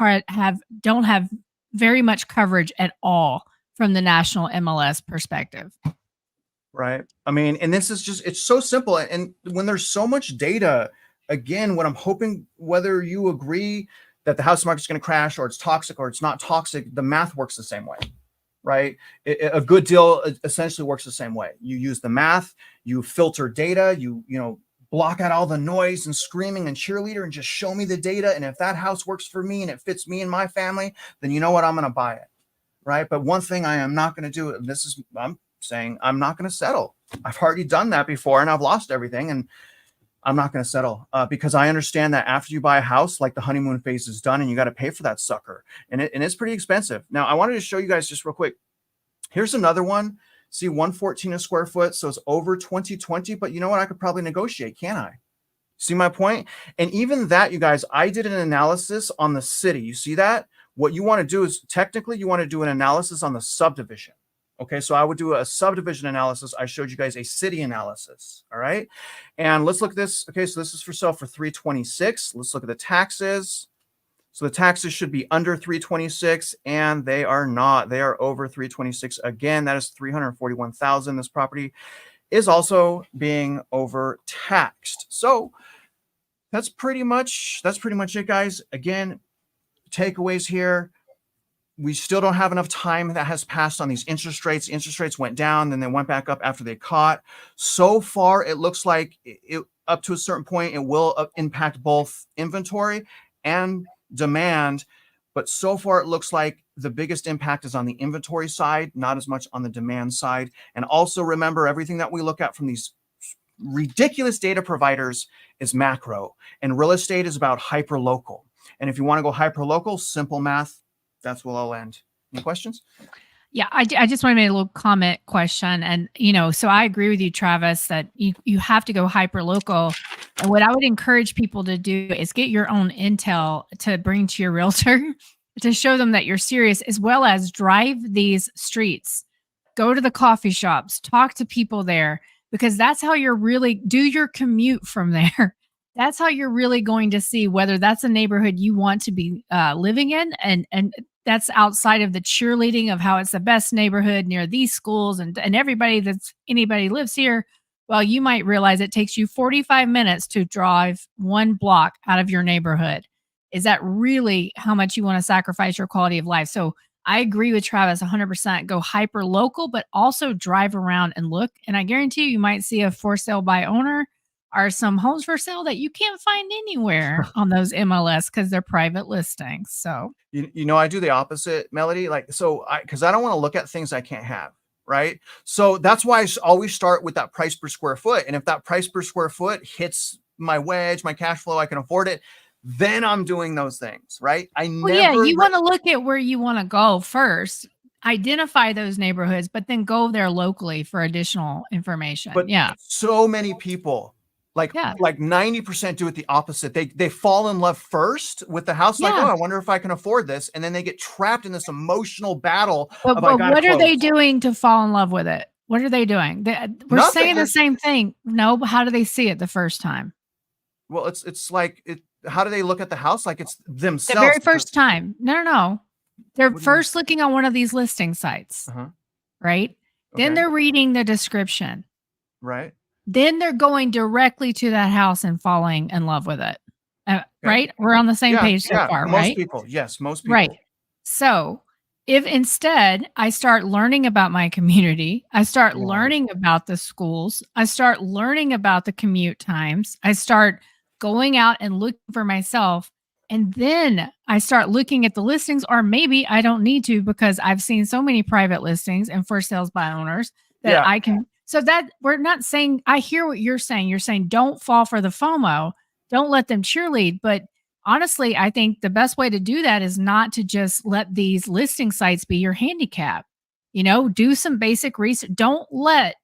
don't have very much coverage at all from the national MLS perspective. Right. I mean, and this is it's so simple. And when there's so much data, again, what I'm hoping, whether you agree that the house market is going to crash or it's toxic or it's not toxic, the math works the same way, right? A good deal essentially works the same way. You use the math, you filter data, you block out all the noise and screaming and cheerleader and just show me the data. And if that house works for me and it fits me and my family, then you know what? I'm going to buy it. Right. But one thing I am not going to do, and I'm saying I'm not going to settle. I've already done that before and I've lost everything, and I'm not going to settle because I understand that after you buy a house, like the honeymoon phase is done and you got to pay for that sucker. And it's pretty expensive. Now, I wanted to show you guys just real quick. Here's another one. See, 114 a square foot. So it's over 2020, but you know what? I could probably negotiate, can't I? See my point? And even that, you guys, I did an analysis on the city. You see that? What you want to do is technically you want to do an analysis on the subdivision. Okay, so I would do a subdivision analysis. I showed you guys a city analysis. All right. And let's look at this. Okay, so this is for sale for 326. Let's look at the taxes. So the taxes should be under 326, and they are not. They are over 326. Again, that is 341,000. This property is also being overtaxed. So that's pretty much it, guys. Again, takeaways here. We still don't have enough time that has passed on these interest rates. Interest rates went down, then they went back up after they caught. So far, it looks like it up to a certain point, it will impact both inventory and demand, but so far it looks like the biggest impact is on the inventory side, not as much on the demand side. And also remember, everything that we look at from these ridiculous data providers is macro, and real estate is about hyper local. And if you want to go hyper local, simple math, that's where I'll end. Any questions? Yeah, I just want to make a little comment question. And, so I agree with you, Travis, that you have to go hyper local. And what I would encourage people to do is get your own intel to bring to your realtor to show them that you're serious, as well as drive these streets, go to the coffee shops, talk to people there, because that's how you're really do your commute from there. That's how you're really going to see whether that's a neighborhood you want to be living in. And that's outside of the cheerleading of how it's the best neighborhood near these schools and anybody lives here. Well, you might realize it takes you 45 minutes to drive one block out of your neighborhood. Is that really how much you want to sacrifice your quality of life? So I agree with Travis 100%. Go hyper local, but also drive around and look. And I guarantee you might see a for sale by owner or some homes for sale that you can't find anywhere on those MLS because they're private listings. So, I do the opposite, Melody. Because I don't want to look at things I can't have. Right. So that's why I always start with that price per square foot. And if that price per square foot hits my wedge, my cash flow, I can afford it, then I'm doing those things. Right. You want to look at where you want to go first, identify those neighborhoods, but then go there locally for additional information. But so many people like 90% do it the opposite. They fall in love first with the house. Like, oh, I wonder if I can afford this. And then they get trapped in this emotional battle. But what are they doing to fall in love with it? What are they doing? We're saying the same thing. No, but how do they see it the first time? Well, it's like, how do they look at the house? Like it's themselves. The very first time. No. They're first looking on one of these listing sites, right? Okay. Then they're reading the description. Right. Then they're going directly to that house and falling in love with it. Right? We're on the same page so far, right? Most people. Yes, most people. Right. So if instead I start learning about my community, I start learning about the schools, I start learning about the commute times, I start going out and looking for myself, and then I start looking at the listings, or maybe I don't need to because I've seen so many private listings and for sales by owners that I can. So that we're not saying, I hear what you're saying. You're saying don't fall for the FOMO. Don't let them cheerlead. But honestly, I think the best way to do that is not to just let these listing sites be your handicap. Do some basic research. Don't let,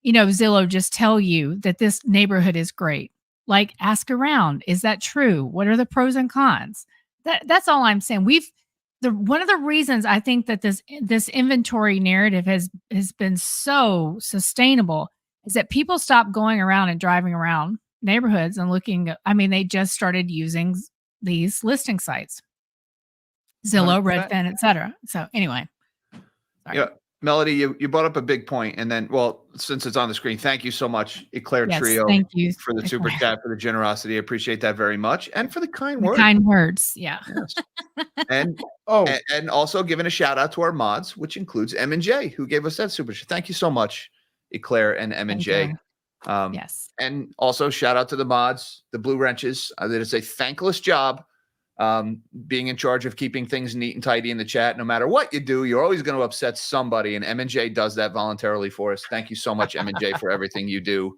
Zillow just tell you that this neighborhood is great. Like, ask around. Is that true? What are the pros and cons? That's all I'm saying. One of the reasons I think that this inventory narrative has been so sustainable is that people stopped going around and driving around neighborhoods and looking. They just started using these listing sites, Zillow, Redfin, etc. So anyway, sorry. Yeah, Melody, you brought up a big point, and then, since it's on the screen, thank you so much, Eclair Trio. Thank you for the super chat, for the generosity. I appreciate that very much, and for the kind words. Kind words, yeah. Yes. And and also giving a shout out to our mods, which includes M&J, who gave us that super chat. Thank you so much, Eclair and M&J. Yes. And also shout out to the mods, the Blue Wrenches. That is a thankless job. Being in charge of keeping things neat and tidy in the chat. No matter what you do, you're always going to upset somebody, and M&J does that voluntarily for us. Thank you so much, M&J, for everything you do.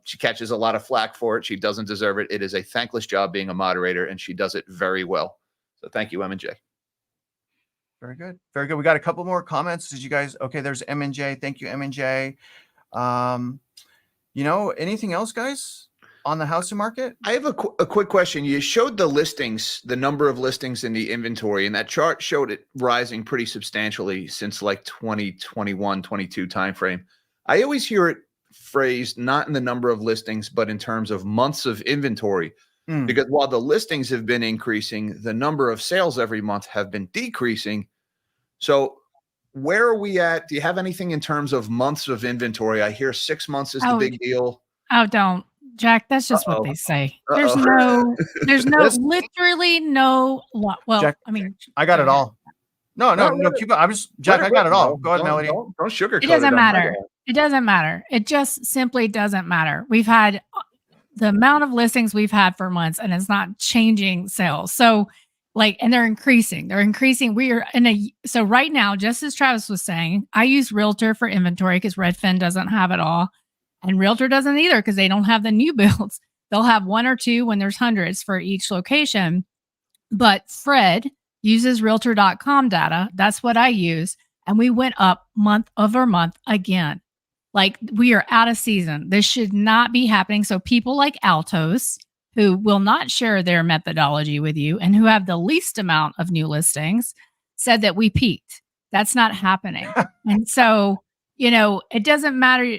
She catches a lot of flack for it. She doesn't deserve it. It is a thankless job being a moderator, and she does it very well. So thank you, M&J. Very good. Very good. We got a couple more comments. Did you guys? Okay, there's M&J. Thank you, M&J. Anything else, guys, on the housing market? I have a quick question. You showed the listings, the number of listings in the inventory, and that chart showed it rising pretty substantially since like 2021, 22 timeframe. I always hear it phrased not in the number of listings, but in terms of months of inventory. Because while the listings have been increasing, the number of sales every month have been decreasing. So where are we at? Do you have anything in terms of months of inventory? I hear 6 months is the big deal. Oh, don't. Jack, that's just what they say. There's literally no. Well, Jack, I got it all. No, keep it. Jack, I got it all. Go ahead, Melody. Don't sugarcoat it. It doesn't matter. It doesn't matter. It just simply doesn't matter. We've had the amount of listings we've had for months, and it's not changing sales. So, and they're increasing. We are so right now, just as Travis was saying, I use Realtor for inventory because Redfin doesn't have it all. And Realtor doesn't either because they don't have the new builds. They'll have one or two when there's hundreds for each location. But Fred uses Realtor.com data. That's what I use. And we went up month over month again. We are out of season. This should not be happening. So people like Altos, who will not share their methodology with you and who have the least amount of new listings, said that we peaked. That's not happening. And so, it doesn't matter.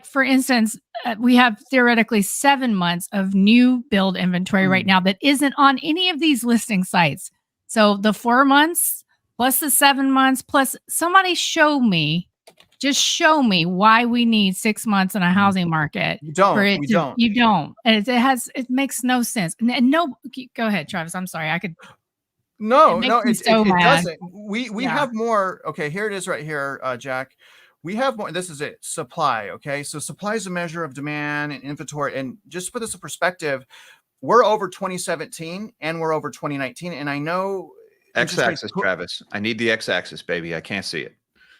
For instance, we have theoretically 7 months of new build inventory right now that isn't on any of these listing sites. So the 4 months plus the 7 months, plus somebody just show me why we need 6 months in a housing market We don't. for it We to, don't. you don't. And it makes no sense. And no, go ahead, Travis. I'm sorry. It No, makes no, me so it mad. doesn't. We Yeah. have more. Okay, here it is right here, Jack. We have more. This is it. Supply. Okay, so supply is a measure of demand and inventory. And just to put this in perspective, we're over 2017 and we're over 2019. And I know interest rates. X-axis, Travis. I need the X-axis, baby. I can't see it.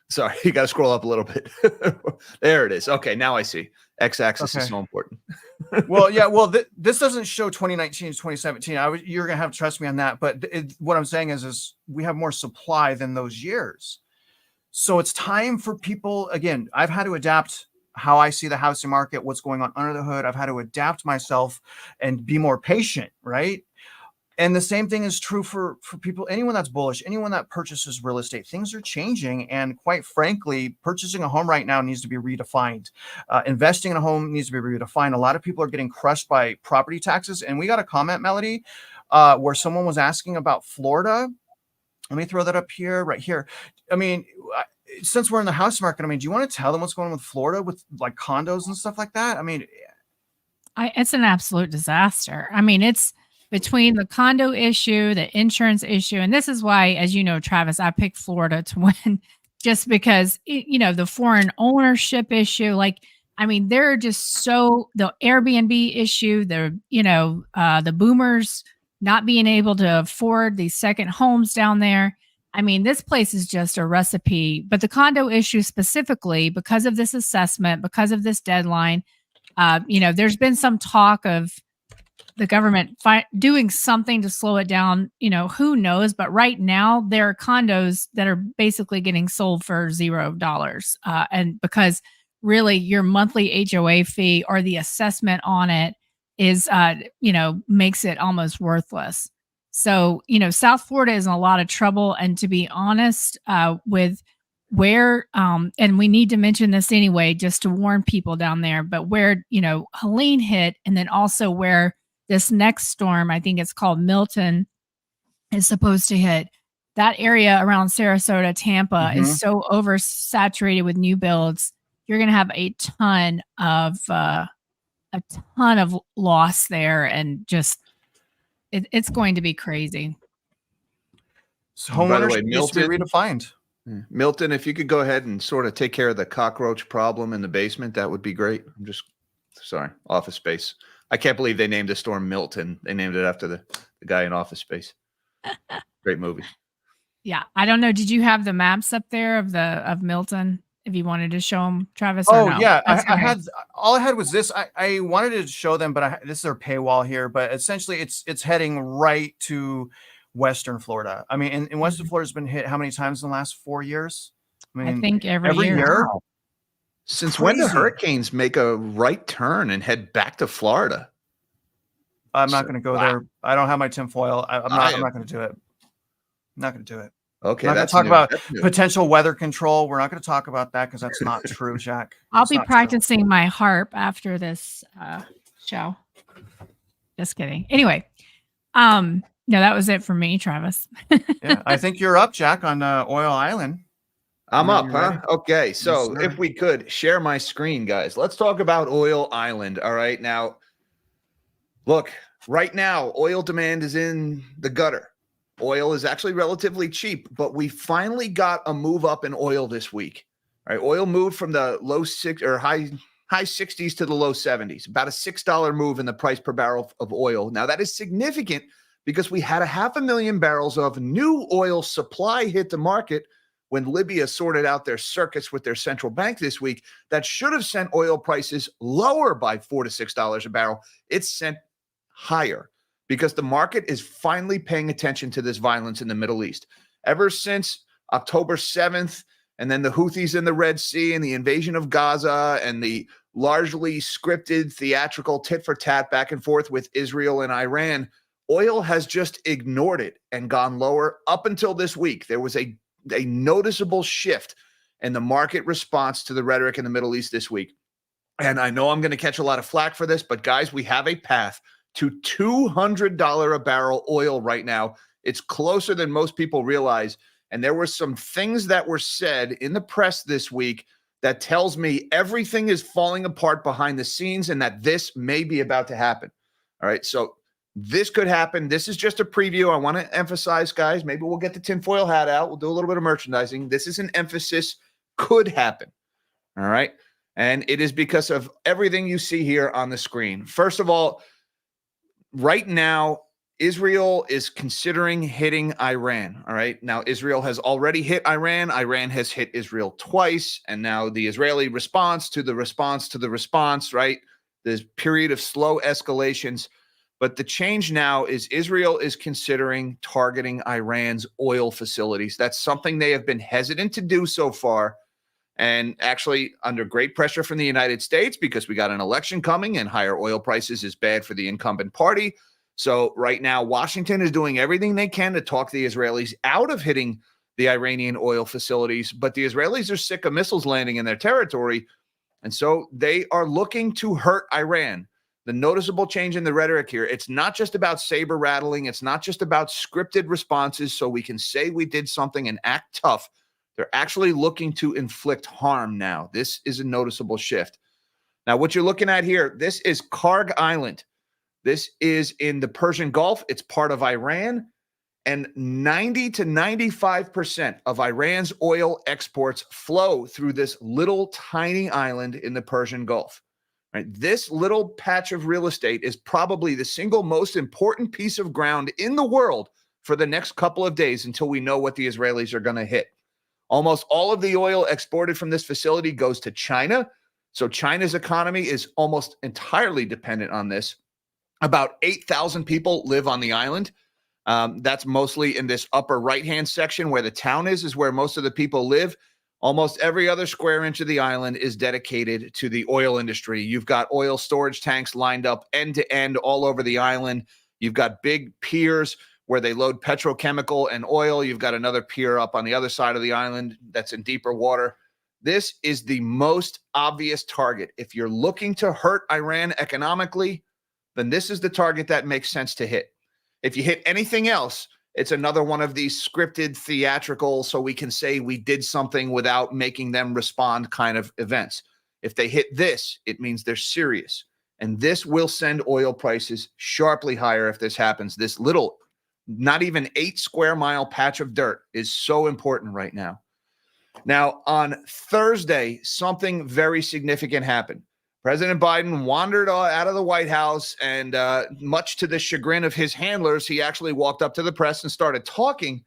Sorry, you got to scroll up a little bit. There it is. Okay, now I see. X-axis is Okay. so important. Well, yeah. Well, this doesn't show 2019 to 2017. You're gonna have to trust me on that. But what I'm saying is we have more supply than those years. So it's time for people. Again, I've had to adapt how I see the housing market, what's going on under the hood. I've had to adapt myself and be more patient, right? And the same thing is true for people, anyone that's bullish, anyone that purchases real estate. Things are changing, and quite frankly, purchasing a home right now needs to be redefined. Investing in a home needs to be redefined. A lot of people are getting crushed by property taxes, and we got a comment, Melody, where someone was asking about Florida. Let me throw that up here, right here. I mean, since we're in the house market, I mean, do you want to tell them what's going on with Florida with like condos and stuff like that? I mean, It's an absolute disaster. I mean, it's between the condo issue, the insurance issue, and this is why, as you know, Travis, I picked Florida to win, just because the foreign ownership issue. Like, I mean, they're just the Airbnb issue, the boomers not being able to afford these second homes down there. I mean, this place is just a recipe. But the condo issue specifically, because of this assessment, because of this deadline. There's been some talk of the government doing something to slow it down. Who knows? But right now, there are condos that are basically getting sold for $0. And because really your monthly HOA fee or the assessment on it is, makes it almost worthless. So, South Florida is in a lot of trouble. And to be honest, with where and we need to mention this anyway just to warn people down there, but where Helene hit, and then also where this next storm, I think it's called Milton, is supposed to hit, that area around Sarasota, Tampa is so oversaturated with new builds. You're going to have a ton of loss there, and just it's going to be crazy. So homeownership needs to be redefined. Milton, if you could go ahead and sort of take care of the cockroach problem in the basement, that would be great. I'm just sorry, Office Space. I can't believe they named the storm Milton. They named it after the guy in Office Space. Great movie. Yeah, I don't know. Did you have the maps up there of Milton? If you wanted to show them, Travis? Oh, no? Yeah, I had all I had was this. I wanted to show them, but this is their paywall here. But essentially, it's heading right to Western Florida. I mean, in Western Florida has been hit how many times in the last 4 years? I think every year. Wow. Since when do hurricanes make a right turn and head back to Florida? I'm not going to go there. I don't have my tinfoil. I'm not going to do it. I'm not going to do it. Okay, we're not going to talk about potential weather control. We're not going to talk about that because that's not true, Jack. I'll be practicing my harp after this show. Just kidding. Anyway, no, that was it for me, Travis. Yeah, I think you're up, Jack, on Oil Island. I'm up, huh? Okay, so if we could share my screen, guys. Let's talk about Oil Island. All right, now, look, right now, oil demand is in the gutter. Oil is actually relatively cheap, but we finally got a move up in oil this week. All right, oil moved from the high 60s to the low 70s, about a $6 move in the price per barrel of oil. Now, that is significant because we had 500,000 barrels of new oil supply hit the market when Libya sorted out their circuits with their central bank this week. That should have sent oil prices lower by $4 to $6 a barrel. It's sent higher because the market is finally paying attention to this violence in the Middle East. Ever since October 7th, and then the Houthis in the Red Sea and the invasion of Gaza and the largely scripted theatrical tit for tat back and forth with Israel and Iran, oil has just ignored it and gone lower up until this week. There was a noticeable shift in the market response to the rhetoric in the Middle East this week. And I know I'm going to catch a lot of flack for this, but guys, we have a path to $200 a barrel oil right now. It's closer than most people realize. And there were some things that were said in the press this week that tells me everything is falling apart behind the scenes and that this may be about to happen. All right. So this could happen. This is just a preview. I want to emphasize, guys, maybe we'll get the tinfoil hat out. We'll do a little bit of merchandising. This is an emphasis. Could happen. All right. And it is because of everything you see here on the screen. First of all, right now, Israel is considering hitting Iran. All right. Now, Israel has already hit Iran. Iran has hit Israel twice. And now the Israeli response to the response to the response, right? This period of slow escalations. But the change now is Israel is considering targeting Iran's oil facilities. That's something they have been hesitant to do so far. And actually under great pressure from the United States, because we got an election coming and higher oil prices is bad for the incumbent party. So right now, Washington is doing everything they can to talk the Israelis out of hitting the Iranian oil facilities. But the Israelis are sick of missiles landing in their territory. And so they are looking to hurt Iran. The noticeable change in the rhetoric here, it's not just about saber rattling. It's not just about scripted responses so we can say we did something and act tough. They're actually looking to inflict harm now. This is a noticeable shift. Now, what you're looking at here, this is Karg Island. This is in the Persian Gulf. It's part of Iran. And 90 to 95% of Iran's oil exports flow through this little tiny island in the Persian Gulf. Right? This little patch of real estate is probably the single most important piece of ground in the world for the next couple of days until we know what the Israelis are going to hit. Almost all of the oil exported from this facility goes to China. So China's economy is almost entirely dependent on this. About 8,000 people live on the island. That's mostly in this upper right-hand section where the town is where most of the people live. Almost every other square inch of the island is dedicated to the oil industry. You've got oil storage tanks lined up end to end all over the island. You've got big piers where they load petrochemical and oil. You've got another pier up on the other side of the island that's in deeper water. This is the most obvious target. If you're looking to hurt Iran economically, then this is the target that makes sense to hit. If you hit anything else, it's another one of these scripted, theatrical, so we can say we did something without making them respond kind of events. If they hit this, it means they're serious. And this will send oil prices sharply higher if this happens. This little, not even 8 square mile patch of dirt is so important right now. Now, on Thursday, something very significant happened. President Biden wandered out of the White House, and much to the chagrin of his handlers, he actually walked up to the press and started talking.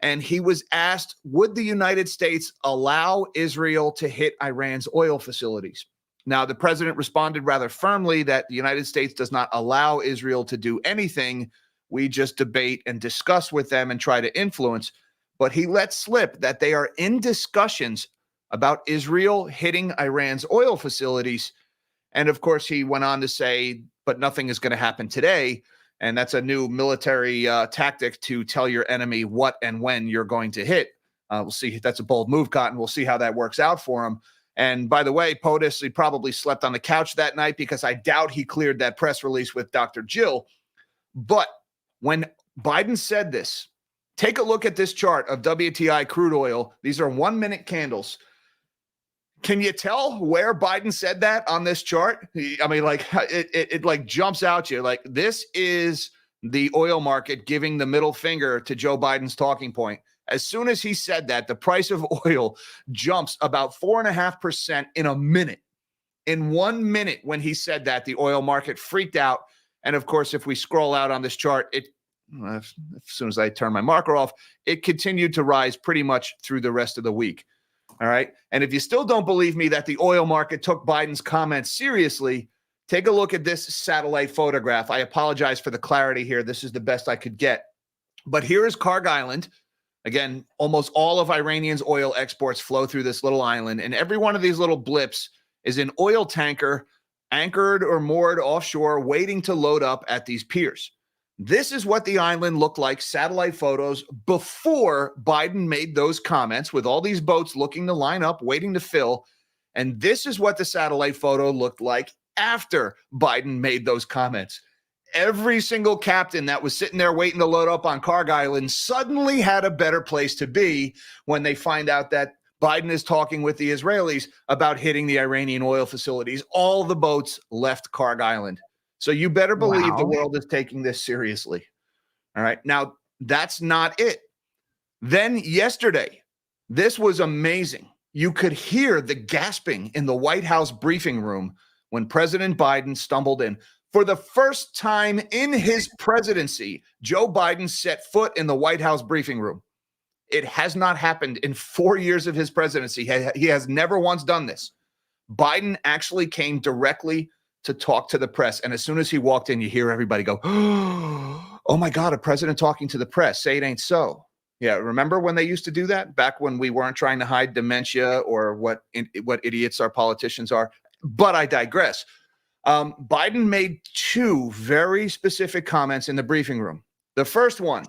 And he was asked, would the United States allow Israel to hit Iran's oil facilities? Now, the president responded rather firmly that the United States does not allow Israel to do anything. We just debate and discuss with them and try to influence. But he let slip that they are in discussions about Israel hitting Iran's oil facilities. And of course, he went on to say, but nothing is going to happen today. And that's a new military tactic to tell your enemy what and when you're going to hit. We'll see. That's a bold move, Cotton. We'll see how that works out for him. And by the way, POTUS, he probably slept on the couch that night because I doubt he cleared that press release with Dr. Jill. But when Biden said this, take a look at this chart of WTI crude oil. These are 1-minute candles. Can you tell where Biden said that on this chart? I mean, like it like jumps out to you. Like, this is the oil market giving the middle finger to Joe Biden's talking point. As soon as he said that, the price of oil jumps about 4.5% in a minute. In 1 minute, when he said that, the oil market freaked out. And of course, if we scroll out on this chart, as soon as I turn my marker off, it continued to rise pretty much through the rest of the week. All right. And if you still don't believe me that the oil market took Biden's comments seriously, take a look at this satellite photograph. I apologize for the clarity here. This is the best I could get. But here is Karg Island. Again, almost all of Iranian's oil exports flow through this little island. And every one of these little blips is an oil tanker anchored or moored offshore, waiting to load up at these piers. This is what the island looked like, satellite photos, before Biden made those comments, with all these boats looking to line up, waiting to fill. And this is what the satellite photo looked like after Biden made those comments. every single captain that was sitting there waiting to load up on Carg Island suddenly had a better place to be when they find out that Biden is talking with the Israelis about hitting the Iranian oil facilities. All the boats left Carg Island. So you better believe the world is taking this seriously. All right. Now, that's not it. Then yesterday, this was amazing. You could hear the gasping in the White House briefing room when President Biden stumbled in. For the first time in his presidency, Joe Biden set foot in the White House briefing room. It has not happened in 4 years of his presidency. He has never once done this. Biden actually came directly to talk to the press. And as soon as he walked in, you hear everybody go, oh my God, a president talking to the press. Say it ain't so. Yeah, remember when they used to do that? Back when we weren't trying to hide dementia or what idiots our politicians are. But I digress. Biden made two very specific comments in the briefing room. The first one,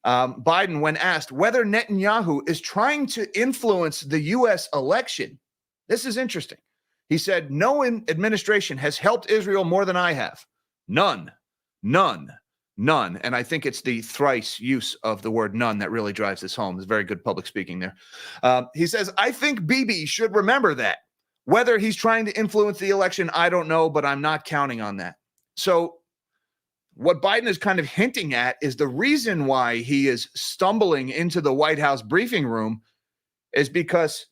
Biden, when asked whether Netanyahu is trying to influence the U.S. election, this is interesting. He said, no administration has helped Israel more than I have. None. And I think it's the thrice use of the word none that really drives this home. It's very good public speaking there. He says, I think Bibi should remember that. Whether he's trying to influence the election, I don't know, but I'm not counting on that. So what Biden is kind of hinting at is the reason why he is stumbling into the White House briefing room is because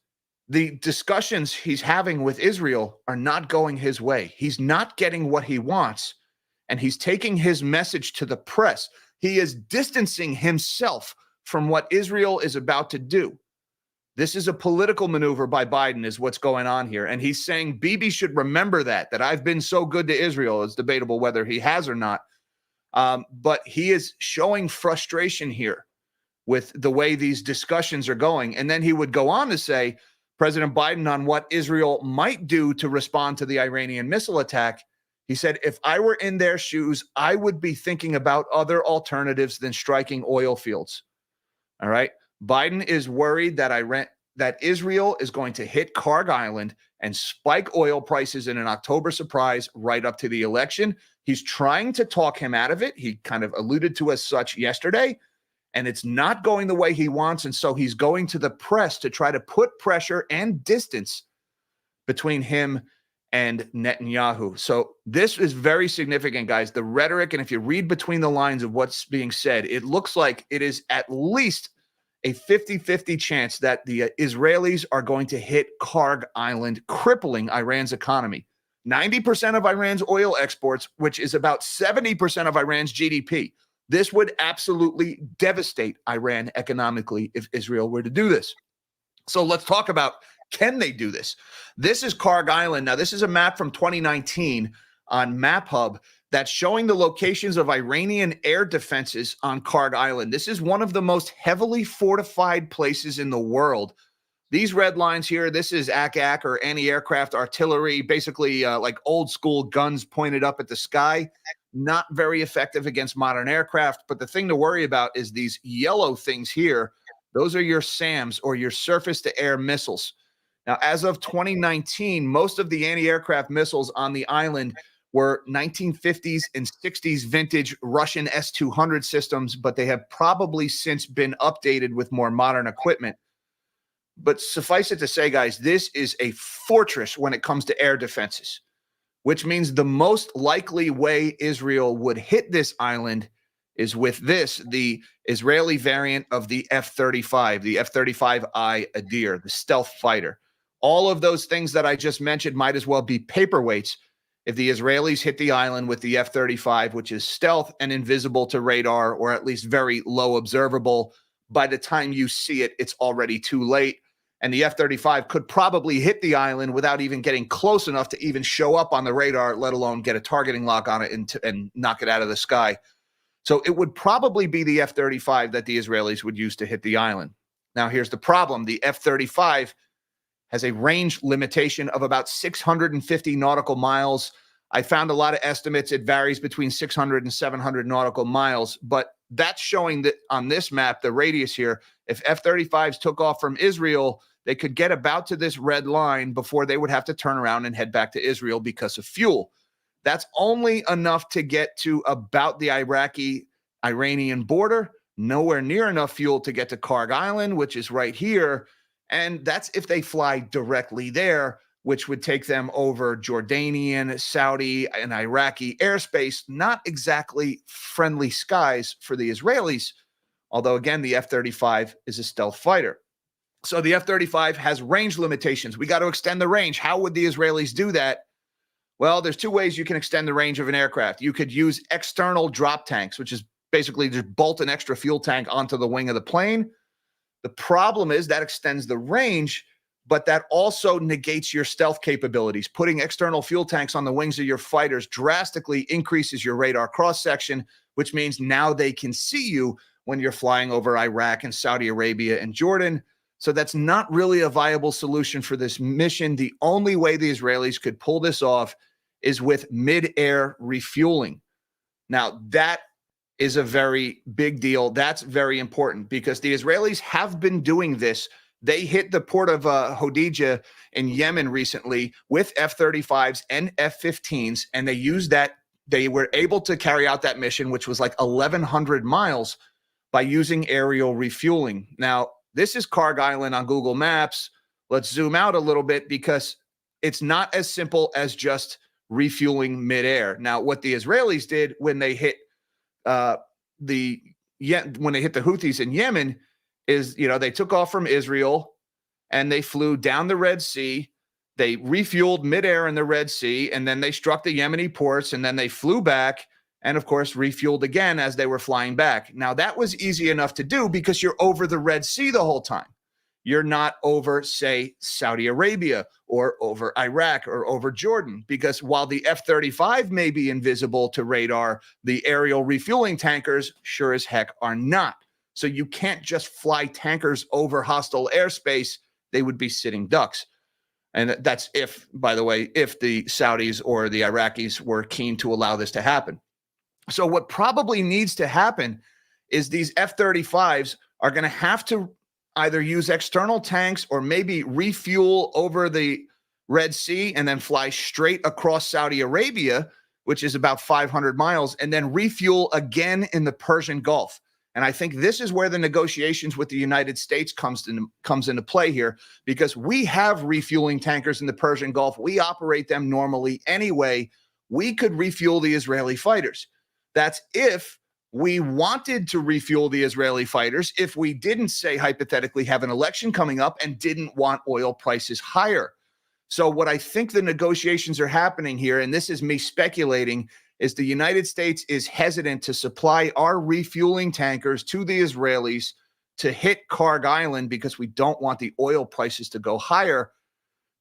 the discussions he's having with Israel are not going his way. He's not getting what he wants, and he's taking his message to the press. He is distancing himself from what Israel is about to do. This is a political maneuver by Biden is what's going on here. And he's saying Bibi should remember that I've been so good to Israel. It's debatable whether he has or not. But he is showing frustration here with the way these discussions are going. And then he would go on to say, President Biden, on what Israel might do to respond to the Iranian missile attack, he said, if I were in their shoes, I would be thinking about other alternatives than striking oil fields. All right. Biden is worried that Israel is going to hit Carg Island and spike oil prices in an October surprise right up to the election. He's trying to talk him out of it. He kind of alluded to as such yesterday, and it's not going the way he wants. And so he's going to the press to try to put pressure and distance between him and Netanyahu. So this is very significant, guys. The rhetoric, and if you read between the lines of what's being said, it looks like it is at least a 50-50 chance that the Israelis are going to hit Carg Island, crippling Iran's economy. 90% of Iran's oil exports, which is about 70% of Iran's GDP. This would absolutely devastate Iran economically if Israel were to do this. So let's talk about, can they do this? This is Carg Island. Now, this is a map from 2019 on MapHub that's showing the locations of Iranian air defenses on Carg Island. This is one of the most heavily fortified places in the world. These red lines here, this is AK or anti-aircraft artillery, basically like old school guns pointed up at the sky. Not very effective against modern aircraft. But the thing to worry about is these yellow things here. Those are your SAMs, or your surface-to-air missiles. Now, as of 2019, most of the anti-aircraft missiles on the island were 1950s and 60s vintage Russian S-200 systems, but they have probably since been updated with more modern equipment. But suffice it to say, guys, this is a fortress when it comes to air defenses, which means the most likely way Israel would hit this island is with this, the Israeli variant of the F-35, the F-35I Adir, the stealth fighter. All of those things that I just mentioned might as well be paperweights if the Israelis hit the island with the F-35, which is stealth and invisible to radar, or at least very low observable. By the time you see it, it's already too late. And the F-35 could probably hit the island without even getting close enough to even show up on the radar, let alone get a targeting lock on it and knock it out of the sky. So it would probably be the F-35 that the Israelis would use to hit the island. Now, here's the problem. The F-35 has a range limitation of about 650 nautical miles. I found a lot of estimates. It varies between 600 and 700 nautical miles, but that's showing that on this map, the radius here, if F-35s took off from Israel, they could get about to this red line before they would have to turn around and head back to Israel because of fuel. That's only enough to get to about the Iraqi-Iranian border, nowhere near enough fuel to get to Karg Island, which is right here. And that's if they fly directly there, which would take them over Jordanian, Saudi, and Iraqi airspace. Not exactly friendly skies for the Israelis, although, again, the F-35 is a stealth fighter. So the F-35 has range limitations. We got to extend the range. How would the Israelis do that? Well, there's two ways you can extend the range of an aircraft. You could use external drop tanks, which is basically just bolt an extra fuel tank onto the wing of the plane. The problem is that extends the range, but that also negates your stealth capabilities. Putting external fuel tanks on the wings of your fighters drastically increases your radar cross-section, which means now they can see you when you're flying over Iraq and Saudi Arabia and Jordan. So that's not really a viable solution for this mission. The only way the Israelis could pull this off is with mid-air refueling. Now, that is a very big deal. That's very important because the Israelis have been doing this. They hit the port of Hodeidah in Yemen recently with F-35s and F-15s, and they used that. They were able to carry out that mission, which was like 1,100 miles, by using aerial refueling. Now, this is Karg Island on Google Maps. Let's zoom out a little bit because it's not as simple as just refueling midair. Now, what the Israelis did when they hit the Houthis in Yemen is, they took off from Israel and they flew down the Red Sea. They refueled midair in the Red Sea, and then they struck the Yemeni ports, and then they flew back and, of course, refueled again as they were flying back. Now, that was easy enough to do because you're over the Red Sea the whole time. You're not over, say, Saudi Arabia or over Iraq or over Jordan, because while the F-35 may be invisible to radar, the aerial refueling tankers sure as heck are not. So you can't just fly tankers over hostile airspace. They would be sitting ducks. And that's if, by the way, if the Saudis or the Iraqis were keen to allow this to happen. So what probably needs to happen is these F-35s are going to have to either use external tanks or maybe refuel over the Red Sea and then fly straight across Saudi Arabia, which is about 500 miles, and then refuel again in the Persian Gulf. And I think this is where the negotiations with the United States comes into play here, because we have refueling tankers in the Persian Gulf. We operate them normally anyway. We could refuel the Israeli fighters. That's if we wanted to refuel the Israeli fighters, if we didn't, say, hypothetically have an election coming up and didn't want oil prices higher. So what I think the negotiations are happening here, and this is me speculating, is the United States is hesitant to supply our refueling tankers to the Israelis to hit Karg Island because we don't want the oil prices to go higher.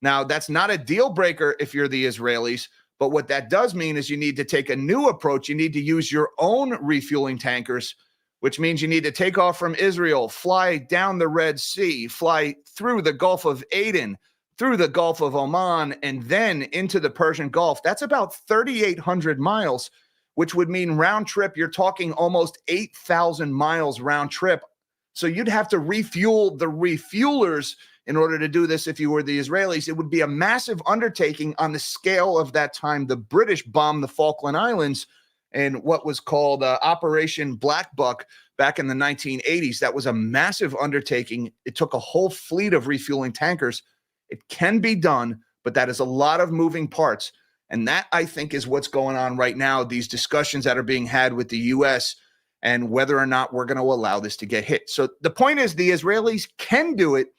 Now, that's not a deal breaker if you're the Israelis, but what that does mean is you need to take a new approach. You need to use your own refueling tankers, which means you need to take off from Israel, fly down the Red Sea, fly through the Gulf of Aden, through the Gulf of Oman, and then into the Persian Gulf. That's about 3,800 miles, which would mean round trip, you're talking almost 8,000 miles round trip. So you'd have to refuel the refuelers in order to do this if you were the Israelis. It would be a massive undertaking on the scale of that time. The British bombed the Falkland Islands in what was called Operation Black Buck back in the 1980s. That was a massive undertaking. It took a whole fleet of refueling tankers. It can be done, but that is a lot of moving parts. And that, I think, is what's going on right now, these discussions that are being had with the U.S. and whether or not we're going to allow this to get hit. So the point is the Israelis can do it,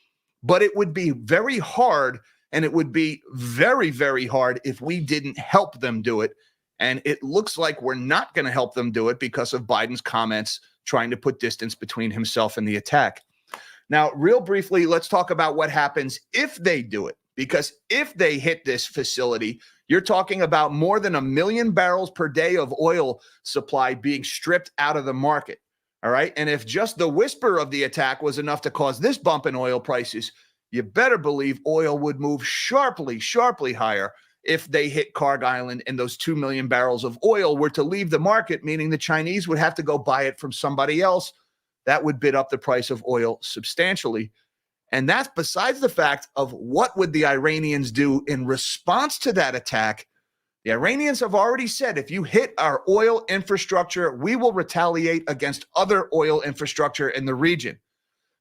but it would be very hard, and it would be very, very hard if we didn't help them do it. And it looks like we're not going to help them do it because of Biden's comments trying to put distance between himself and the attack. Now, real briefly, let's talk about what happens if they do it. Because if they hit this facility, you're talking about more than 1 million barrels per day of oil supply being stripped out of the market. All right. And if just the whisper of the attack was enough to cause this bump in oil prices, you better believe oil would move sharply, sharply higher if they hit Karg Island and those 2 million barrels of oil were to leave the market, meaning the Chinese would have to go buy it from somebody else. That would bid up the price of oil substantially. And that's besides the fact of what would the Iranians do in response to that attack. The Iranians have already said, if you hit our oil infrastructure, we will retaliate against other oil infrastructure in the region,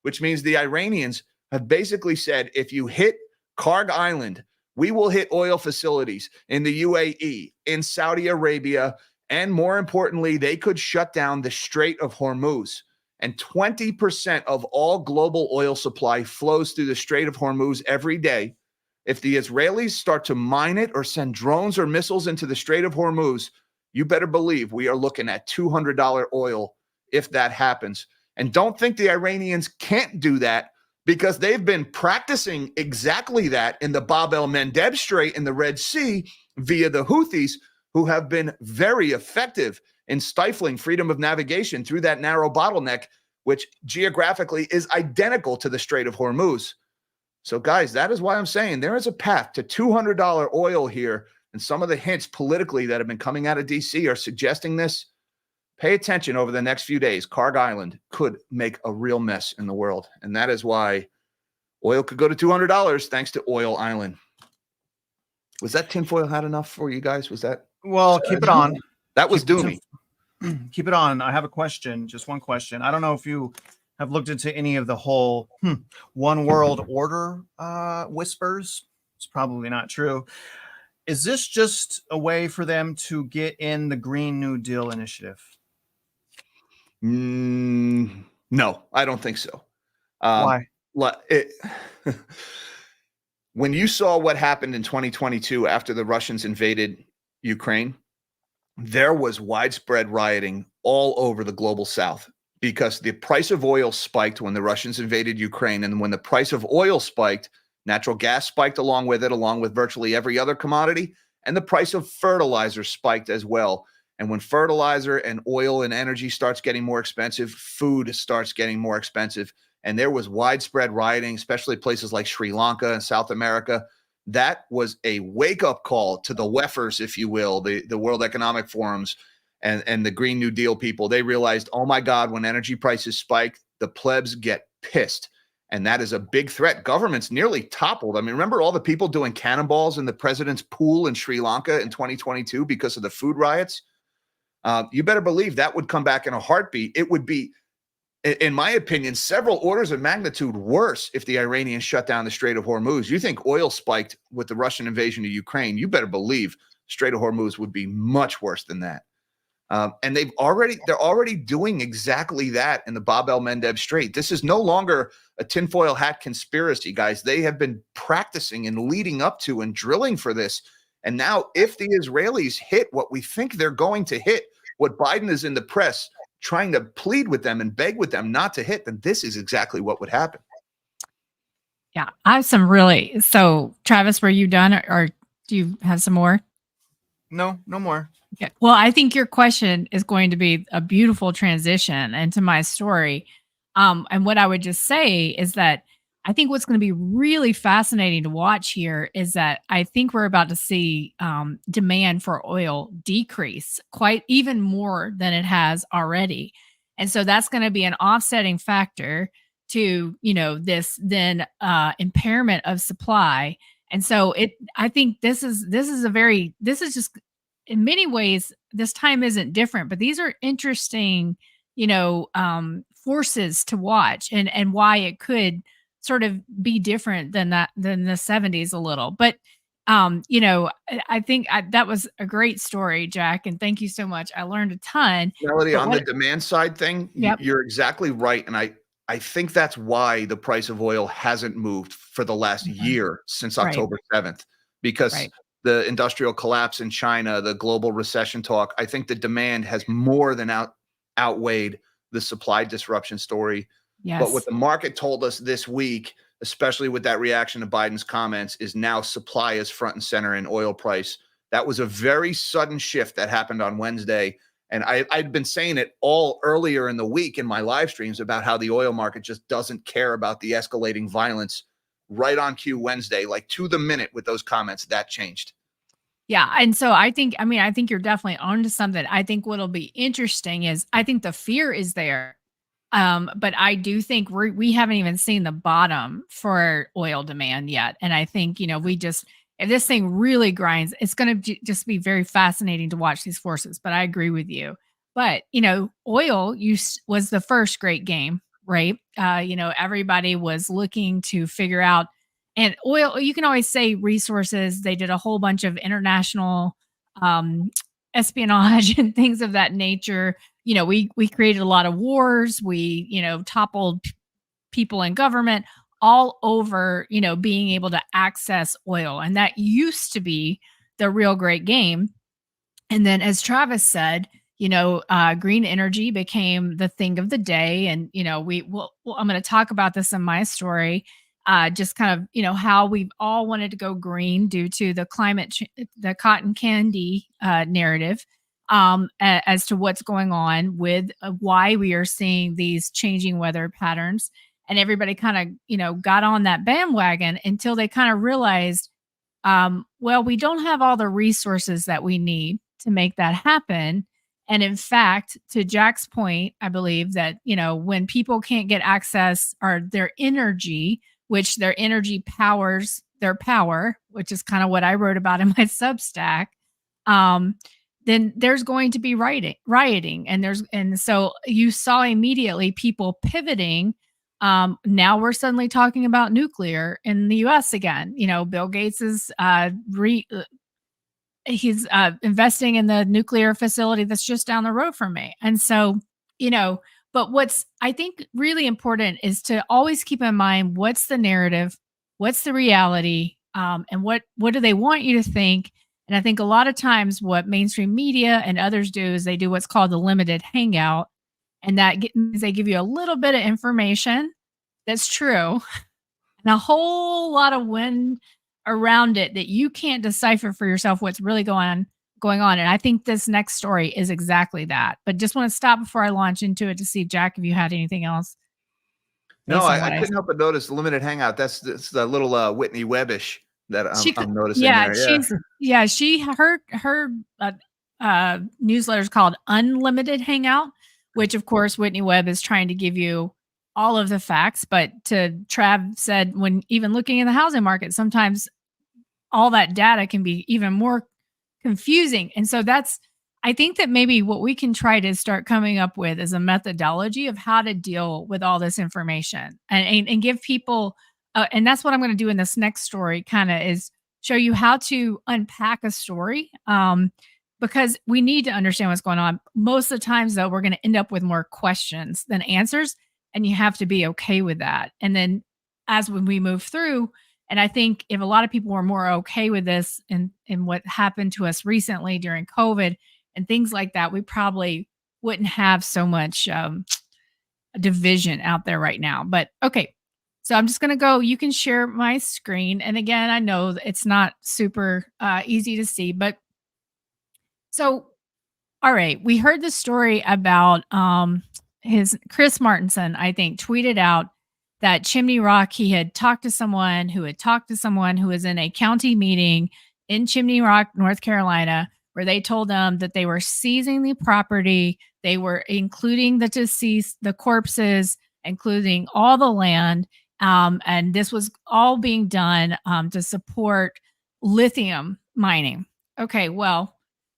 which means the Iranians have basically said, if you hit Karg Island, we will hit oil facilities in the UAE, in Saudi Arabia, and more importantly, they could shut down the Strait of Hormuz. And 20% of all global oil supply flows through the Strait of Hormuz every day. If the Israelis start to mine it or send drones or missiles into the Strait of Hormuz, you better believe we are looking at $200 oil if that happens. And don't think the Iranians can't do that, because they've been practicing exactly that in the Bab el-Mandeb Strait in the Red Sea via the Houthis, who have been very effective in stifling freedom of navigation through that narrow bottleneck, which geographically is identical to the Strait of Hormuz. So, guys, that is why I'm saying there is a path to $200 oil here, and some of the hints politically that have been coming out of D.C. are suggesting this. Pay attention over the next few days. Karg Island could make a real mess in the world, and that is why oil could go to $200 thanks to Oil Island. Was that tinfoil hat enough for you guys? Was that? Well, keep it on. That was doomy. Keep it on. I have a question, just one question. I don't know if you have looked into any of the whole one world order whispers. It's probably not true. Is this just a way for them to get in the Green New Deal initiative? No, I don't think so. Why? When you saw what happened in 2022 after the Russians invaded Ukraine, there was widespread rioting all over the global south because the price of oil spiked when the Russians invaded Ukraine. And when the price of oil spiked, natural gas spiked along with it, along with virtually every other commodity. And the price of fertilizer spiked as well. And when fertilizer and oil and energy starts getting more expensive, food starts getting more expensive. And there was widespread rioting, especially places like Sri Lanka and South America. That was a wake-up call to the WEFers, if you will, the World Economic Forums and the Green New Deal people. They realized, oh my God, when energy prices spike, the plebs get pissed. And that is a big threat. Governments nearly toppled. I mean, remember all the people doing cannonballs in the president's pool in Sri Lanka in 2022 because of the food riots? You better believe that would come back in a heartbeat. It would be, in my opinion, several orders of magnitude worse if the Iranians shut down the Strait of Hormuz. You think oil spiked with the Russian invasion of Ukraine, you better believe Strait of Hormuz would be much worse than that. And they're already doing exactly that in the Bab el-Mandeb Strait. This is no longer a tinfoil hat conspiracy, guys. They have been practicing and leading up to and drilling for this. And now if the Israelis hit what we think they're going to hit, what Biden is in the press trying to plead with them and beg with them not to hit, then this is exactly what would happen. Yeah, I have some really. So, Travis, were you done, or do you have some more? No more. Okay. Well, I think your question is going to be a beautiful transition into my story. And what I would just say is that I think what's going to be really fascinating to watch here is that I think we're about to see demand for oil decrease quite even more than it has already. And so that's going to be an offsetting factor to, this then impairment of supply. And so I think this is just, in many ways, this time isn't different, but these are interesting, forces to watch and why it could sort of be different than the 70s a little. But, I think that was a great story, Jack. And thank you so much. I learned a ton. Melody, on the demand side thing, Yep. You're exactly right. And I think that's why the price of oil hasn't moved for the last year since October 7th, because the industrial collapse in China, the global recession talk, I think the demand has more than outweighed the supply disruption story. Yes. But what the market told us this week, especially with that reaction to Biden's comments, is now supply is front and center in oil price. That was a very sudden shift that happened on Wednesday. And I'd been saying it all earlier in the week in my live streams about how the oil market just doesn't care about the escalating violence. Right on cue Wednesday, like to the minute with those comments, that changed. Yeah. And so I think you're definitely onto something. I think what'll be interesting is I think the fear is there. But I do think we haven't even seen the bottom for oil demand yet. And I think, if this thing really grinds, it's going to just be very fascinating to watch these forces. But I agree with you. But, oil was the first great game, right? Everybody was looking to figure out, and oil, you can always say resources. They did a whole bunch of international um, espionage and things of that nature. We created a lot of wars. We, toppled people in government all over, being able to access oil. And that used to be the real great game. And then, as Travis said, green energy became the thing of the day. And, I'm going to talk about this in my story, just kind of, how we've all wanted to go green due to the the cotton candy narrative, as to what's going on with why we are seeing these changing weather patterns. And everybody kind of, got on that bandwagon until they kind of realized, well, we don't have all the resources that we need to make that happen. And in fact, to Jack's point, I believe that, when people can't get access or their energy, which their energy powers their power, which is kind of what I wrote about in my Substack, then there's going to be rioting. And so you saw immediately people pivoting. Now we're suddenly talking about nuclear in the US again. Bill Gates is he's investing in the nuclear facility that's just down the road from me. And so, but what's I think really important is to always keep in mind what's the narrative, what's the reality, and what do they want you to think. And I think a lot of times what mainstream media and others do is they do what's called the limited hangout. And that means they give you a little bit of information that's true and a whole lot of wind around it that you can't decipher for yourself what's really going on. And I think this next story is exactly that. But just want to stop before I launch into it to see, Jack, if you had anything else. No, I couldn't help but notice the limited hangout. That's the little Whitney Webbish that I'm noticing. Yeah, there. her newsletter is called Unlimited Hangout, which of course Whitney Webb is trying to give you all of the facts. But Trav said, when even looking in the housing market, sometimes all that data can be even more confusing. And so I think that maybe what we can try to start coming up with is a methodology of how to deal with all this information and give people, and that's what I'm going to do in this next story, kind of is show you how to unpack a story. Because we need to understand what's going on. Most of the times, though, we're going to end up with more questions than answers. And you have to be okay with that. And then when we move through, and I think if a lot of people were more okay with this and what happened to us recently during COVID and things like that, we probably wouldn't have so much division out there right now. But okay, so I'm just going to go. You can share my screen. And again, I know it's not super easy to see, but so, all right, we heard the story about his Chris Martinson, I think, tweeted out that Chimney Rock, he had talked to someone who was in a county meeting in Chimney Rock, North Carolina, where they told them that they were seizing the property. They were including the deceased, the corpses, including all the land. And this was all being done to support lithium mining. Okay, well,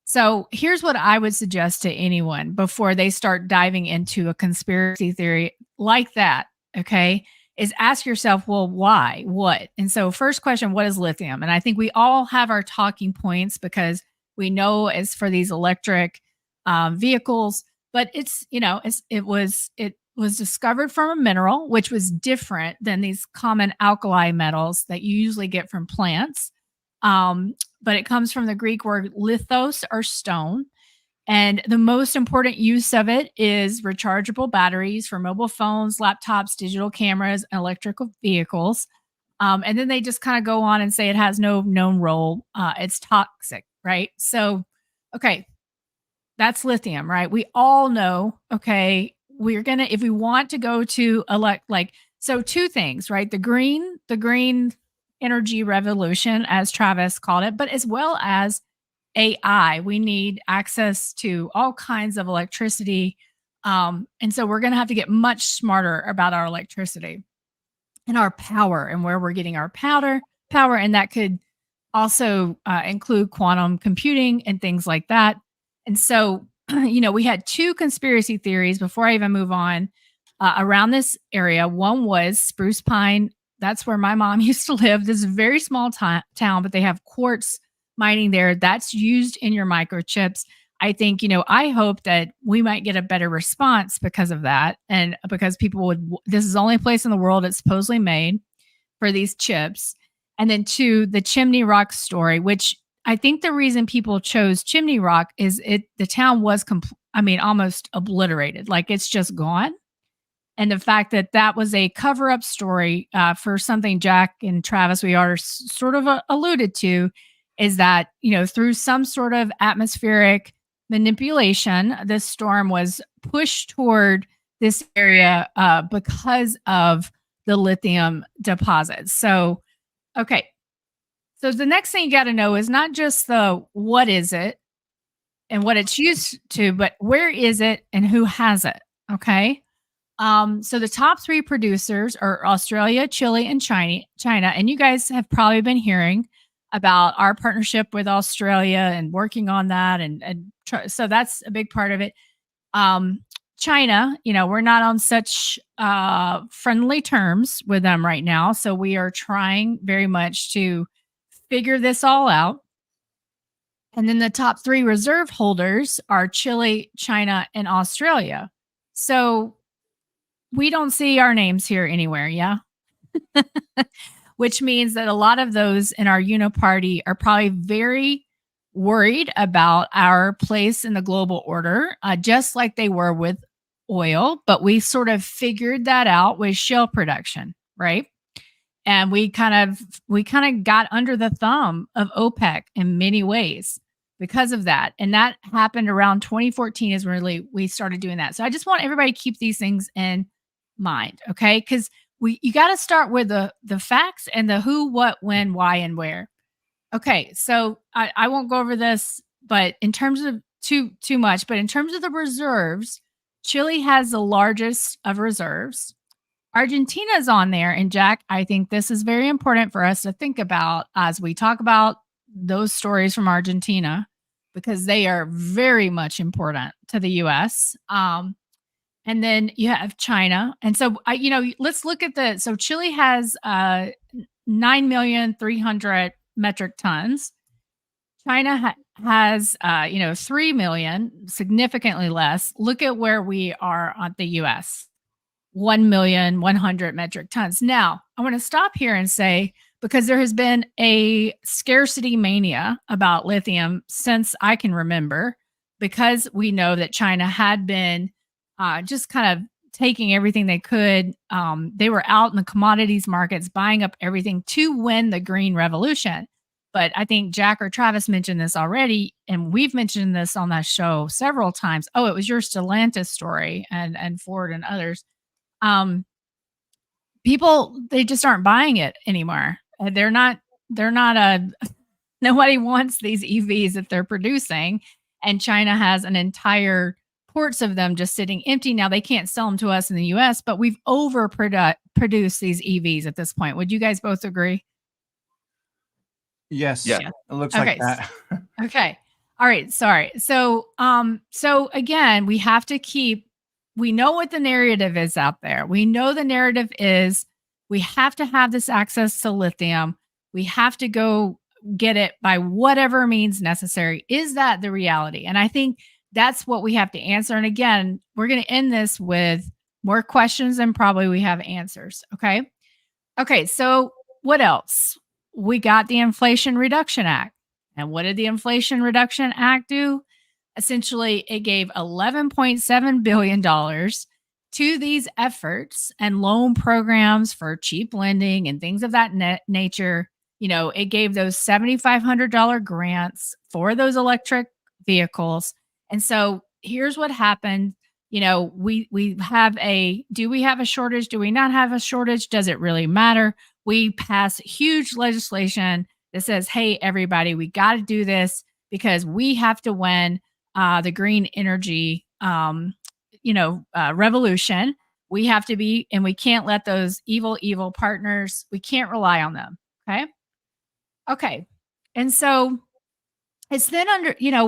so here's what I would suggest to anyone before they start diving into a conspiracy theory like that, okay, is ask yourself, well, why? What? And so first question, what is lithium? And I think we all have our talking points because we know it's for these electric vehicles, but it was discovered from a mineral, which was different than these common alkali metals that you usually get from plants. But it comes from the Greek word lithos, or stone. And the most important use of it is rechargeable batteries for mobile phones, laptops, digital cameras, and electrical vehicles. And then they just kind of go on and say it has no known role. It's toxic, right? So, okay, that's lithium, right? We all know, okay, if we want to go to so two things, right? The green energy revolution, as Travis called it, but as well as AI. We need access to all kinds of electricity. And so we're going to have to get much smarter about our electricity and our power and where we're getting our power. And that could also include quantum computing and things like that. And so, we had two conspiracy theories before I even move on around this area. One was Spruce Pine. That's where my mom used to live. This is a very small town, but they have quartz mining there. That's used in your microchips. I think, I hope that we might get a better response because of that. And because people this is the only place in the world it's supposedly made for these chips. And then two, the Chimney Rock story, which I think the reason people chose Chimney Rock is the town was almost obliterated. Like it's just gone. And the fact that that was a cover up story for something Jack and Travis, we are sort of alluded to, is that, through some sort of atmospheric manipulation, this storm was pushed toward this area because of the lithium deposits. So, okay. So the next thing you got to know is not just the what is it and what it's used to, but where is it and who has it. Okay. So the top three producers are Australia, Chile, and China. And you guys have probably been hearing about our partnership with Australia and working on that. So that's a big part of it. China, we're not on such friendly terms with them right now. So we are trying very much to figure this all out. And then the top three reserve holders are Chile, China, and Australia. So we don't see our names here anywhere, yeah? Which means that a lot of those in our uniparty are probably very worried about our place in the global order, just like they were with oil. But we sort of figured that out with shale production, right? And we kind of got under the thumb of OPEC in many ways because of that. And that happened around 2014 is really we started doing that. So I just want everybody to keep these things in mind, okay? Because you got to start with the facts and the who, what, when, why, and where. Okay, so I won't go over this, but in terms of too much, but in terms of the reserves, Chile has the largest of reserves. Argentina's on there, and Jack, I think this is very important for us to think about as we talk about those stories from Argentina, because they are very much important to the U.S. And then you have China. And so, let's look at so Chile has 9,300,000 metric tons. China has, 3 million, significantly less. Look at where we are on the U.S., 1,100,000 metric tons. Now, I want to stop here and say, because there has been a scarcity mania about lithium since I can remember, because we know that China had been just kind of taking everything they could. They were out in the commodities markets buying up everything to win the green revolution. But I think Jack or Travis mentioned this already, and we've mentioned this on that show several times. Oh, it was your Stellantis story and Ford and others. People, they just aren't buying it anymore. They're not nobody wants these EVs that they're producing. And China has an entire ports of them just sitting empty. Now they can't sell them to us in the US, but we've produced these EVs at this point. Would you guys both agree? Yes. Yeah. It looks Okay. like that. Okay. All right. Sorry. So again, we have to we know what the narrative is out there. We know the narrative is we have to have this access to lithium. We have to go get it by whatever means necessary. Is that the reality? And I think that's what we have to answer. And again, we're going to end this with more questions than probably we have answers. Okay. Okay. So what else? We got the Inflation Reduction Act. And what did the Inflation Reduction Act do? Essentially, it gave $11.7 billion to these efforts and loan programs for cheap lending and things of that nature. It gave those $7,500 grants for those electric vehicles. And so here's what happened. Do we have a shortage? Do we not have a shortage? Does it really matter? We pass huge legislation that says, hey, everybody, we got to do this because we have to win the green energy, revolution. We have to be, and we can't let those evil partners, we can't rely on them. Okay. And so it's then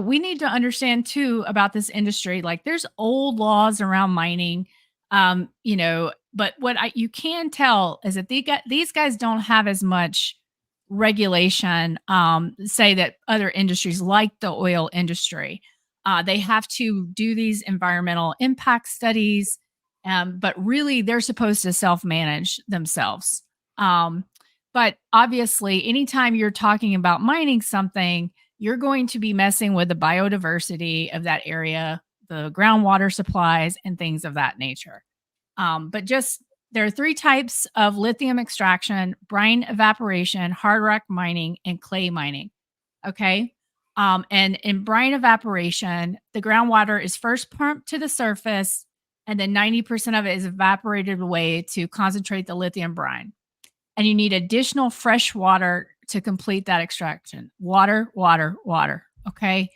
we need to understand too about this industry. Like there's old laws around mining, but you can tell is that these guys don't have as much regulation, say that other industries like the oil industry. They have to do these environmental impact studies, but really they're supposed to self-manage themselves. But obviously, anytime you're talking about mining something, you're going to be messing with the biodiversity of that area, the groundwater supplies, and things of that nature. But just there are 3 types of lithium extraction: brine evaporation, hard rock mining, and clay mining. Okay. And in brine evaporation, the groundwater is first pumped to the surface, and then 90% of it is evaporated away to concentrate the lithium brine. And you need additional fresh water to complete that extraction. Water, water, water. Okay.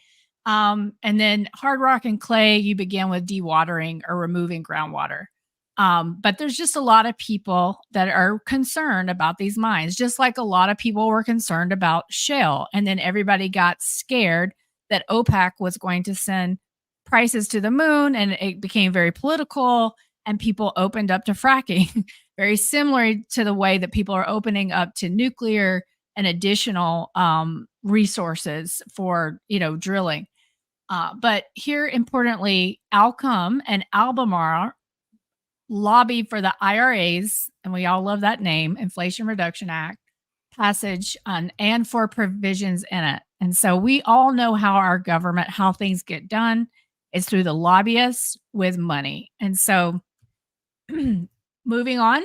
And then hard rock and clay, you begin with dewatering or removing groundwater. But there's just a lot of people that are concerned about these mines, just like a lot of people were concerned about shale. And then everybody got scared that OPEC was going to send prices to the moon, and it became very political, and people opened up to fracking, very similar to the way that people are opening up to nuclear and additional resources for drilling. But here, importantly, Alcom and Albemarle lobby for the IRAs, and we all love that name, Inflation Reduction Act, passage and for provisions in it. And so we all know how our government, how things get done. It's through the lobbyists with money. And so moving on.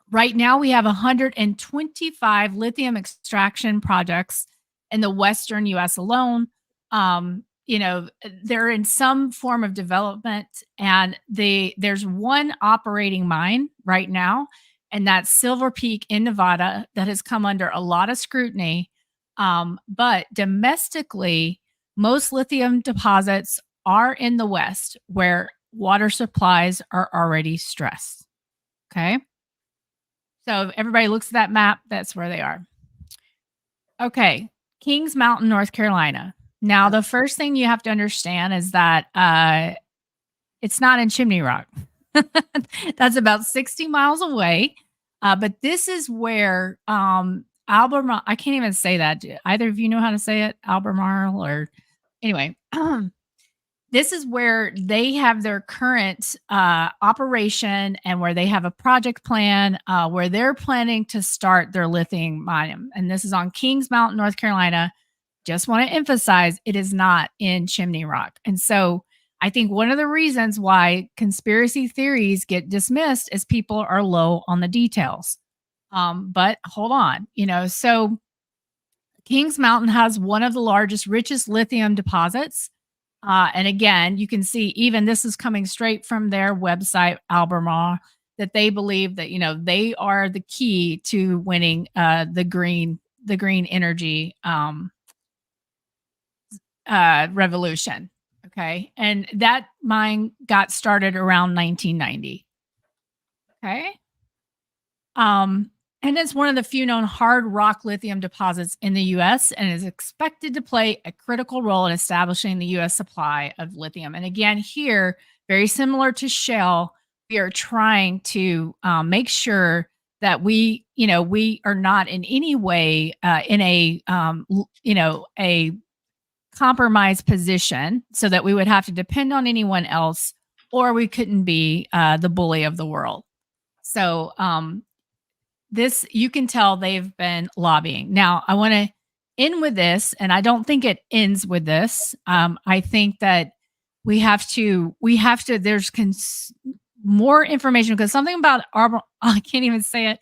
Right now, we have 125 lithium extraction projects in the Western US alone. They're in some form of development, and there's one operating mine right now, and that's Silver Peak in Nevada, that has come under a lot of scrutiny. But domestically, most lithium deposits are in the West, where water supplies are already stressed. Okay. So if everybody looks at that map, that's where they are. Okay. Kings Mountain, North Carolina. Now, the first thing you have to understand is that it's not in Chimney Rock. That's about 60 miles away. But this is where Albemarle, I can't even say that. Do either of you know how to say it? Albemarle, or anyway. This is where they have their current operation, and where they have a project plan where they're planning to start their lithium mine. And this is on Kings Mountain, North Carolina. Just want to emphasize, it is not in Chimney Rock. And so I think one of the reasons why conspiracy theories get dismissed is people are low on the details. But hold on, so Kings Mountain has one of the largest, richest lithium deposits. And again, you can see even this is coming straight from their website, Albemarle, that they believe that, they are the key to winning the green energy revolution. Okay. And that mine got started around 1990. Okay. And it's one of the few known hard rock lithium deposits in the U.S. and is expected to play a critical role in establishing the U.S. supply of lithium. And again, here, very similar to shale, we are trying to make sure that we are not in any way in a compromised position, so that we would have to depend on anyone else, or we couldn't be the bully of the world. So this, you can tell they've been lobbying. Now, I want to end with this, and I don't think it ends with this. I think that we have to, there's more information, because something about I can't even say it,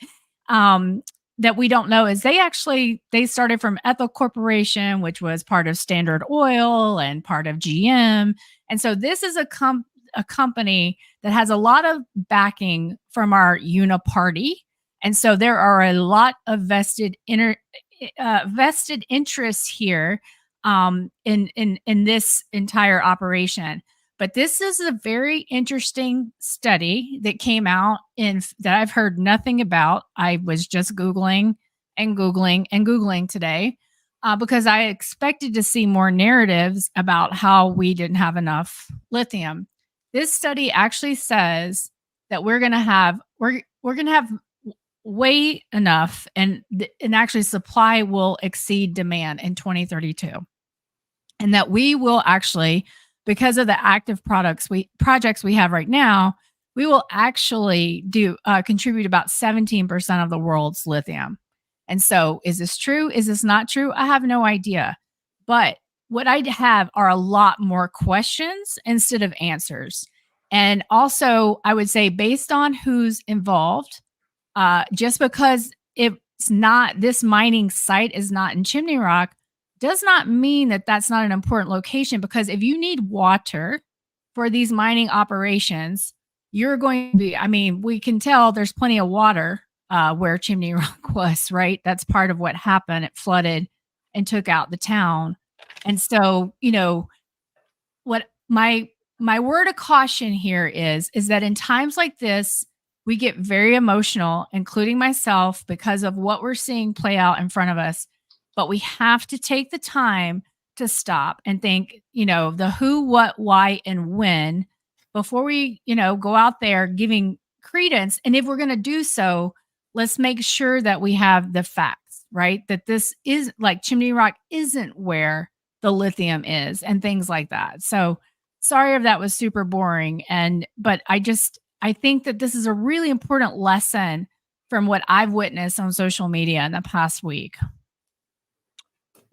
that we don't know is they started from Ethel Corporation, which was part of Standard Oil and part of GM. And so this is a company that has a lot of backing from our uniparty. And so there are a lot of vested interests here in this entire operation. But this is a very interesting study that came out that I've heard nothing about. I was just Googling and Googling and Googling today. because I expected to see more narratives about how we didn't have enough lithium. This study actually says that we're going to have way enough, and actually supply will exceed demand in 2032, and that we will actually, because of the active projects we have right now, we will actually contribute about 17% of the world's lithium. And so, is this true? Is this not true? I have no idea. But what I have are a lot more questions instead of answers. And also, I would say, based on who's involved, just because it's not, this mining site is not in Chimney Rock, does not mean that that's not an important location. Because if you need water for these mining operations, you're going to be, I mean, we can tell there's plenty of water where Chimney Rock was, right? That's part of what happened. It flooded and took out the town. And so, you know, what my word of caution here is that in times like this, we get very emotional, including myself, because of what we're seeing play out in front of us. But we have to take the time to stop and think, you know, the who, what, why, and when before we, you know, go out there giving credence. And if we're going to do so, let's make sure that we have the facts, right? That this is, like, Chimney Rock isn't where the lithium is and things like that. So sorry if that was super boring. But I think that this is a really important lesson from what I've witnessed on social media in the past week.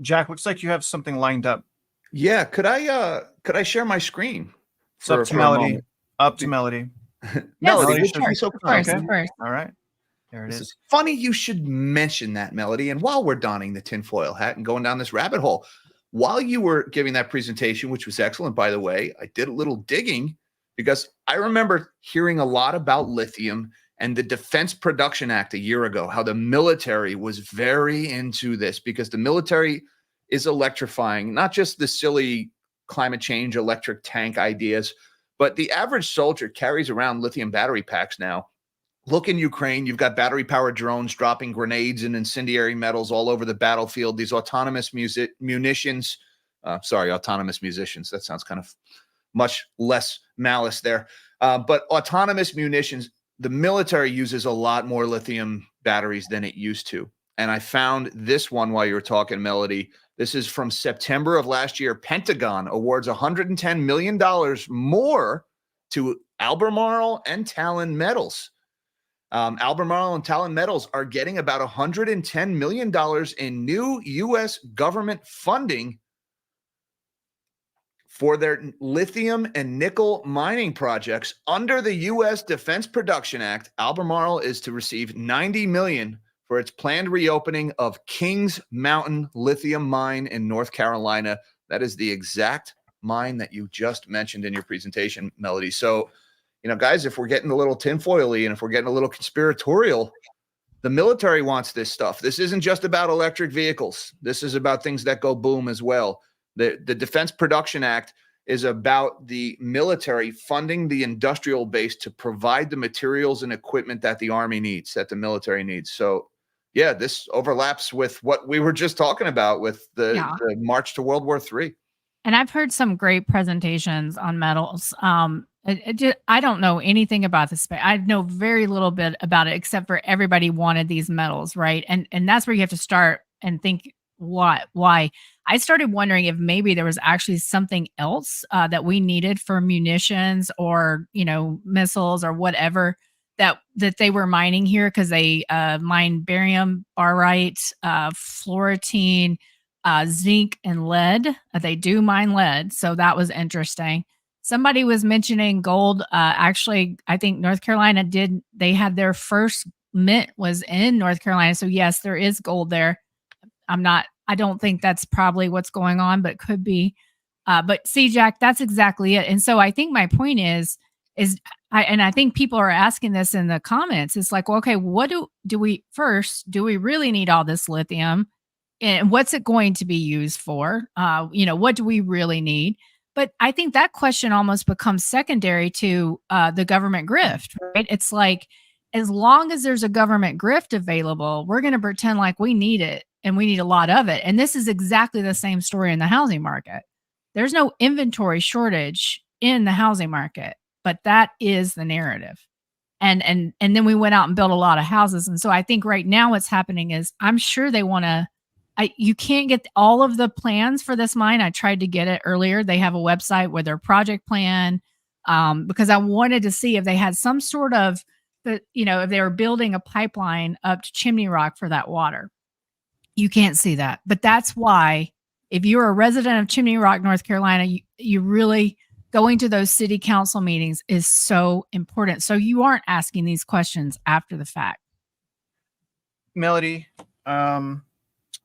Jack, looks like you have something lined up. Yeah, could I share my screen? It's up to Melody. Up to Melody. Melody, Yes, would you be so kind? of course. All right. There it This is. is funny you should mention that, Melody. And while we're donning the tinfoil hat and going down this rabbit hole, while you were giving that presentation, which was excellent, by the way, I did a little digging because I remember hearing a lot about lithium and the Defense Production Act a year ago, how the military was very into this because the military is electrifying, not just the silly climate change electric tank ideas, but the average soldier carries around lithium battery packs now. Look in Ukraine, you've got battery-powered drones dropping grenades and incendiary metals all over the battlefield. These autonomous munitions, autonomous musicians. That sounds kind of much less malice there. But autonomous munitions, the military uses a lot more lithium batteries than it used to. And I found this one while you were talking, Melody. This is from September of last year. Pentagon awards $110 million more to Albemarle and Talon Metals. Albemarle and Talon Metals are getting about $110 million in new U.S. government funding for their lithium and nickel mining projects under the U.S. Defense Production Act. Albemarle is to receive $90 million for its planned reopening of Kings Mountain lithium mine in North Carolina. That is the exact mine that you just mentioned in your presentation, Melody. So, you know, guys, if we're getting a little tinfoily and if we're getting a little conspiratorial, the military wants this stuff. This isn't just about electric vehicles. This is about things that go boom as well. The Defense Production Act is about the military funding the industrial base to provide the materials and equipment that the Army needs, that the military needs. So, yeah, this overlaps with what we were just talking about with the march to World War III. And I've heard some great presentations on metals. I don't know anything about this space. I know very little bit about it, except for everybody wanted these metals, right? And that's where you have to start and think, why? I started wondering if maybe there was actually something else that we needed for munitions or, you know, missiles or whatever that they were mining here, because they mine barium, barite, fluorine, zinc, and lead. They do mine lead, so that was interesting. Somebody was mentioning gold. Actually, I think North Carolina did. They had their first mint was in North Carolina. So yes, there is gold there. I don't think that's probably what's going on, but it could be. But see, Jack, that's exactly it. And so I think my point is I think people are asking this in the comments. It's like, well, okay, what do we really need all this lithium? And what's it going to be used for? What do we really need? But I think that question almost becomes secondary to the government grift, right? It's like, as long as there's a government grift available, we're going to pretend like we need it. and we need a lot of it. And this is exactly the same story in the housing market. There's no inventory shortage in the housing market, but that is the narrative. And then we went out and built a lot of houses. And so I think right now what's happening is I'm sure they want to, you can't get all of the plans for this mine. I tried to get it earlier. They have a website with their project plan, because I wanted to see if they had some sort of, if they were building a pipeline up to Chimney Rock for that water. You can't see that. But that's why if you're a resident of Chimney Rock, North Carolina, you really going to those city council meetings is so important. So you aren't asking these questions after the fact. Melody, man,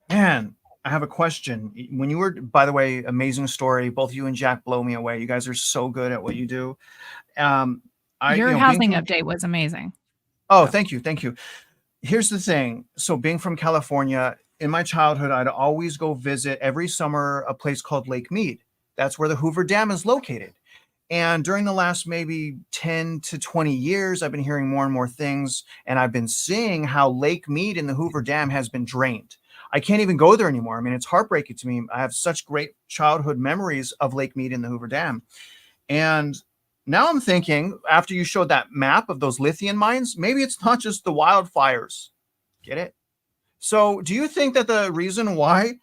I have a question. When you were, by the way, amazing story. Both you and Jack blow me away. You guys are so good at what you do. Your housing update was amazing. Oh, thank you. Thank you. Here's the thing. So being from California, in my childhood, I'd always go visit every summer a place called Lake Mead. That's where the Hoover Dam is located. And during the last maybe 10 to 20 years, I've been hearing more and more things. And I've been seeing how Lake Mead in the Hoover Dam has been drained. I can't even go there anymore. I mean, it's heartbreaking to me. I have such great childhood memories of Lake Mead in the Hoover Dam. And now I'm thinking, after you showed that map of those lithium mines, maybe it's not just the wildfires. Get it? So do you think that the reason why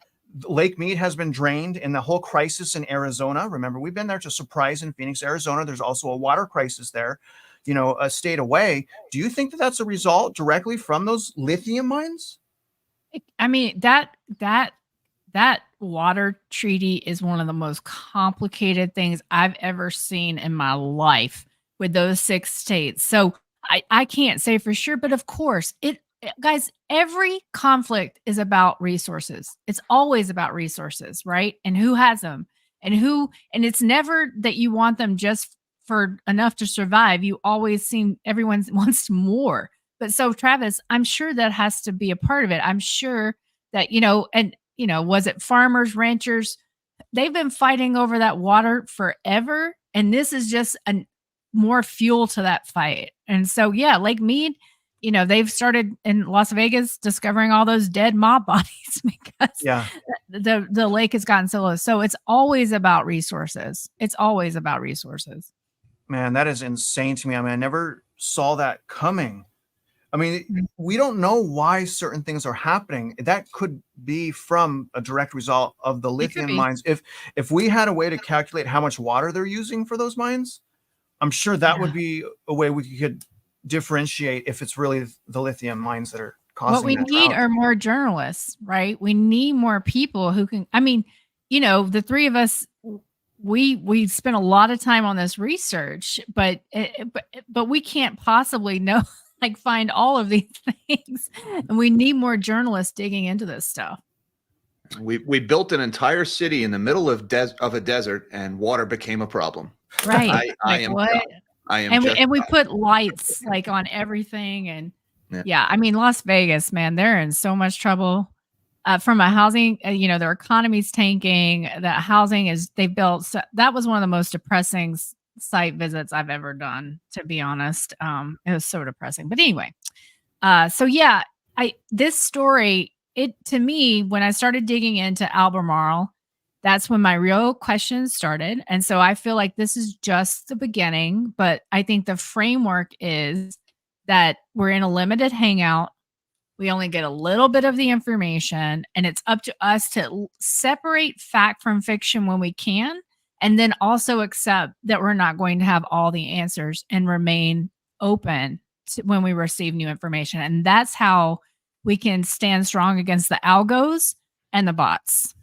Lake Mead has been drained in the whole crisis in Arizona, remember, we've been there to Surprise in Phoenix, Arizona. There's also a water crisis there, a state away. Do you think that that's a result directly from those lithium mines? I mean, that water treaty is one of the most complicated things I've ever seen in my life with those 6 states. So I can't say for sure, but of course guys, every conflict is about resources. It's always about resources, right? And who has them and it's never that you want them just for enough to survive. You always everyone wants more. But so Travis, I'm sure that has to be a part of it. I'm sure that, was it farmers, ranchers? They've been fighting over that water forever. And this is just more fuel to that fight. And so, yeah, Lake Mead, they've started in Las Vegas discovering all those dead mob bodies because the lake has gotten so low. So it's always about resources. It's always about resources. Man, that is insane to me. I mean, I never saw that coming. I mean, we don't know why certain things are happening. That could be from a direct result of the lithium mines. If we had a way to calculate how much water they're using for those mines, I'm sure that would be a way we could differentiate if it's really the lithium mines that are causing what we need are more journalists, right? We need more people who can, the 3 of us, we spent a lot of time on this research, but we can't possibly know, find all of these things. And we need more journalists digging into this stuff. We built an entire city in the middle of a desert, and water became a problem. Right. I am and we put lights on everything. And I mean, Las Vegas, man, they're in so much trouble from a housing, their economy's tanking. That housing they've built. So that was one of the most depressing site visits I've ever done, to be honest. It was so depressing, but anyway, this story, to me, when I started digging into Albemarle, that's when my real questions started. And so I feel like this is just the beginning, but I think the framework is that we're in a limited hangout. We only get a little bit of the information, and it's up to us to separate fact from fiction when we can, and then also accept that we're not going to have all the answers and remain open when we receive new information. And that's how we can stand strong against the algos and the bots.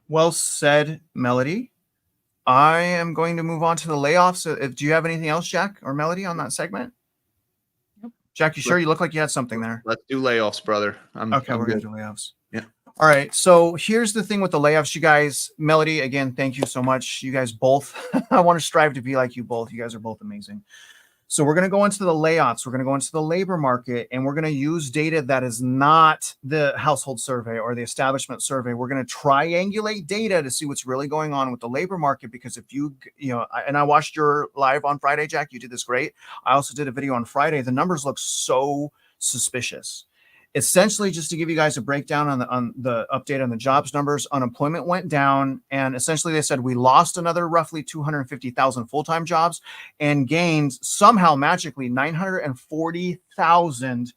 Well said, Melody. I am going to move on to the layoffs. Do you have anything else, Jack or Melody, on that segment? Nope. Jack, you sure? You look like you had something there. Let's do layoffs, brother. We're going to do layoffs. Yeah. All right. So here's the thing with the layoffs, you guys. Melody, again, thank you so much. You guys both. I want to strive to be like you both. You guys are both amazing. So we're going to go into the layoffs. We're going to go into the labor market, and we're going to use data that is not the household survey or the establishment survey. We're going to triangulate data to see what's really going on with the labor market. Because if and I watched your live on Friday, Jack, you did this great. I also did a video on Friday. The numbers look so suspicious. Essentially, just to give you guys a breakdown on the update on the jobs numbers, unemployment went down, and essentially they said we lost another roughly 250,000 full-time jobs and gained somehow magically 940,000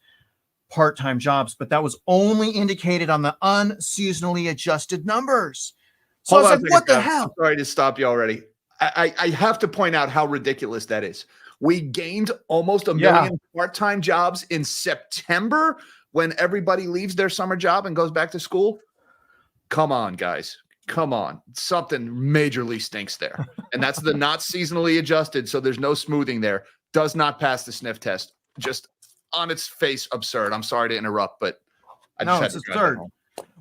part-time jobs, but that was only indicated on the unseasonally adjusted numbers. So Hold I was on like, a what second, the Trav. hell? I'm sorry to stop you already. I have to point out how ridiculous that is. We gained almost a million part-time jobs in September when everybody leaves their summer job and goes back to school. Come on, guys. Come on. Something majorly stinks there. And that's the not seasonally adjusted, so there's no smoothing there. Does not pass the sniff test. Just on its face absurd. I'm sorry to interrupt, but I just had to drive that home.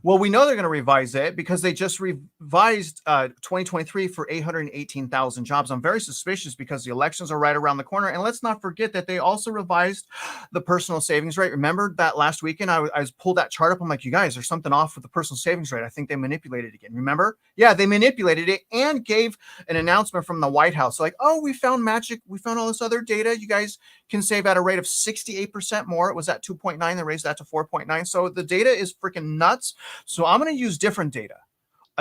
Well, we know they're going to revise it because they just revised 2023 for 818,000 jobs. I'm very suspicious because the elections are right around the corner. And let's not forget that they also revised the personal savings rate. Remember that last weekend I pulled that chart up. I'm like, you guys, there's something off with the personal savings rate. I think they manipulated it again. Remember? Yeah, they manipulated it and gave an announcement from the White House. Like, oh, we found magic. We found all this other data. You guys can save at a rate of 68% more. It was at 2.9. They raised that to 4.9. So the data is freaking nuts. So I'm going to use different data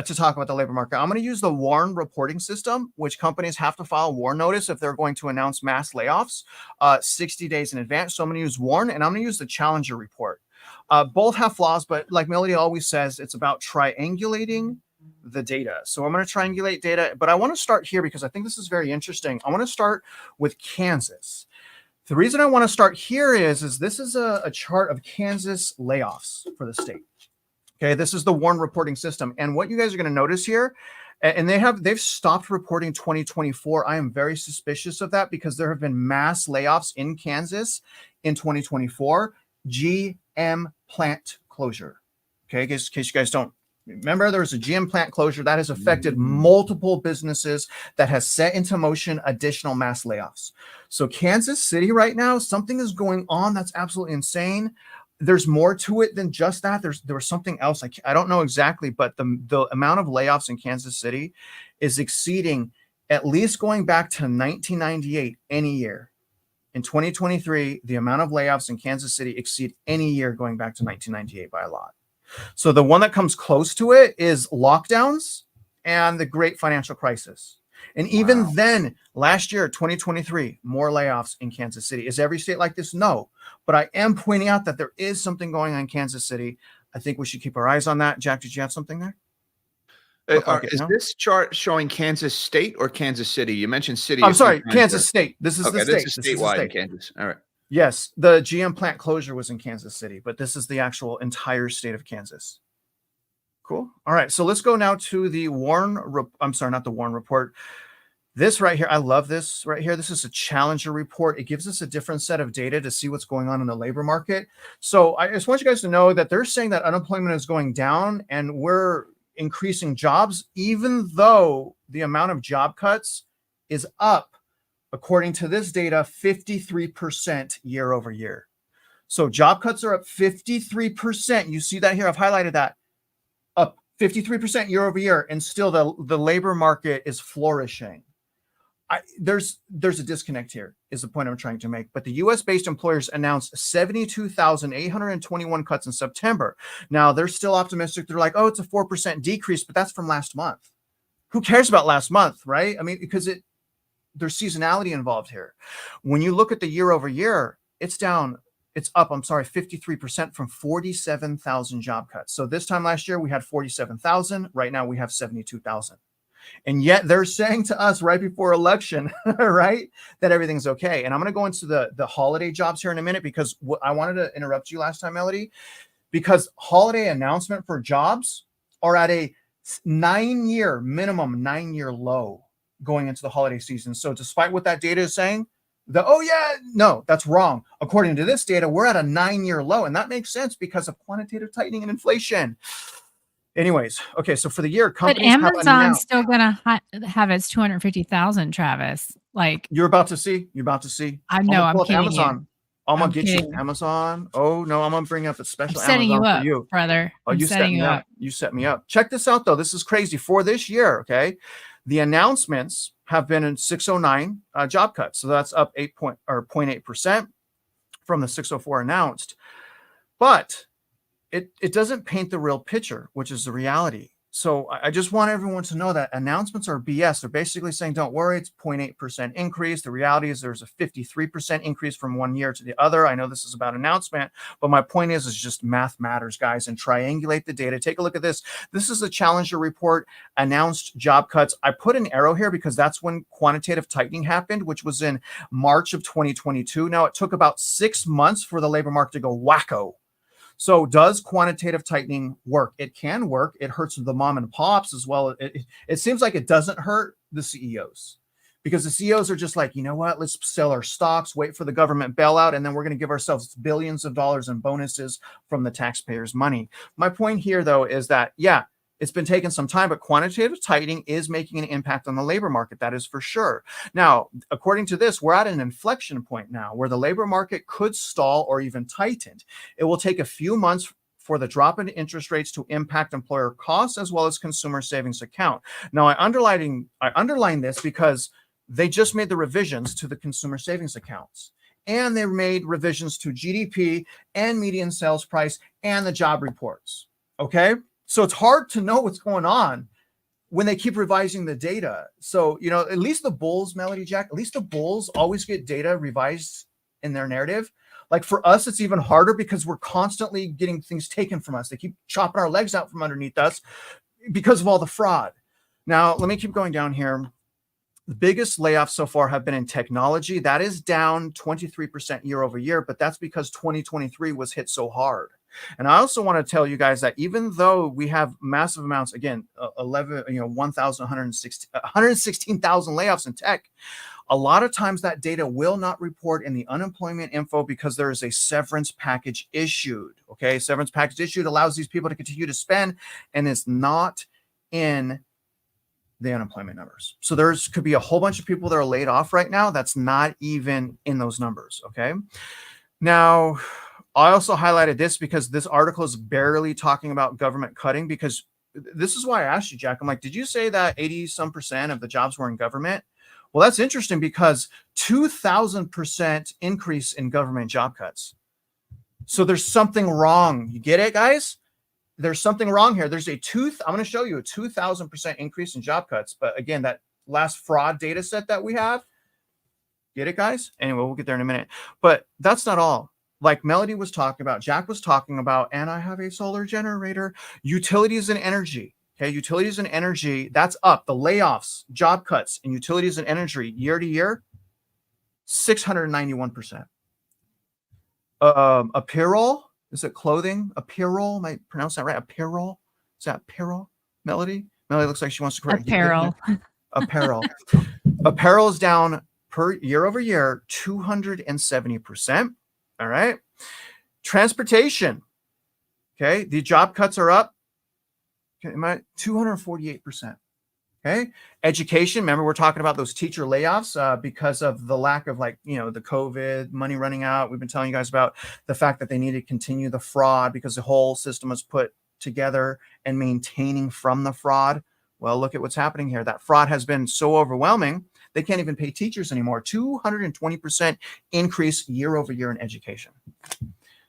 to talk about the labor market. I'm going to use the WARN reporting system, which companies have to file a WARN notice if they're going to announce mass layoffs 60 days in advance. So I'm going to use WARN, and I'm going to use the Challenger report. Both have flaws, but like Melody always says, it's about triangulating the data. So I'm going to triangulate data, but I want to start here because I think this is very interesting. I want to start with Kansas. The reason I want to start here is this is a chart of Kansas layoffs for the state. Okay, this is the WARN reporting system. And what you guys are going to notice here, and they've stopped reporting 2024. I am very suspicious of that because there have been mass layoffs in Kansas in 2024. GM plant closure. Okay, in case you guys don't remember, there was a GM plant closure that has affected multiple businesses that has set into motion additional mass layoffs. So Kansas City right now, something is going on that's absolutely insane. There's more to it than just that. There was something else. I don't know exactly, but the amount of layoffs in Kansas City is exceeding, at least going back to 1998, any year. In 2023, the amount of layoffs in Kansas City exceed any year going back to 1998 by a lot. So the one that comes close to it is lockdowns and the great financial crisis. And even then, last year, 2023, more layoffs in Kansas City. Is every state like this? No. But I am pointing out that there is something going on in Kansas City. I think we should keep our eyes on that. Jack, did you have something there? Is this chart showing Kansas State or Kansas City? You mentioned city. I'm sorry, Kansas State. This is the state. This is statewide in Kansas. All right. Yes, the GM plant closure was in Kansas City, but this is the actual entire state of Kansas. Cool. All right, so let's go now to the WARN. I'm sorry, not the WARN report. This right here, I love this right here. This is a Challenger report. It gives us a different set of data to see what's going on in the labor market. So I just want you guys to know that they're saying that unemployment is going down and we're increasing jobs, even though the amount of job cuts is up, according to this data, 53% year over year. So job cuts are up 53%. You see that here. I've highlighted that. Up 53% year over year. And still the labor market is flourishing. There's a disconnect here, is the point I'm trying to make. But the U.S.-based employers announced 72,821 cuts in September. Now, they're still optimistic. They're like, oh, it's a 4% decrease, but that's from last month. Who cares about last month, right? I mean, because there's seasonality involved here. When you look at the year over year, it's up, 53% from 47,000 job cuts. So this time last year, we had 47,000. Right now, we have 72,000. And yet they're saying to us right before election, right, that everything's okay. And I'm going to go into the holiday jobs here in a minute because I wanted to interrupt you last time, Melody, because holiday announcement for jobs are at a minimum 9-year low going into the holiday season. So despite what that data is saying, no, that's wrong. According to this data, we're at a 9-year low. And that makes sense because of quantitative tightening and inflation. Anyways, okay, so for the year, companies but Amazon's still gonna have its 250,000, Travis. Like you're about to see. I know. I'm kidding Amazon. you. I'm gonna get you Amazon. Oh no, I'm gonna bring up a special setting Amazon you up, for you, brother. Oh, you set me up. You set me up. Check this out though. This is crazy for this year. Okay, the announcements have been in 609 job cuts, so that's up 0.8% from the 604 announced. But it doesn't paint the real picture, which is the reality. So I just want everyone to know that announcements are BS. They're basically saying, don't worry, it's 0.8% increase. The reality is there's a 53% increase from one year to the other. I know this is about announcement, but my point is just math matters, guys, and triangulate the data. Take a look at this. This is the Challenger report, announced job cuts. I put an arrow here because that's when quantitative tightening happened, which was in March of 2022. Now, it took about 6 months for the labor market to go wacko. So does quantitative tightening work? It can work. It hurts the mom and pops as well. It seems like it doesn't hurt the CEOs, because the CEOs are just like, you know what, let's sell our stocks, wait for the government bailout, and then we're going to give ourselves billions of dollars in bonuses from the taxpayers' money. My point here, though, is that, yeah, it's been taking some time, but quantitative tightening is making an impact on the labor market. That is for sure. Now, according to this, we're at an inflection point now where the labor market could stall or even tighten. It will take a few months for the drop in interest rates to impact employer costs as well as consumer savings account. Now, I underline this because they just made the revisions to the consumer savings accounts, and they made revisions to GDP and median sales price and the job reports. Okay. So it's hard to know what's going on when they keep revising the data. So, you know, at least the bulls, Melody Jack, at least the bulls always get data revised in their narrative. Like for us, it's even harder because we're constantly getting things taken from us. They keep chopping our legs out from underneath us because of all the fraud. Now, let me keep going down here. The biggest layoffs so far have been in technology. That is down 23% year over year, but that's because 2023 was hit so hard. And I also want to tell you guys that even though we have massive amounts, again, 116,000 layoffs in tech, a lot of times that data will not report in the unemployment info because there is a severance package issued. Okay, severance package issued allows these people to continue to spend, and it's not in the unemployment numbers. So there's could be a whole bunch of people that are laid off right now that's not even in those numbers. Okay, now I also highlighted this because this article is barely talking about government cutting, because this is why I asked you, Jack. I'm like, did you say that 80% of the jobs were in government? Well, that's interesting because 2,000% increase in government job cuts. So there's something wrong. You get it, guys? There's something wrong here. There's I'm going to show you a 2,000% increase in job cuts. But again, that last fraud data set that we have, get it, guys? Anyway, we'll get there in a minute. But that's not all. Like Melody was talking about, Jack was talking about, and I have a solar generator, utilities and energy. Okay, utilities and energy, that's up. The layoffs, job cuts in utilities and energy year to year, 691%. Apparel, is it clothing? Apparel, might pronounce that right? Apparel, is that apparel? Melody looks like she wants to correct. Apparel. Apparel is down per year over year, 270%. All right. Transportation. Okay. The job cuts are up. Okay, 248%. Okay. Education. Remember, we're talking about those teacher layoffs because of the lack of, like, you know, the COVID money running out. We've been telling you guys about the fact that they need to continue the fraud because the whole system was put together and maintaining from the fraud. Well, look at what's happening here. That fraud has been so overwhelming. They can't even pay teachers anymore. 220% increase year over year in education.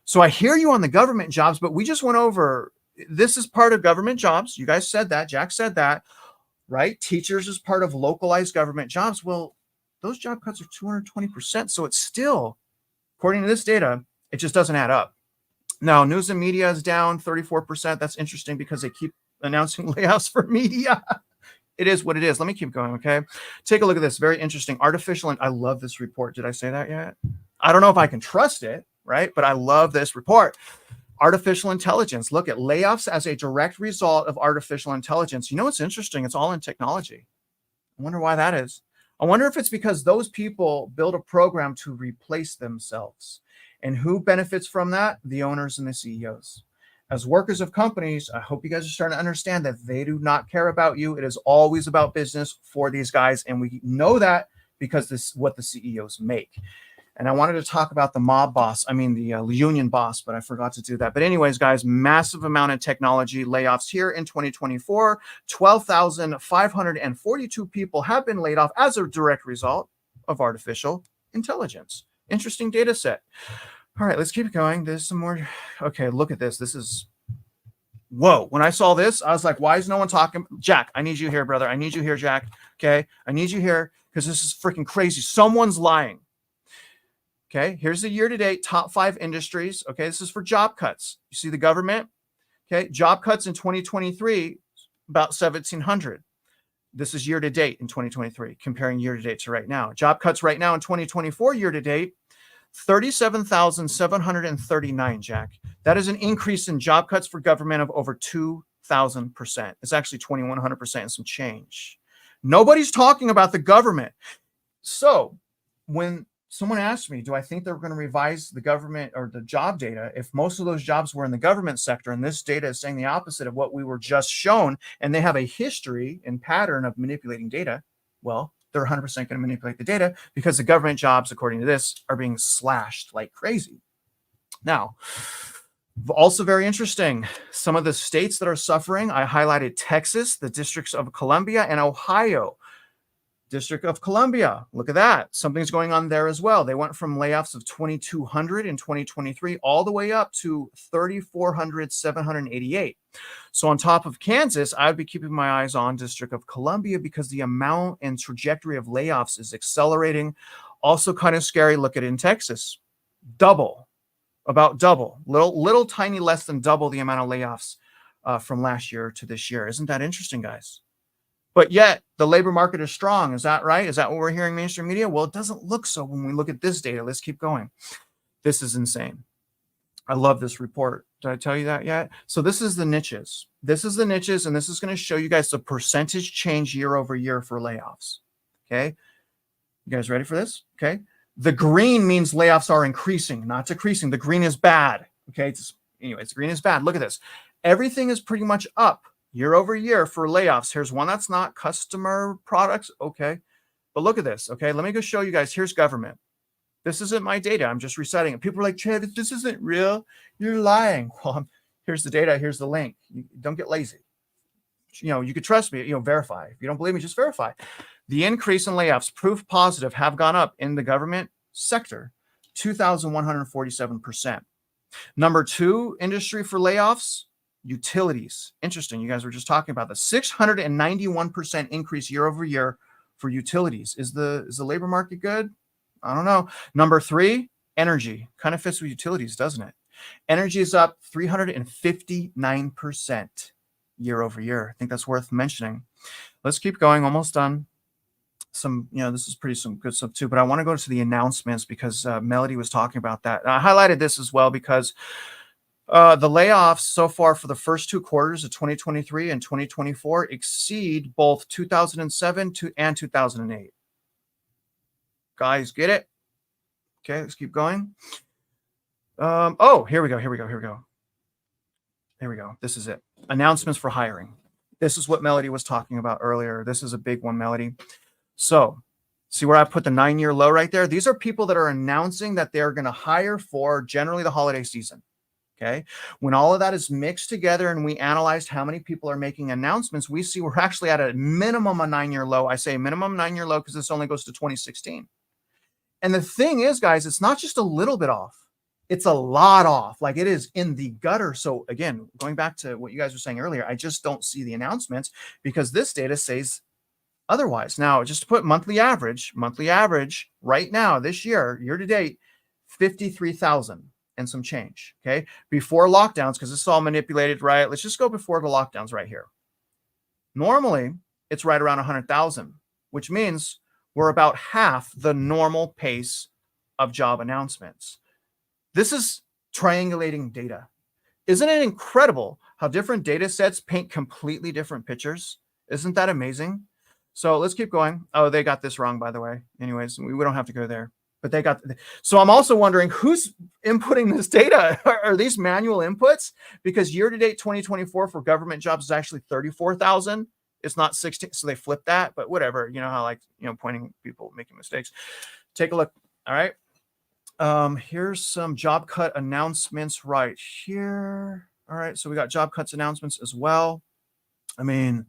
So I hear you on the government jobs, but we just went over, this is part of government jobs. You guys said that. Jack said that, right? Teachers is part of localized government jobs. Well, those job cuts are 220%. So it's still, according to this data, it just doesn't add up. Now, news and media is down 34%. That's interesting because they keep announcing layoffs for media. It is what it is. Let me keep going, okay? Take a look at this. Very interesting. Artificial, and I love this report. Did I say that yet? I don't know if I can trust it, right? But I love this report. Artificial intelligence. Look at layoffs as a direct result of artificial intelligence. You know what's interesting? It's all in technology. I wonder why that is. I wonder if it's because those people build a program to replace themselves. And who benefits from that? The owners and the CEOs. As workers of companies, I hope you guys are starting to understand that they do not care about you. It is always about business for these guys. And we know that because this is what the CEOs make. And I wanted to talk about the mob boss. I mean, the union boss, but I forgot to do that. But anyways, guys, massive amount of technology layoffs here in 2024. 12,542 people have been laid off as a direct result of artificial intelligence. Interesting data set. All right, let's keep it going. There's some more. Okay, look at this. This is, whoa. When I saw this, I was like, why is no one talking? Jack, I need you here, brother. I need you here, Jack. Okay, I need you here because this is freaking crazy. Someone's lying. Okay, here's the year-to-date top 5 industries. Okay, this is for job cuts. You see the government. Okay, job cuts in 2023, about 1,700. This is year-to-date in 2023, comparing year-to-date to right now. Job cuts right now in 2024 year-to-date, 37,739, Jack. That is an increase in job cuts for government of over 2,000%. It's actually 2,100% and some change. Nobody's talking about the government. So when someone asked me, do I think they're going to revise the government or the job data if most of those jobs were in the government sector, and this data is saying the opposite of what we were just shown, and they have a history and pattern of manipulating data? Well, they're 100% going to manipulate the data because the government jobs, according to this, are being slashed like crazy. Now, also very interesting, some of the states that are suffering, I highlighted Texas, the Districts of Columbia, and Ohio. District of Columbia, look at that. Something's going on there as well. They went from layoffs of 2,200 in 2023 all the way up to 3,788. So on top of Kansas, I would be keeping my eyes on District of Columbia because the amount and trajectory of layoffs is accelerating. Also kind of scary. Look at it in Texas. Double, about double, little tiny less than double the amount of layoffs from last year to this year. Isn't that interesting, guys? But yet the labor market is strong. Is that right? Is that what we're hearing in mainstream media? Well, it doesn't look so when we look at this data. Let's keep going. This is insane. I love this report. Did I tell you that yet? So this is the niches. This is the niches, and this is going to show you guys the percentage change year over year for layoffs. Okay. You guys ready for this? Okay. The green means layoffs are increasing, not decreasing. The green is bad. Okay. Anyways, green is bad. Look at this. Everything is pretty much up year over year for layoffs. Here's one that's not customer products. Okay. But look at this. Okay. Let me go show you guys. Here's government. This isn't my data. I'm just reciting it. People are like, Travis, this isn't real. You're lying. Well, here's the data. Here's the link. Don't get lazy. You could trust me, verify. If you don't believe me, just verify. The increase in layoffs, proof positive, have gone up in the government sector, 2,147%. Number 2 industry for layoffs, utilities. Interesting. You guys were just talking about the 691% increase year over year for utilities. Is the labor market good? I don't know. Number 3, energy. Kind of fits with utilities, doesn't it? Energy is up 359% year over year. I think that's worth mentioning. Let's keep going. Almost done. This is some good stuff too, but I want to go to the announcements because Melody was talking about that. And I highlighted this as well because the layoffs so far for the first 2 quarters of 2023 and 2024 exceed both 2007 and 2008. Guys, get it? Okay, let's keep going. Here we go. This is it. Announcements for hiring. This is what Melody was talking about earlier. This is a big one, Melody. So see where I put the 9-year low right there? These are people that are announcing that they're going to hire for generally the holiday season. Okay. When all of that is mixed together and we analyzed how many people are making announcements, we see we're actually at a minimum a 9-year low. I say minimum 9-year low because this only goes to 2016. And the thing is, guys, it's not just a little bit off. It's a lot off. Like it is in the gutter. So again, going back to what you guys were saying earlier, I just don't see the announcements because this data says otherwise. Now, just to put monthly average right now, this year to date, 53,000 and some change. Okay. Before lockdowns, because this is all manipulated, right? Let's just go before the lockdowns right here. Normally it's right around 100,000, which means we're about half the normal pace of job announcements. This is triangulating data. Isn't it incredible how different data sets paint completely different pictures? Isn't that amazing? So let's keep going. Oh, they got this wrong, by the way. Anyways, we don't have to go there, but they got. So I'm also wondering who's inputting this data. Are these manual inputs? Because year to date 2024 for government jobs is actually 34,000. It's not 16. So they flipped that, but whatever. You know how pointing people making mistakes. Take a look. All right. Here's some job cut announcements right here. All right. So we got job cuts announcements as well. I mean,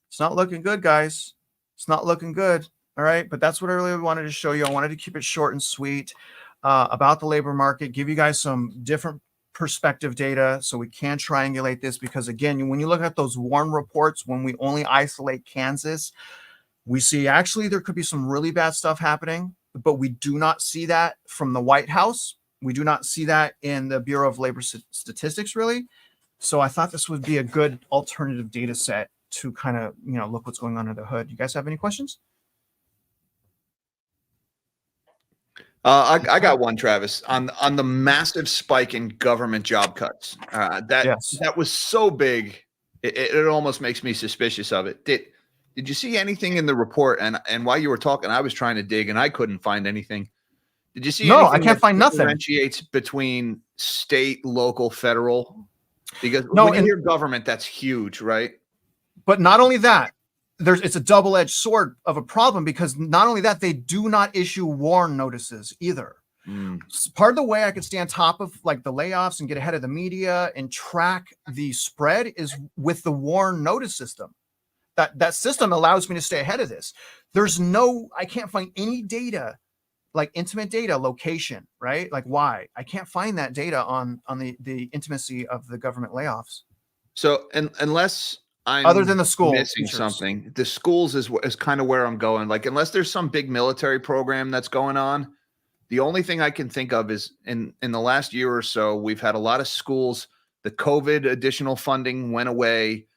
it's not looking good, guys. It's not looking good. All right. But that's what I really wanted to show you. I wanted to keep it short and sweet. about the labor market, give you guys some different perspective data so we can triangulate this, because again, when you look at those WARN reports, when we only isolate Kansas, we see actually there could be some really bad stuff happening, but we do not see that from the White House. We do not see that in the Bureau of Labor Statistics, really. So I thought this would be a good alternative data set to kind of, look what's going on under the hood. You guys have any questions? I got one, Travis, on the massive spike in government job cuts. That was so big, it almost makes me suspicious of it. Did you see anything in the report? And while you were talking, I was trying to dig and I couldn't find anything. Did you see? No, anything I can't find nothing. Differentiates between state, local, federal? Because no, when you hear government, that's huge, right? But not only that, it's a double-edged sword of a problem, because not only that, they do not issue WARN notices either. Part of the way I could stay on top of like the layoffs and get ahead of the media and track the spread is with the WARN notice system. That system allows me to stay ahead of this. I can't find any data, like intimate data, location, right? Like why? I can't find that data on the intimacy of the government layoffs. So unless I'm other than the school missing teachers. Something, the schools is kind of where I'm going. Like unless there's some big military program that's going on, the only thing I can think of is in the last year or so, we've had a lot of schools. The COVID additional funding went away.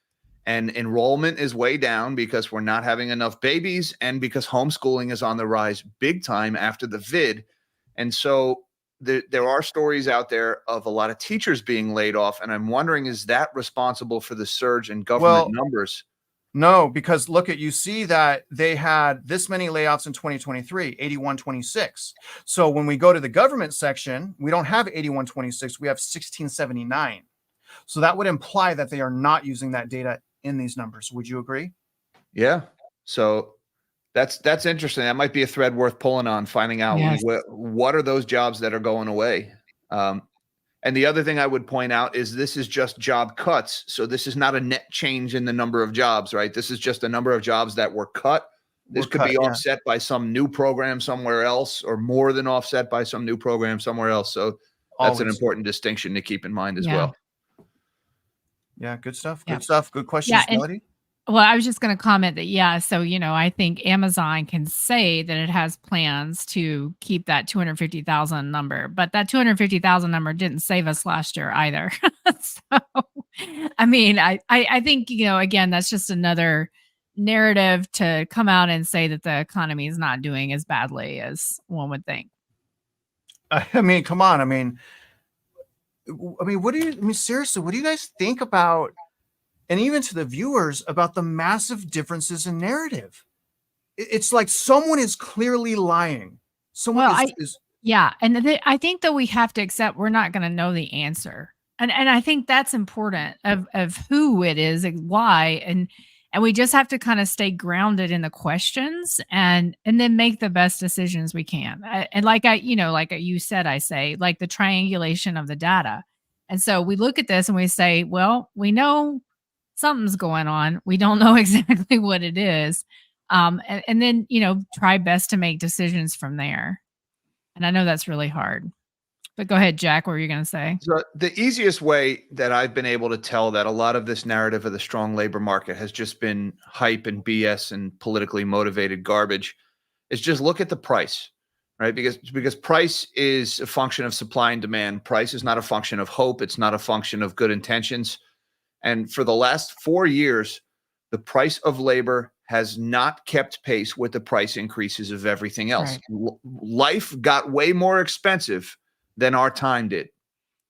And enrollment is way down because we're not having enough babies and because homeschooling is on the rise big time after the vid. And so there are stories out there of a lot of teachers being laid off. And I'm wondering, is that responsible for the surge in government numbers? No, because you see that they had this many layoffs in 2023, 8126. So when we go to the government section, we don't have 8126, we have 1679. So that would imply that they are not using that data in these numbers. Would you agree? Yeah. So that's interesting. That might be a thread worth pulling on, finding out what are those jobs that are going away. And the other thing I would point out is this is just job cuts. So this is not a net change in the number of jobs, right? This is just a number of jobs that were cut. This could be offset by some new program somewhere else, or more than offset by some new program somewhere else. So that's an important distinction to keep in mind as well. Yeah, good stuff. Good stuff. Good questions, Melody. Well, I was just going to comment that, so, I think Amazon can say that it has plans to keep that 250,000 number, but that 250,000 number didn't save us last year either. So, I mean, I think, again, that's just another narrative to come out and say that the economy is not doing as badly as one would think. I mean, come on. Seriously, what do you guys think about, and even to the viewers, about the massive differences in narrative? It's like someone is clearly lying. And I think that we have to accept we're not going to know the answer. And I think that's important of who it is and why. And we just have to kind of stay grounded in the questions and then make the best decisions we can. And like you said, I say, like the triangulation of the data. And so we look at this and we say, well, we know something's going on. We don't know exactly what it is. And then, try best to make decisions from there. And I know that's really hard. But go ahead, Jack, what were you going to say? So the easiest way that I've been able to tell that a lot of this narrative of the strong labor market has just been hype and BS and politically motivated garbage is just look at the price, right? Because price is a function of supply and demand. Price is not a function of hope. It's not a function of good intentions. And for the last 4 years, the price of labor has not kept pace with the price increases of everything else. Right. Life got way more expensive than our time did.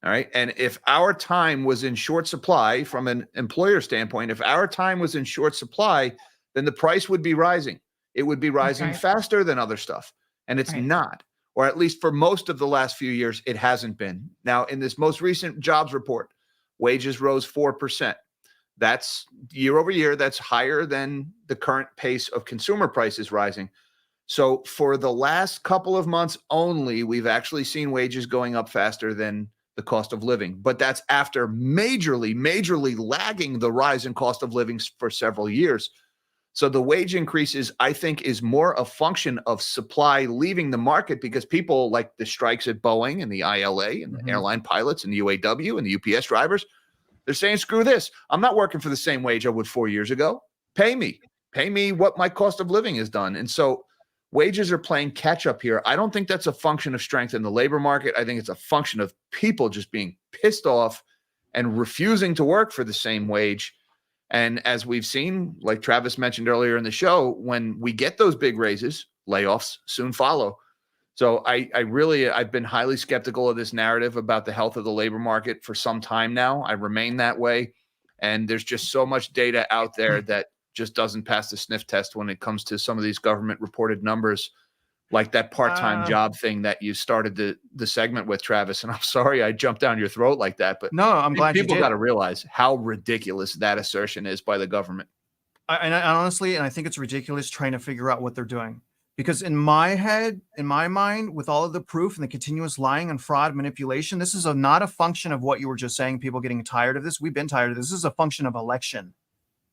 All right. And if our time was in short supply from an employer standpoint, if our time was in short supply, then the price would be rising. It would be rising faster than other stuff. And it's not, or at least for most of the last few years, it hasn't been. Now, in this most recent jobs report, wages rose 4%. That's year over year. That's higher than the current pace of consumer prices rising. So for the last couple of months only, we've actually seen wages going up faster than the cost of living. But that's after majorly lagging the rise in cost of living for several years. So the wage increases, I think, is more a function of supply leaving the market because people like the strikes at Boeing and the ILA and the airline pilots and the UAW and the UPS drivers, they're saying, screw this. I'm not working for the same wage I would 4 years ago. Pay me what my cost of living has done. And so wages are playing catch up here. I don't think that's a function of strength in the labor market. I think it's a function of people just being pissed off and refusing to work for the same wage. And as we've seen, like Travis mentioned earlier in the show, when we get those big raises, layoffs soon follow. So I've been highly skeptical of this narrative about the health of the labor market for some time now. I remain that way. And there's just so much data out there that just doesn't pass the sniff test when it comes to some of these government reported numbers, like that part-time job thing that you started the segment with, Travis. And I'm sorry I jumped down your throat like that, but no, I'm glad people got to realize how ridiculous that assertion is by the government. I honestly, and I think it's ridiculous trying to figure out what they're doing, because in my head, in my mind, with all of the proof and the continuous lying and fraud manipulation, this is not a function of what you were just saying, people getting tired of this. We've been tired of this. This is a function of election.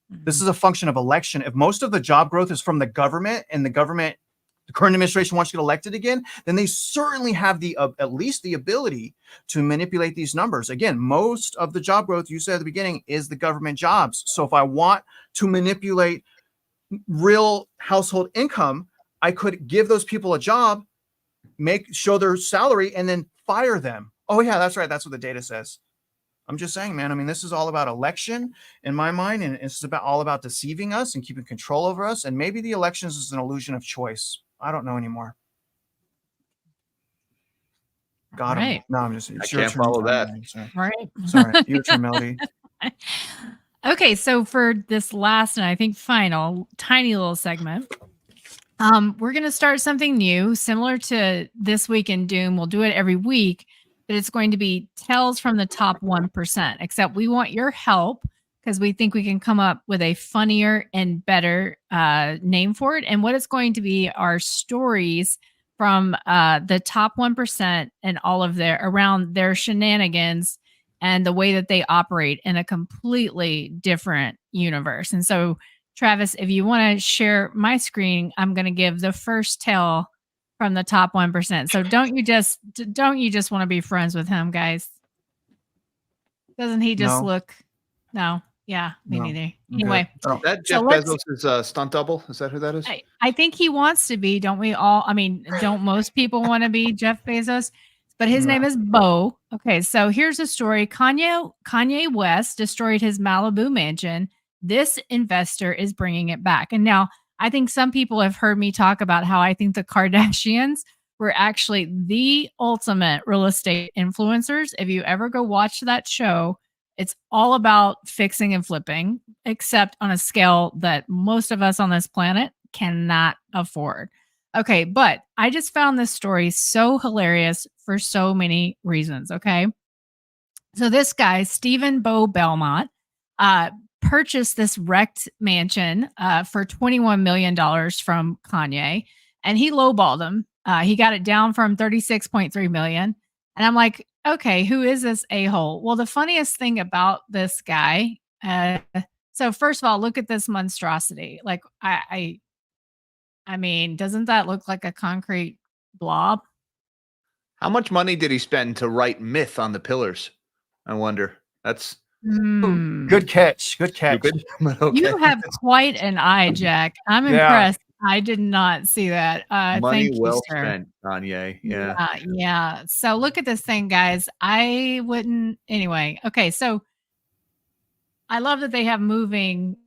This is a function of election. If most of the job growth is from the government and the current administration wants to get elected again, then they certainly have at least the ability to manipulate these numbers. Again, most of the job growth, you said at the beginning, is the government jobs. So if I want to manipulate real household income, I could give those people a job, show their salary, and then fire them. Oh yeah, that's right. That's what the data says. I'm just saying, man. I mean, this is all about election in my mind, and it's all about deceiving us and keeping control over us. And maybe the elections is an illusion of choice. I don't know anymore. Got him. Right. No, I'm just. I can't follow that. Right. Sorry. Your turn, Melody. Okay, so for this last and I think final tiny little segment, we're going to start something new, similar to This Week in Doom. We'll do it every week, but it's going to be Tales from the Top 1%, except we want your help because we think we can come up with a funnier and better name for it. And what it's going to be are stories from the top 1% and all of around their shenanigans and the way that they operate in a completely different universe. And so, Travis, if you want to share my screen, I'm going to give the first tale from the top 1%. So don't you just want to be friends with him, guys? Doesn't he just look? No. Yeah, me neither. Anyway, that Jeff Bezos' stunt double. Is that who that is? I think he wants to be. Don't we all? I mean, don't most people want to be Jeff Bezos? But his name is Bo. Okay, so here's a story. Kanye West destroyed his Malibu mansion. This investor is bringing it back. And now I think some people have heard me talk about how I think the Kardashians were actually the ultimate real estate influencers. If you ever go watch that show, it's all about fixing and flipping, except on a scale that most of us on this planet cannot afford. Okay, but I just found this story so hilarious for so many reasons, okay? So this guy, Stephen Bo Belmont, purchased this wrecked mansion for $21 million from Kanye, and he lowballed him. He got it down from $36.3 million. And I'm like, okay, who is this a-hole? Well, the funniest thing about this guy, so first of all, look at this monstrosity. Like, I mean, doesn't that look like a concrete blob? How much money did he spend to write myth on the pillars? I wonder. That's good catch. Good catch. Okay. You have quite an eye, Jack. I'm impressed. I did not see that. Money thank well you, sir. spent, Kanye. Yeah. Yeah. So look at this thing, guys. I wouldn't. Anyway. Okay. So I love that they have moving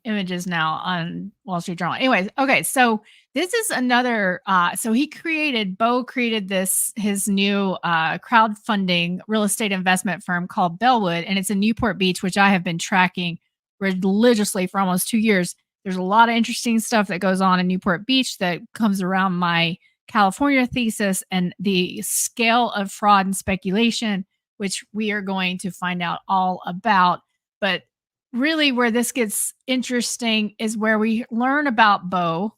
images now on Wall Street Journal. Anyways, okay, so this is another so Bo created his new crowdfunding real estate investment firm called Bellwood, and it's in Newport Beach, which I have been tracking religiously for almost 2 years. There's a lot of interesting stuff that goes on in Newport Beach that comes around my California thesis and the scale of fraud and speculation, which we are going to find out all about. But really where this gets interesting is where we learn about Bo,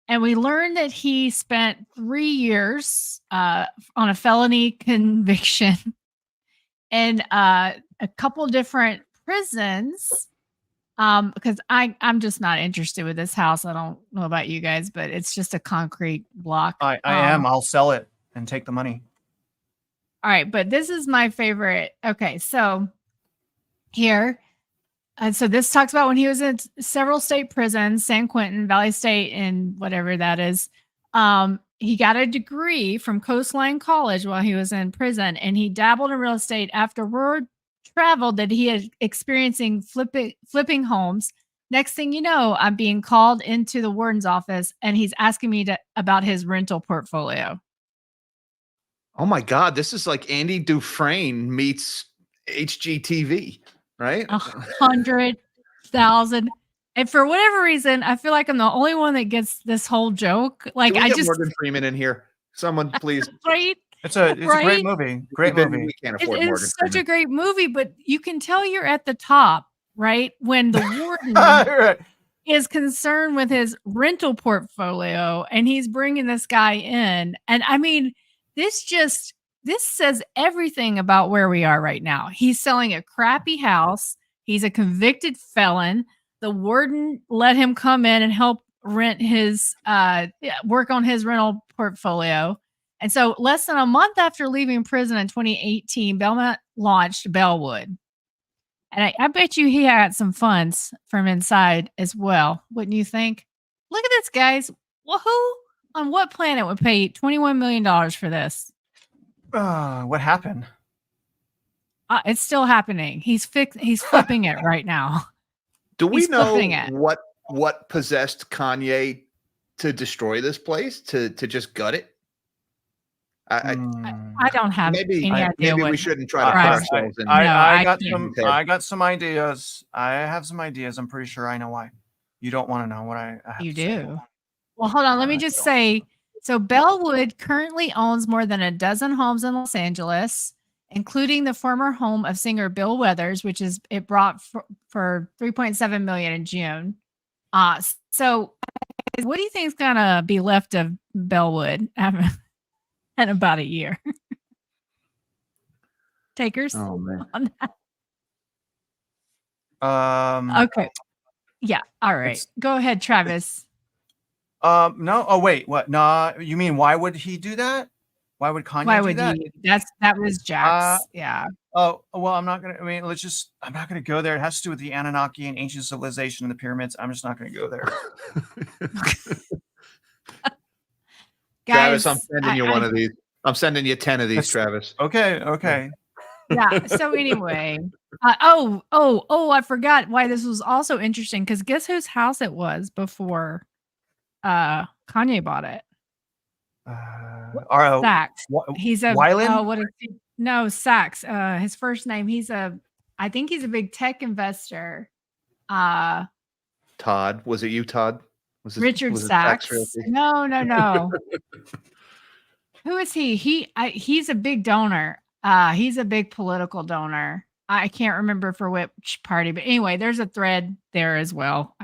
and we learn that he spent 3 years on a felony conviction in a couple different prisons Because I'm just not interested with this house. I don't know about you guys, but it's just a concrete block. I am. I'll sell it and take the money. All right, but this is my favorite. Okay, so here, and so this talks about when he was in several state prisons, San Quentin, Valley State, and whatever that is. He got a degree from Coastline College while he was in prison, and he dabbled in real estate after word traveled that he had experiencing flipping homes. Next thing you know, I'm being called into the warden's office, and he's asking me about his rental portfolio. Oh my God, this is like Andy Dufresne meets HGTV, right? 100,000. And for whatever reason, I feel like I'm the only one that gets this whole joke. Like, Can we I get just Morgan Freeman in here. Someone, please. right. It's a great movie. Great movie. We can't afford It Morgan is such Freeman. a great movie, but you can tell you're at the top, right? When the warden Right. is concerned with his rental portfolio and he's bringing this guy in. And I mean, this says everything about where we are right now. He's selling a crappy house. He's a convicted felon. The warden let him come in and help rent his work on his rental portfolio. And so less than a month after leaving prison in 2018, Belmont launched Bellwood. And I bet you he had some funds from inside as well. Wouldn't you think? Look at this, guys. Well, who on what planet would pay $21 million for this? What happened? It's still happening. He's flipping it right now. Do we He's know flipping it. what possessed Kanye to destroy this place, to just gut it? I don't have any idea. Maybe what we shouldn't try to put Right. ourselves in. I got some ideas. I have some ideas. I'm pretty sure I know why. You don't want to know what I have You to say. do. Well, hold on. Let me just say, so Bellwood currently owns more than a dozen homes in Los Angeles, including the former home of singer Bill Withers, which is it brought for $3.7 million in June. So what do you think is gonna be left of Bellwood in about a year? Takers? Oh man. Okay. Yeah. All right. Go ahead, Travis. No. Oh wait. What? Nah. You mean why would he do that? Why would Kanye do that? That was Jack's. Yeah. Oh well, I'm not gonna. I mean, I'm not gonna go there. It has to do with the Anunnaki and ancient civilization and the pyramids. I'm just not gonna go there. Guys, Travis, I'm sending you one of these. I'm sending you 10 of these, Travis. Okay. Yeah. So anyway, I forgot why this was also interesting, because guess whose house it was before Kanye bought it? Sachs. He's a Weiland? No, Sachs. His first name. I think he's a big tech investor. Todd, was it you, Todd? Richard Sachs? No. Who is he? He's a big donor. He's a big political donor. I can't remember for which party, but anyway, there's a thread there as well.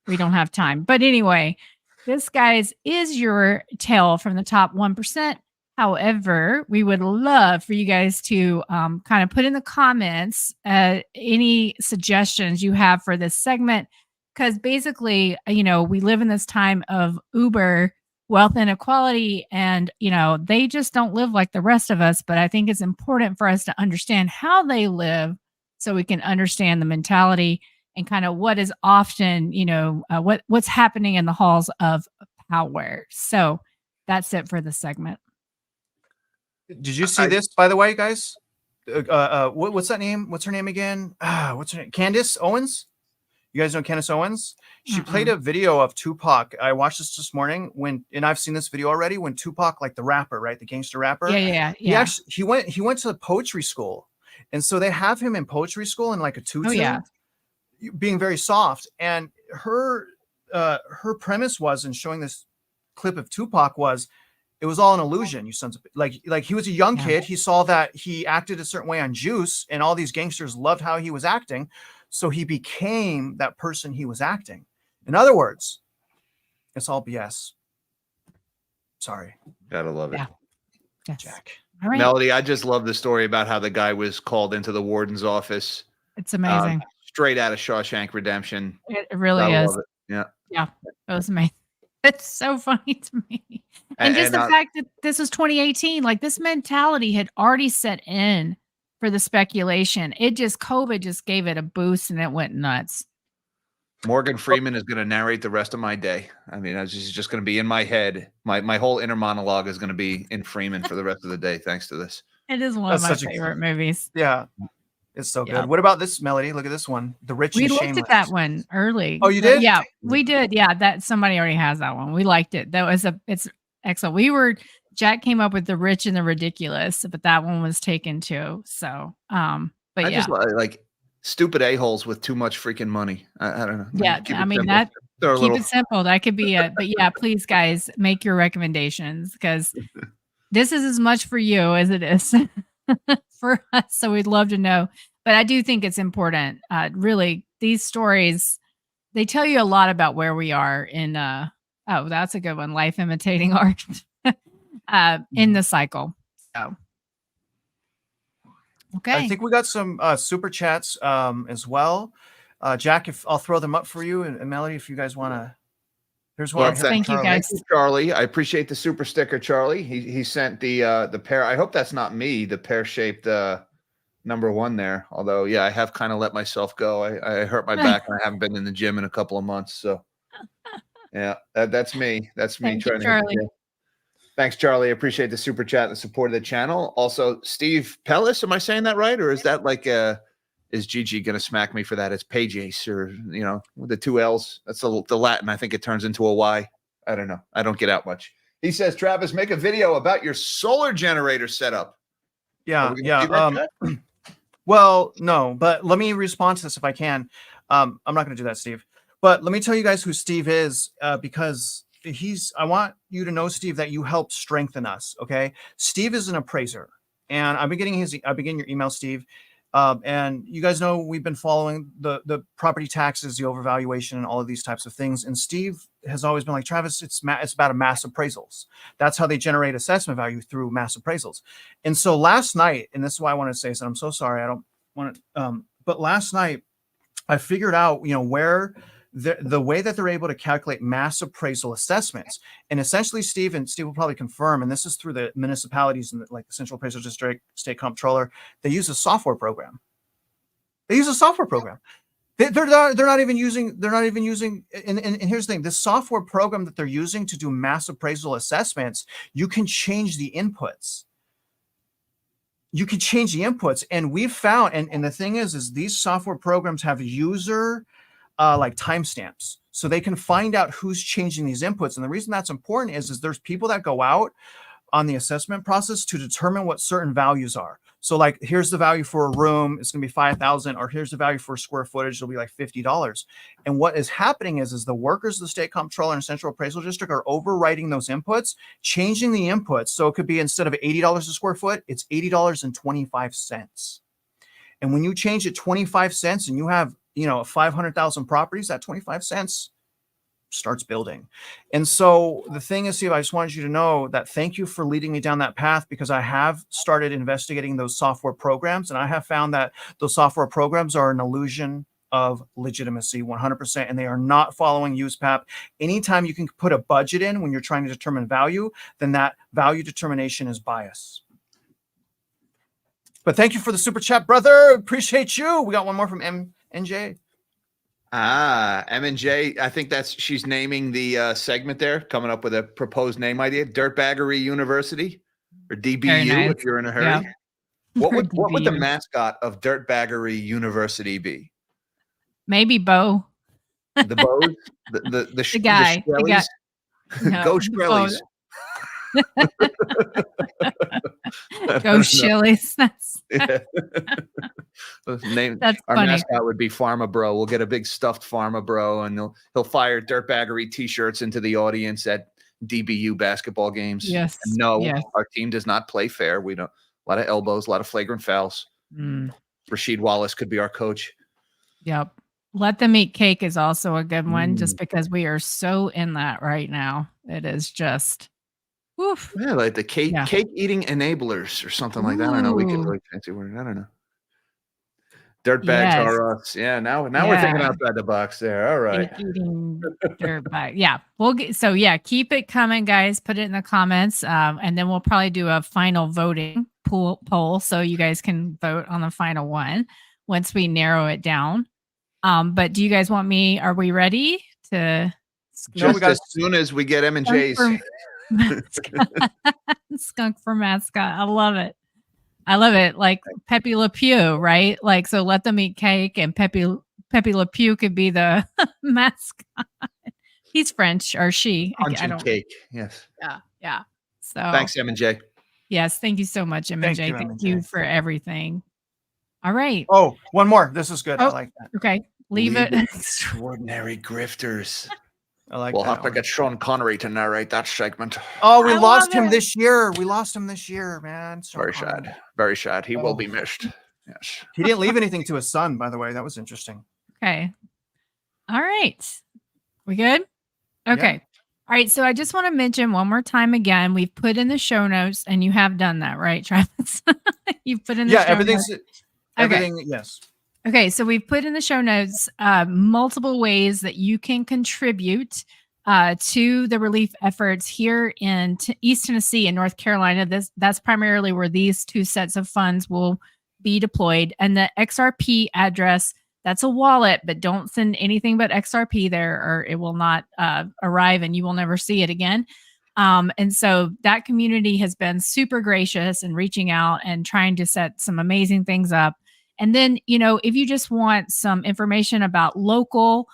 We don't have time, but anyway, this guys is your tale from the top 1%. However, we would love for you guys to kind of put in the comments any suggestions you have for this segment, because basically, we live in this time of uber wealth inequality, and they just don't live like the rest of us. But I think it's important for us to understand how they live so we can understand the mentality and kind of what is often what's happening in the halls of power. So that's it for the segment. Did you see this, by the way, guys? What's that name? What's her name again? What's her name? Candace Owens. You guys know Candace Owens? She played a video of Tupac. I watched this morning and I've seen this video already, when Tupac, like the rapper, right? The gangster rapper. Yeah. He went to poetry school. And so they have him in poetry school in like a tutu, being very soft. And her premise was, in showing this clip of Tupac, was it was all an illusion, you sons of, like he was a young kid. He saw that he acted a certain way on Juice, and all these gangsters loved how he was acting. So he became that person he was acting. In other words, it's all BS. Sorry. Gotta love it. Yeah. Yes. Jack. All right. Melody, I just love the story about how the guy was called into the warden's office. It's amazing. straight out of Shawshank Redemption. It really Gotta is. love it. Yeah. Yeah, it was amazing. It's so funny to me. And just the fact that this was 2018, like this mentality had already set in for the speculation. COVID just gave it a boost and it went nuts. Morgan Freeman is going to narrate the rest of my day. I mean, it's just going to be in my head. My whole inner monologue is going to be in Freeman for the rest of the day, thanks to this. It is one of my favorite movies. Yeah. It's so good. What about this, Melody? Look at this one. The Rich and Shameless. We looked at that one early. Oh, you did? Yeah, we did. Yeah, that somebody already has that one. We liked it. It's excellent. Jack came up with The Rich and the Ridiculous, but that one was taken too. So, but I just like stupid a-holes with too much freaking money. I don't know. Yeah, I mean that. Keep it simple. That could be it. But yeah, please, guys, make your recommendations because this is as much for you as it is for us. So we'd love to know. But I do think it's important. Really, these stories, they tell you a lot about where we are in. Oh, that's a good one. Life imitating art in the cycle. So. Okay. I think we got some super chats as well. Jack, if I'll throw them up for you, and Melody, if you guys want to. Here's one. Yes, thank you, guys. Thank you, Charlie. I appreciate the super sticker, Charlie. He sent the pear. I hope that's not me. The pear-shaped #1 there. Although, yeah, I have kind of let myself go. I hurt my back and I haven't been in the gym in a couple of months. So, yeah, that's me. That's me trying to. Charlie. Thanks, Charlie. I appreciate the super chat and the support of the channel. Also, Steve Pellis, am I saying that right? Or is that like is Gigi going to smack me for that? It's Pages or, with the 2 L's. That's the Latin. I think it turns into a Y. I don't know. I don't get out much. He says, Travis, make a video about your solar generator setup. Yeah. Well, no, but let me respond to this if I can. I'm not going to do that, Steve. But let me tell you guys who Steve is because I want you to know, Steve, that you helped strengthen us. Okay. Steve is an appraiser and I've been getting your email, Steve. And you guys know, we've been following the property taxes, the overvaluation and all of these types of things. And Steve has always been like, Travis, it's about a mass appraisals. That's how they generate assessment value, through mass appraisals. And so last night, and this is why I want to say this, and I'm so sorry, I don't want to, but last night I figured out, where the way that they're able to calculate mass appraisal assessments. And essentially, Steve will probably confirm, and this is through the municipalities and the Central Appraisal District, State Comptroller, they use a software program. They're not even using, and here's the thing, this software program that they're using to do mass appraisal assessments, you can change the inputs. And we've found, and the thing is these software programs have user like timestamps, so they can find out who's changing these inputs. And the reason that's important is there's people that go out on the assessment process to determine what certain values are. So like, here's the value for a room, it's going to be 5,000, or here's the value for square footage, it'll be like $50. And what is happening is the workers of the State Comptroller and Central Appraisal District are overwriting those inputs, changing the inputs. So it could be, instead of $80 a square foot, it's $80.25. And when you change it 25 cents and you have 500,000 properties, that 25 cents starts building. And so the thing is, Steve, I just wanted you to know that thank you for leading me down that path, because I have started investigating those software programs, and I have found that those software programs are an illusion of legitimacy 100%, and they are not following USPAP. Anytime you can put a budget in when you're trying to determine value, then that value determination is bias. But thank you for the super chat, brother. Appreciate you. We got one more from MJ. M&J, I think she's naming the segment there, coming up with a proposed name idea, Dirtbaggery University, or DBU, nice. If you're in a hurry. Yeah. What would the mascot of Dirtbaggery University be? Maybe Bo. The Bows? The guy. Go Shkrelies. Go Shillies. That's our funny. Mascot would be Pharma Bro. We'll get a big stuffed Pharma Bro, and he'll fire Dirtbaggery t-shirts into the audience at DBU basketball games. Yes. And no, our team does not play fair. We don't. A lot of elbows, a lot of flagrant fouls. Rasheed Wallace could be our coach. Yep. Let them eat cake is also a good one, just because we are so in that right now. It is just. Oof. Yeah, like the cake eating enablers or something like that. I don't know. We could really fancy word. I don't know. Dirt bags Yes. are us. Yeah. Now we're thinking outside the box there. All right. Eating dirt bag. Yeah. We'll get, so yeah, keep it coming, guys. Put it in the comments. And then we'll probably do a final voting poll so you guys can vote on the final one once we narrow it down. But do you guys want me? Are we ready to? Just as soon as we get M&J's. Skunk for mascot. I love it. I love it. Like Pepe Le Pew, right? Like, so let them eat cake, and Pepe Le Pew could be the mascot. He's French, or she. I don't cake. Yes. Yeah. So thanks, M&J. Yes, thank you so much, M&J. Thank you for everything. All right. Oh, one more. This is good. I like that. Okay. Leave it. Extraordinary grifters. I like we'll that have to get Sean Connery to narrate that segment. Oh, we lost him this year. We lost him this year, man. Very sad. Very sad. He will be missed. Yes. He didn't leave anything to his son, by the way. That was interesting. Okay. All right. We good? Okay. Yeah. All right. So I just want to mention one more time again, we've put in the show notes, and you have done that, right, Travis? You've put in the show everything's notes. everything. Yes. Okay, so we've put in the show notes multiple ways that you can contribute to the relief efforts here in East Tennessee and North Carolina. That's primarily where these two sets of funds will be deployed. And the XRP address, that's a wallet, but don't send anything but XRP there, or it will not arrive and you will never see it again. And so that community has been super gracious in reaching out and trying to set some amazing things up. And then, if you just want some information about local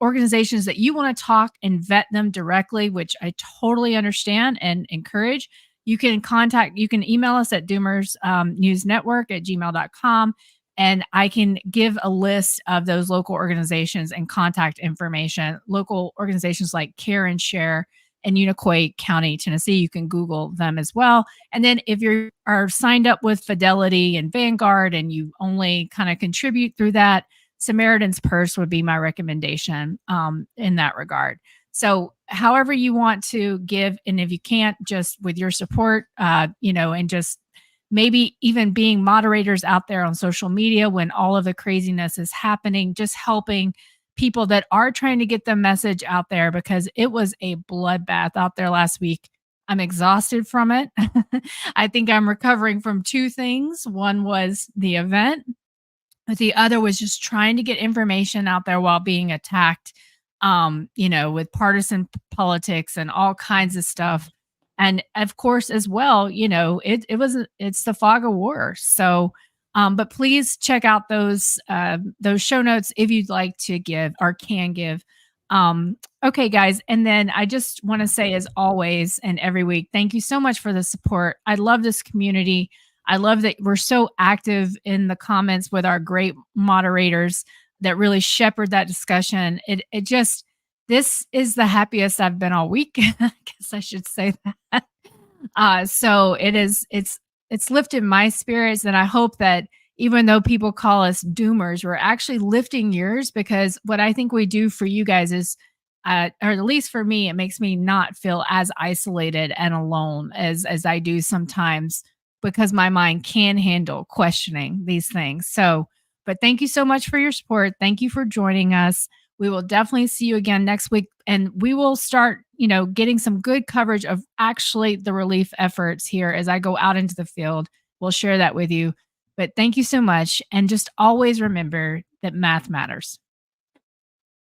organizations that you want to talk and vet them directly, which I totally understand and encourage, you can email us at doomersnewsnetwork@gmail.com. And I can give a list of those local organizations and contact information. Local organizations like Care and Share in Unicoi County, Tennessee. You can Google them as well. And then if you are signed up with Fidelity and Vanguard and you only kind of contribute through that, Samaritan's Purse would be my recommendation in that regard. So however you want to give, and if you can't, just with your support, and just maybe even being moderators out there on social media when all of the craziness is happening, just helping people that are trying to get the message out there, because it was a bloodbath out there last week. I'm exhausted from it. I think I'm recovering from two things. One was the event, but the other was just trying to get information out there while being attacked, with partisan politics and all kinds of stuff. And of course, as well, it's the fog of war. So, but please check out those show notes if you'd like to give or can give. Okay, guys. And then I just want to say, as always and every week, thank you so much for the support. I love this community. I love that we're so active in the comments with our great moderators that really shepherd that discussion. This is the happiest I've been all week. I guess I should say that. So it's lifted my spirits, and I hope that even though people call us doomers, we're actually lifting yours, because what I think we do for you guys is, or at least for me, it makes me not feel as isolated and alone as I do sometimes, because my mind can handle questioning these things. So, but thank you so much for your support. Thank you for joining us. We will definitely see you again next week, and we will start, getting some good coverage of actually the relief efforts here as I go out into the field. We'll share that with you. But thank you so much. And just always remember that math matters.